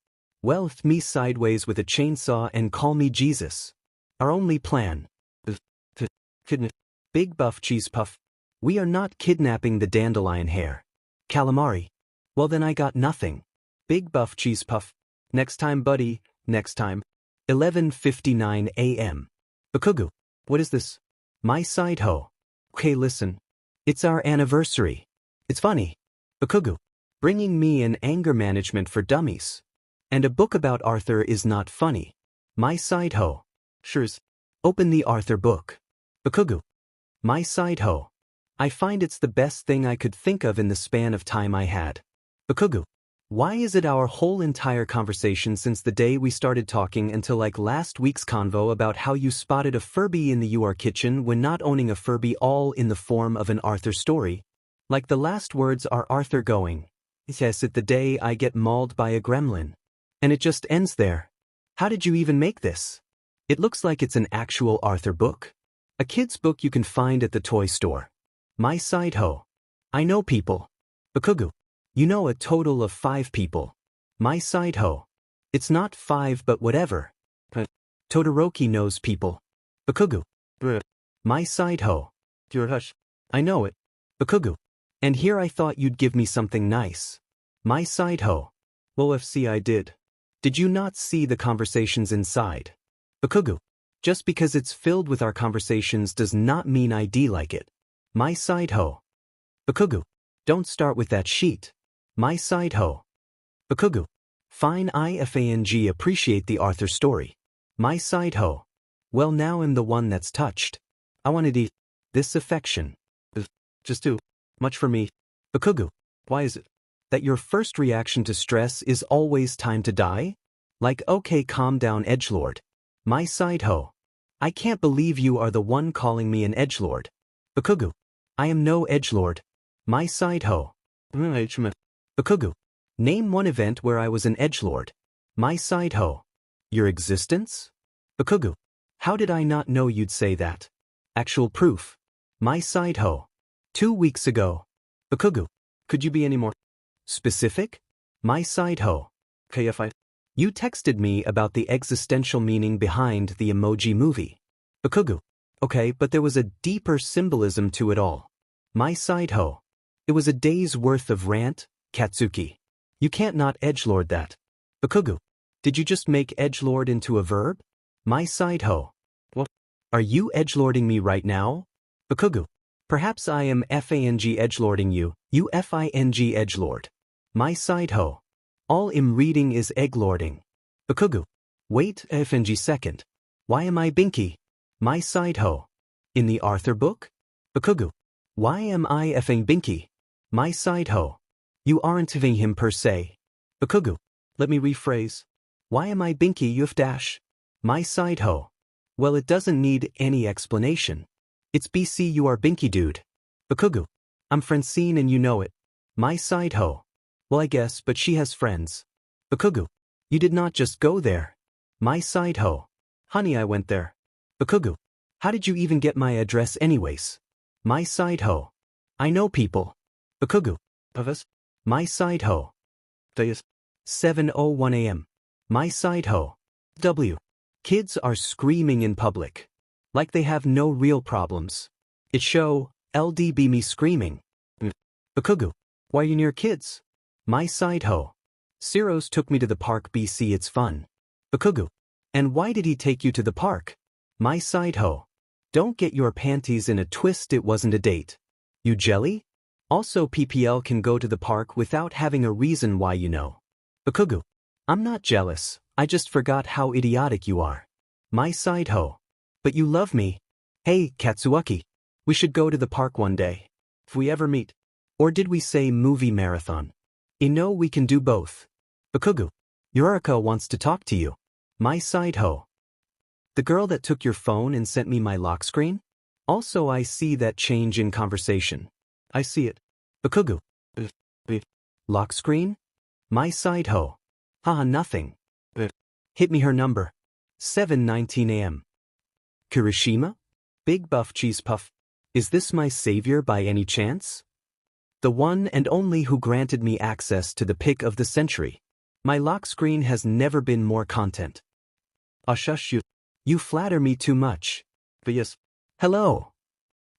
Well, me sideways with a chainsaw and call me Jesus. Our only plan. Kidnap. Big buff cheese puff. We are not kidnapping the dandelion hair. Calamari. Well then I got nothing. Big buff cheese puff. Next time buddy, next time. 11:59 a.m. Bakugu. What is this? My side ho. Okay, listen. It's our anniversary. It's funny. Bakugu. Bringing me an anger management for dummies. And a book about Arthur is not funny. My side ho. Sure is. Open the Arthur book. Bakugu. My side ho. I find it's the best thing I could think of in the span of time I had. Bakugu. Why is it our whole entire conversation since the day we started talking until like last week's convo about how you spotted a Furby in the UR kitchen when not owning a Furby all in the form of an Arthur story? Like the last words are Arthur going, yes, it the day I get mauled by a gremlin. And it just ends there. How did you even make this? It looks like it's an actual Arthur book. A kid's book you can find at the toy store. My side ho. I know people. Bakugu. You know a total of 5 people. My side ho. It's not 5 but whatever. Todoroki knows people. Bakugu. My side ho. Dear hush. I know it. Bakugu. And here I thought you'd give me something nice. My side ho. Well, FC I did. Did you not see the conversations inside? Bakugu. Just because it's filled with our conversations does not mean I like it. My side ho. Bakugu. Don't start with that sheet. My side ho. Bakugu. Fine IFANG appreciate the Arthur story. My side ho. Well now I'm the one that's touched. I wanted to this affection. Just too much for me. Bakugu. Why is it? That your first reaction to stress is always time to die? Like okay calm down edgelord. My side ho. I can't believe you are the one calling me an edgelord. Bakugu. I am no edgelord. My side ho. Bakugu. Name one event where I was an edgelord. My side ho. Your existence? Bakugu. How did I not know you'd say that? Actual proof. My side ho. 2 weeks ago. Bakugu. Could you be any more specific? My side ho. KFI. You texted me about the existential meaning behind the Emoji Movie. Bakugu. Okay, but there was a deeper symbolism to it all. My side ho. It was a day's worth of rant, Katsuki. You can't not edgelord that. Bakugu. Did you just make edgelord into a verb? My side ho. What? Are you edgelording me right now? Bakugu. Perhaps I am FANG edgelording you, you FING edgelord. My side ho. All I'm reading is egglording. Bakugu. Wait, FNG second. Why am I binky? My side ho. In the Arthur book? Bakugu. Why am I effing binky? My side ho. You aren't having him per se. Bakugu. Let me rephrase. Why am I binky you dash? My side ho. Well it doesn't need any explanation. It's BC you are binky dude. Bakugu. I'm Francine and you know it. My side ho. Well I guess but she has friends. Bakugu. You did not just go there. My side ho. Honey I went there. Bakugu. How did you even get my address anyways? My side hoe. I know people. Bakugu. Of us? My side hoe. Days. 7:01 a.m. My side hoe. W. Kids are screaming in public. Like they have no real problems. It show, LDB me screaming. Bakugu. Why you near kids? My side hoe. Ciro's took me to the park BC, it's fun. Bakugu. And why did he take you to the park? My side hoe. Don't get your panties in a twist, it wasn't a date. You jelly? Also PPL can go to the park without having a reason why, you know. Bakugu. I'm not jealous, I just forgot how idiotic you are. My side hoe. But you love me. Hey, Katsuaki. We should go to the park one day. If we ever meet. Or did we say movie marathon? You know we can do both. Bakugu. Yurika wants to talk to you. My side hoe. The girl that took your phone and sent me my lock screen? Also I see that change in conversation. I see it. Bakugu. Lock screen? My side hoe. Haha, nothing. Hit me her number. 7:19 a.m. Kirishima? Big Buff Cheese Puff. Is this my savior by any chance? The one and only who granted me access to the pick of the century. My lock screen has never been more content. Shush you. You flatter me too much. But yes. Hello.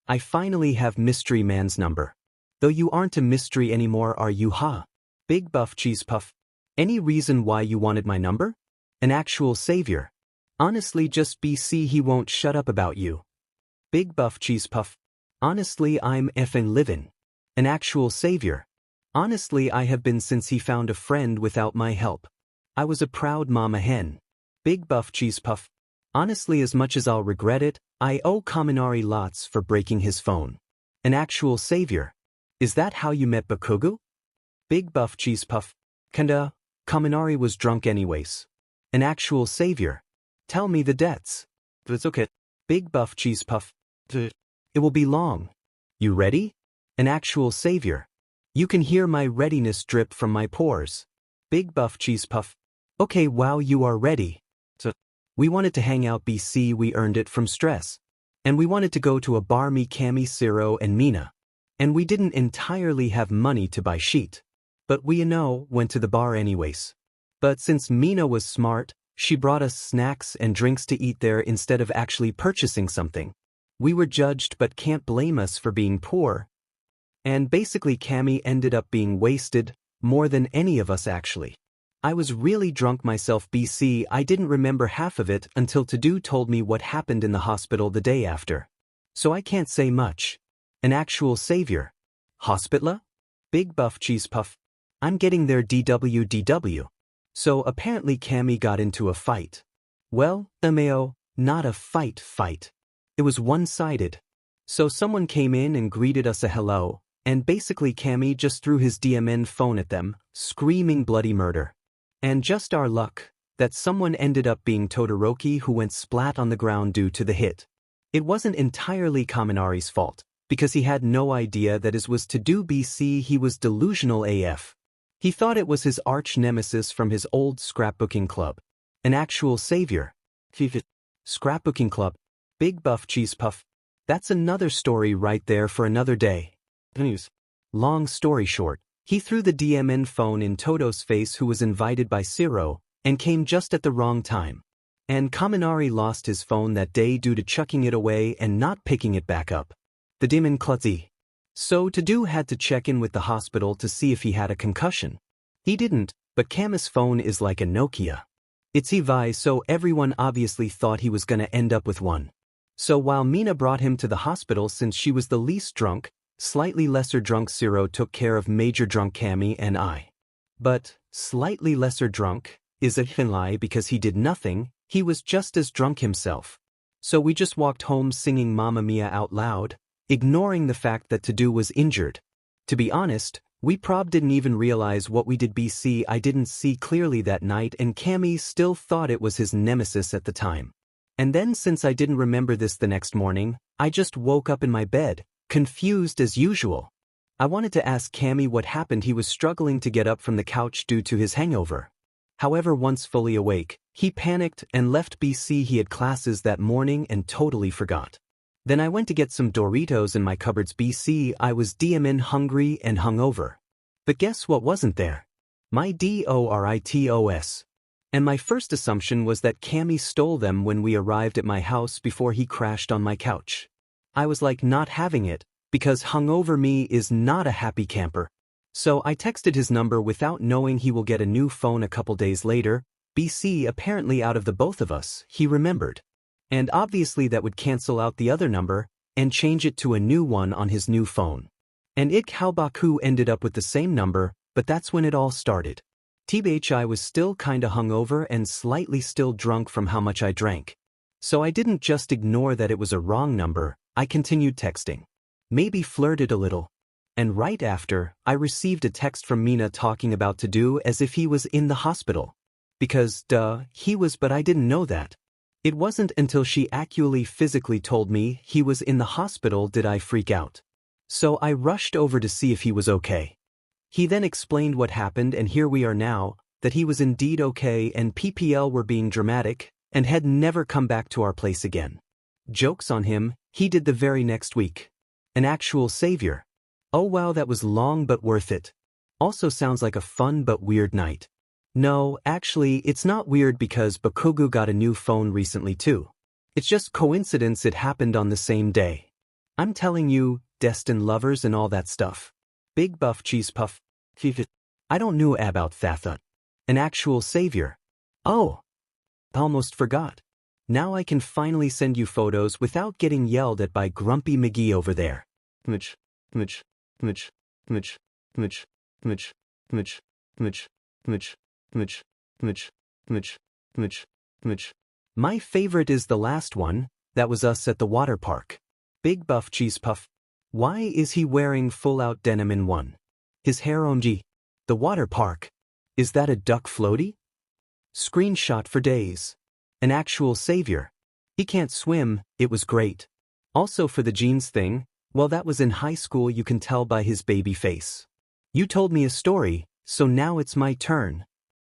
I finally have Mystery Man's number. Though you aren't a mystery anymore, are you, huh? Big Buff Cheese Puff. Any reason why you wanted my number? An actual savior. Honestly, just BC, he won't shut up about you. Big Buff Cheese Puff. Honestly, I'm effing livin'. An actual savior. Honestly, I have been since he found a friend without my help. I was a proud mama hen. Big Buff Cheese Puff. Honestly, as much as I'll regret it, I owe Kaminari lots for breaking his phone. An actual savior. Is that how you met Bakugu? Big Buff Cheese Puff. Kinda, Kaminari was drunk anyways. An actual savior. Tell me the debts. It's okay. Big Buff Cheese Puff. It will be long. You ready? An actual savior. You can hear my readiness drip from my pores. Big Buff Cheese Puff. Okay, wow, you are ready. So, we wanted to hang out BC, we earned it from stress. And we wanted to go to a bar, me, Cami, Ciro, and Mina. And we didn't entirely have money to buy sheet. But we, went to the bar anyways. But since Mina was smart, she brought us snacks and drinks to eat there instead of actually purchasing something. We were judged but can't blame us for being poor. And basically Cami ended up being wasted, more than any of us actually. I was really drunk myself BC, I didn't remember half of it until Tadu told me what happened in the hospital the day after. So I can't say much. An actual savior. Hospitala? Big Buff Cheese Puff. I'm getting there DW. So apparently Cami got into a fight. Well, not a fight. It was one-sided. So someone came in and greeted us a hello, and basically Cami just threw his DMN phone at them, screaming bloody murder. And just our luck, that someone ended up being Todoroki, who went splat on the ground due to the hit. It wasn't entirely Kaminari's fault, because he had no idea that as was to do BC, he was delusional AF. He thought it was his arch nemesis from his old scrapbooking club. An actual savior. Scrapbooking club. Big Buff Cheese Puff. That's another story right there for another day. News. Long story short, he threw the DMN phone in Todo's face, who was invited by Ciro, and came just at the wrong time. And Kaminari lost his phone that day due to chucking it away and not picking it back up. The demon klutzy. So Tadu had to check in with the hospital to see if he had a concussion. He didn't, but Kami's phone is like a Nokia. It's EVI, so everyone obviously thought he was gonna end up with one. So while Mina brought him to the hospital since she was the least drunk, slightly lesser drunk Ciro took care of major drunk Cami and I. But, slightly lesser drunk, is a lie because he did nothing, he was just as drunk himself. So we just walked home singing Mamma Mia out loud, ignoring the fact that Tadu was injured. To be honest, we prob didn't even realize what we did BC. I didn't see clearly that night and Cami still thought it was his nemesis at the time. And then since I didn't remember this the next morning, I just woke up in my bed, confused as usual. I wanted to ask Cami what happened. He was struggling to get up from the couch due to his hangover. However, once fully awake, He panicked and left BC. He had classes that morning and totally forgot. Then I went to get some Doritos in my cupboards. BC. I was DMN hungry and hungover. But guess what wasn't there? My Doritos. And my first assumption was that Cammy stole them when we arrived at my house before he crashed on my couch. I was like not having it, because hungover me is not a happy camper. So I texted his number without knowing he will get a new phone a couple days later. BC. Apparently out of the both of us, he remembered. And obviously that would cancel out the other number and change it to a new one on his new phone. And how Baku ended up with the same number, but that's when it all started. TBH, I was still kinda hungover and slightly still drunk from how much I drank. So I didn't just ignore that it was a wrong number, I continued texting. Maybe flirted a little. And right after, I received a text from Mina talking about to do as if he was in the hospital. Because, he was, but I didn't know that. It wasn't until she actually physically told me he was in the hospital did I freak out. So I rushed over to see if he was okay. He then explained what happened, and here we are now, that he was indeed okay and PPL were being dramatic and had never come back to our place again. Jokes on him, he did the very next week. An actual savior. Oh wow, that was long but worth it. Also sounds like a fun but weird night. No, actually, it's not weird because Bakugu got a new phone recently too. It's just coincidence it happened on the same day. I'm telling you, destined lovers and all that stuff. Big buff cheese puff. I don't know about Thatha. An actual savior. Oh. Almost forgot. Now I can finally send you photos without getting yelled at by Grumpy McGee over there. My favorite is the last one, that was us at the water park. Big buff cheese puff. Why is he wearing full-out denim in one? His hair OMG. The water park. Is that a duck floaty? Screenshot for days. An actual savior. He can't swim, it was great. Also for the jeans thing, well that was in high school, you can tell by his baby face. You told me a story, so now it's my turn.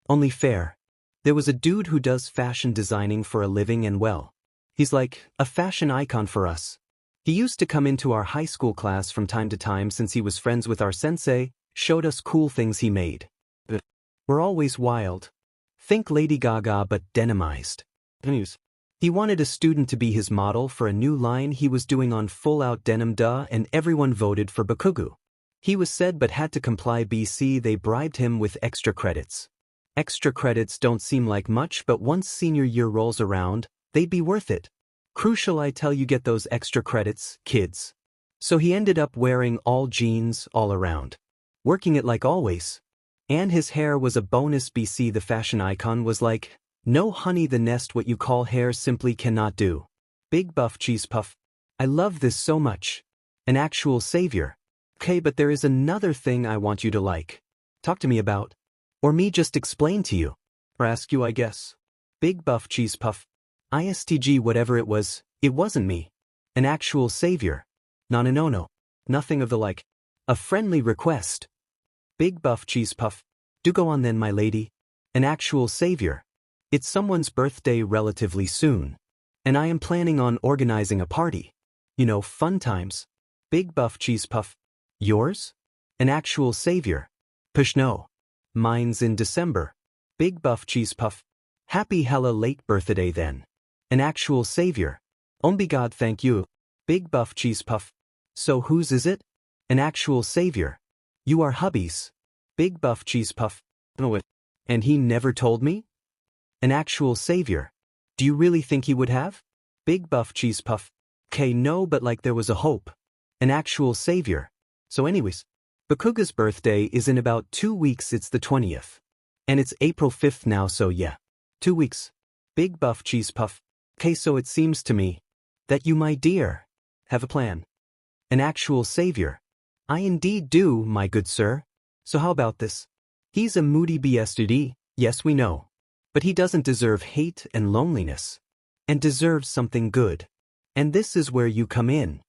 Only fair. There was a dude who does fashion designing for a living and well. He's like a fashion icon for us. He used to come into our high school class from time to time since he was friends with our sensei, showed us cool things he made. We're always wild. Think Lady Gaga but denimized. He wanted a student to be his model for a new line he was doing on full-out denim and everyone voted for Bakugu. He was said but had to comply. BC. They bribed him with extra credits. Extra credits don't seem like much, but once senior year rolls around, they'd be worth it. Crucial I tell you, get those extra credits, kids. So he ended up wearing all jeans all around. Working it like always. And his hair was a bonus. BC. The fashion icon was like, no honey, the nest what you call hair simply cannot do. Big buff cheese puff. I love this so much. An actual savior. Okay, but there is another thing I want you to like. Talk to me about. Or me just explain to you. Or ask you, I guess. Big buff cheese puff. ISTG whatever it wasn't me. An actual savior. No. Nothing of the like. A friendly request. Big buff cheese puff. Do go on then, my lady. An actual savior. It's someone's birthday relatively soon. And I am planning on organizing a party. You know, fun times. Big buff cheese puff. Yours? An actual savior. Push no. Mine's in December. Big buff cheese puff. Happy hella late birthday then. An actual savior. Only God thank you. Big buff cheese puff. So whose is it? An actual savior. You are hubby's. Big buff cheese puff. No it. And he never told me? An actual savior. Do you really think he would have? Big buff cheese puff. Okay, no, but like there was a hope. An actual savior. So anyways, Bakuga's birthday is in about 2 weeks. It's the 20th. And it's April 5th now, so yeah. 2 weeks. Big buff cheese puff. Okay, so it seems to me that you, my dear, have a plan. An actual savior. I indeed do, my good sir. So how about this? He's a moody BSD, yes we know. But he doesn't deserve hate and loneliness. And deserves something good. And this is where you come in.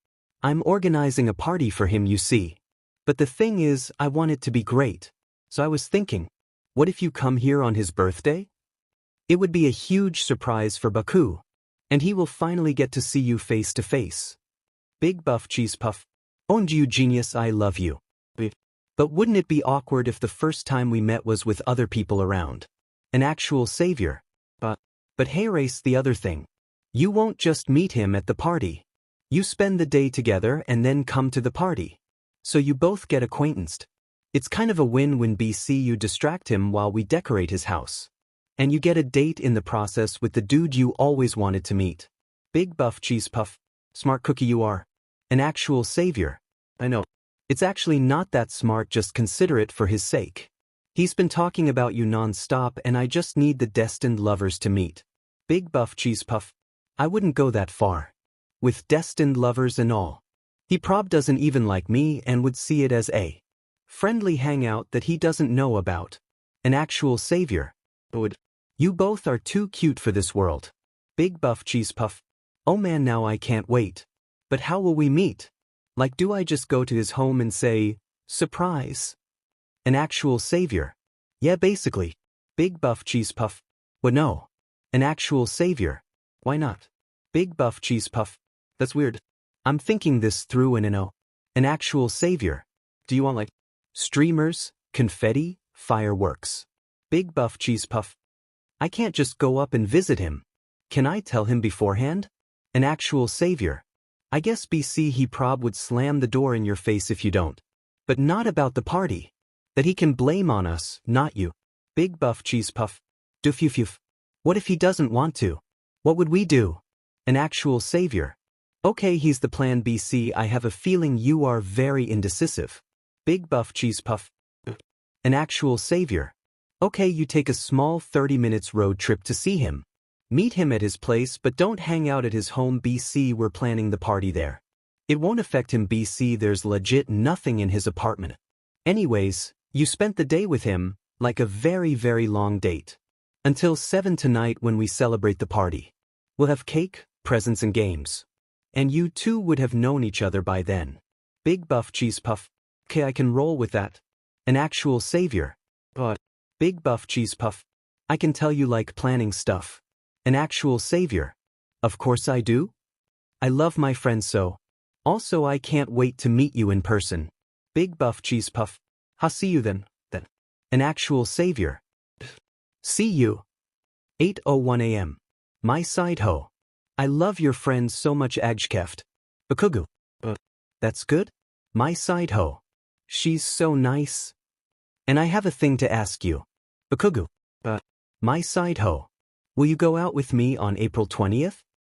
I'm organizing a party for him, you see. But the thing is, I want it to be great. So I was thinking, what if you come here on his birthday? It would be a huge surprise for Baku. And he will finally get to see you face to face. Big Buff Cheese Puff. Owned you genius, I love you. But wouldn't it be awkward if the first time we met was with other people around? An actual savior. But hey, race the other thing. You won't just meet him at the party. You spend the day together and then come to the party. So you both get acquaintanced. It's kind of a win-win. BC, you distract him while we decorate his house. And you get a date in the process with the dude you always wanted to meet. Big Buff Cheese Puff. Smart cookie you are. An actual savior. I know. It's actually not that smart, just consider it for his sake. He's been talking about you non-stop and I just need the destined lovers to meet. Big Buff Cheese Puff. I wouldn't go that far. With destined lovers and all. He prob doesn't even like me and would see it as a friendly hangout that he doesn't know about. An actual savior. You both are too cute for this world. Big Buff Cheese Puff. Oh man, now I can't wait. But how will we meet? Like, do I just go to his home and say, surprise? An actual savior. Yeah, basically. Big Buff Cheese Puff. Well, no. An actual savior. Why not? Big Buff Cheese Puff. That's weird. I'm thinking this through and an actual savior. Do you want like streamers, confetti, fireworks? Big Buff Cheese Puff. I can't just go up and visit him. Can I tell him beforehand? An actual savior. I guess BC he prob would slam the door in your face if you don't. But not about the party. That he can blame on us, not you. Big Buff Cheese Puff. Doofufuf. What if he doesn't want to? What would we do? An actual savior. Okay, he's the plan. BC, I have a feeling you are very indecisive. Big Buff Cheese Puff. An actual savior. Okay, you take a small 30 minutes road trip to see him. Meet him at his place but don't hang out at his home. BC, we're planning the party there. It won't affect him. BC, there's legit nothing in his apartment. Anyways, you spent the day with him, like a very, very long date. Until 7 tonight when we celebrate the party. We'll have cake, presents and games. And you two would have known each other by then. Big Buff Cheese Puff. Okay, I can roll with that. An actual savior. But Big Buff Cheese Puff. I can tell you like planning stuff. An actual savior. Of course I do. I love my friends so. Also I can't wait to meet you in person. Big Buff Cheese Puff. I'll see you then. An actual savior. See you. 8:01 a.m. My side ho. I love your friend so much. Agskeft. Bakugu. That's good? My side ho. She's so nice. And I have a thing to ask you. Bakugu. My side ho. Will you go out with me on April 20th?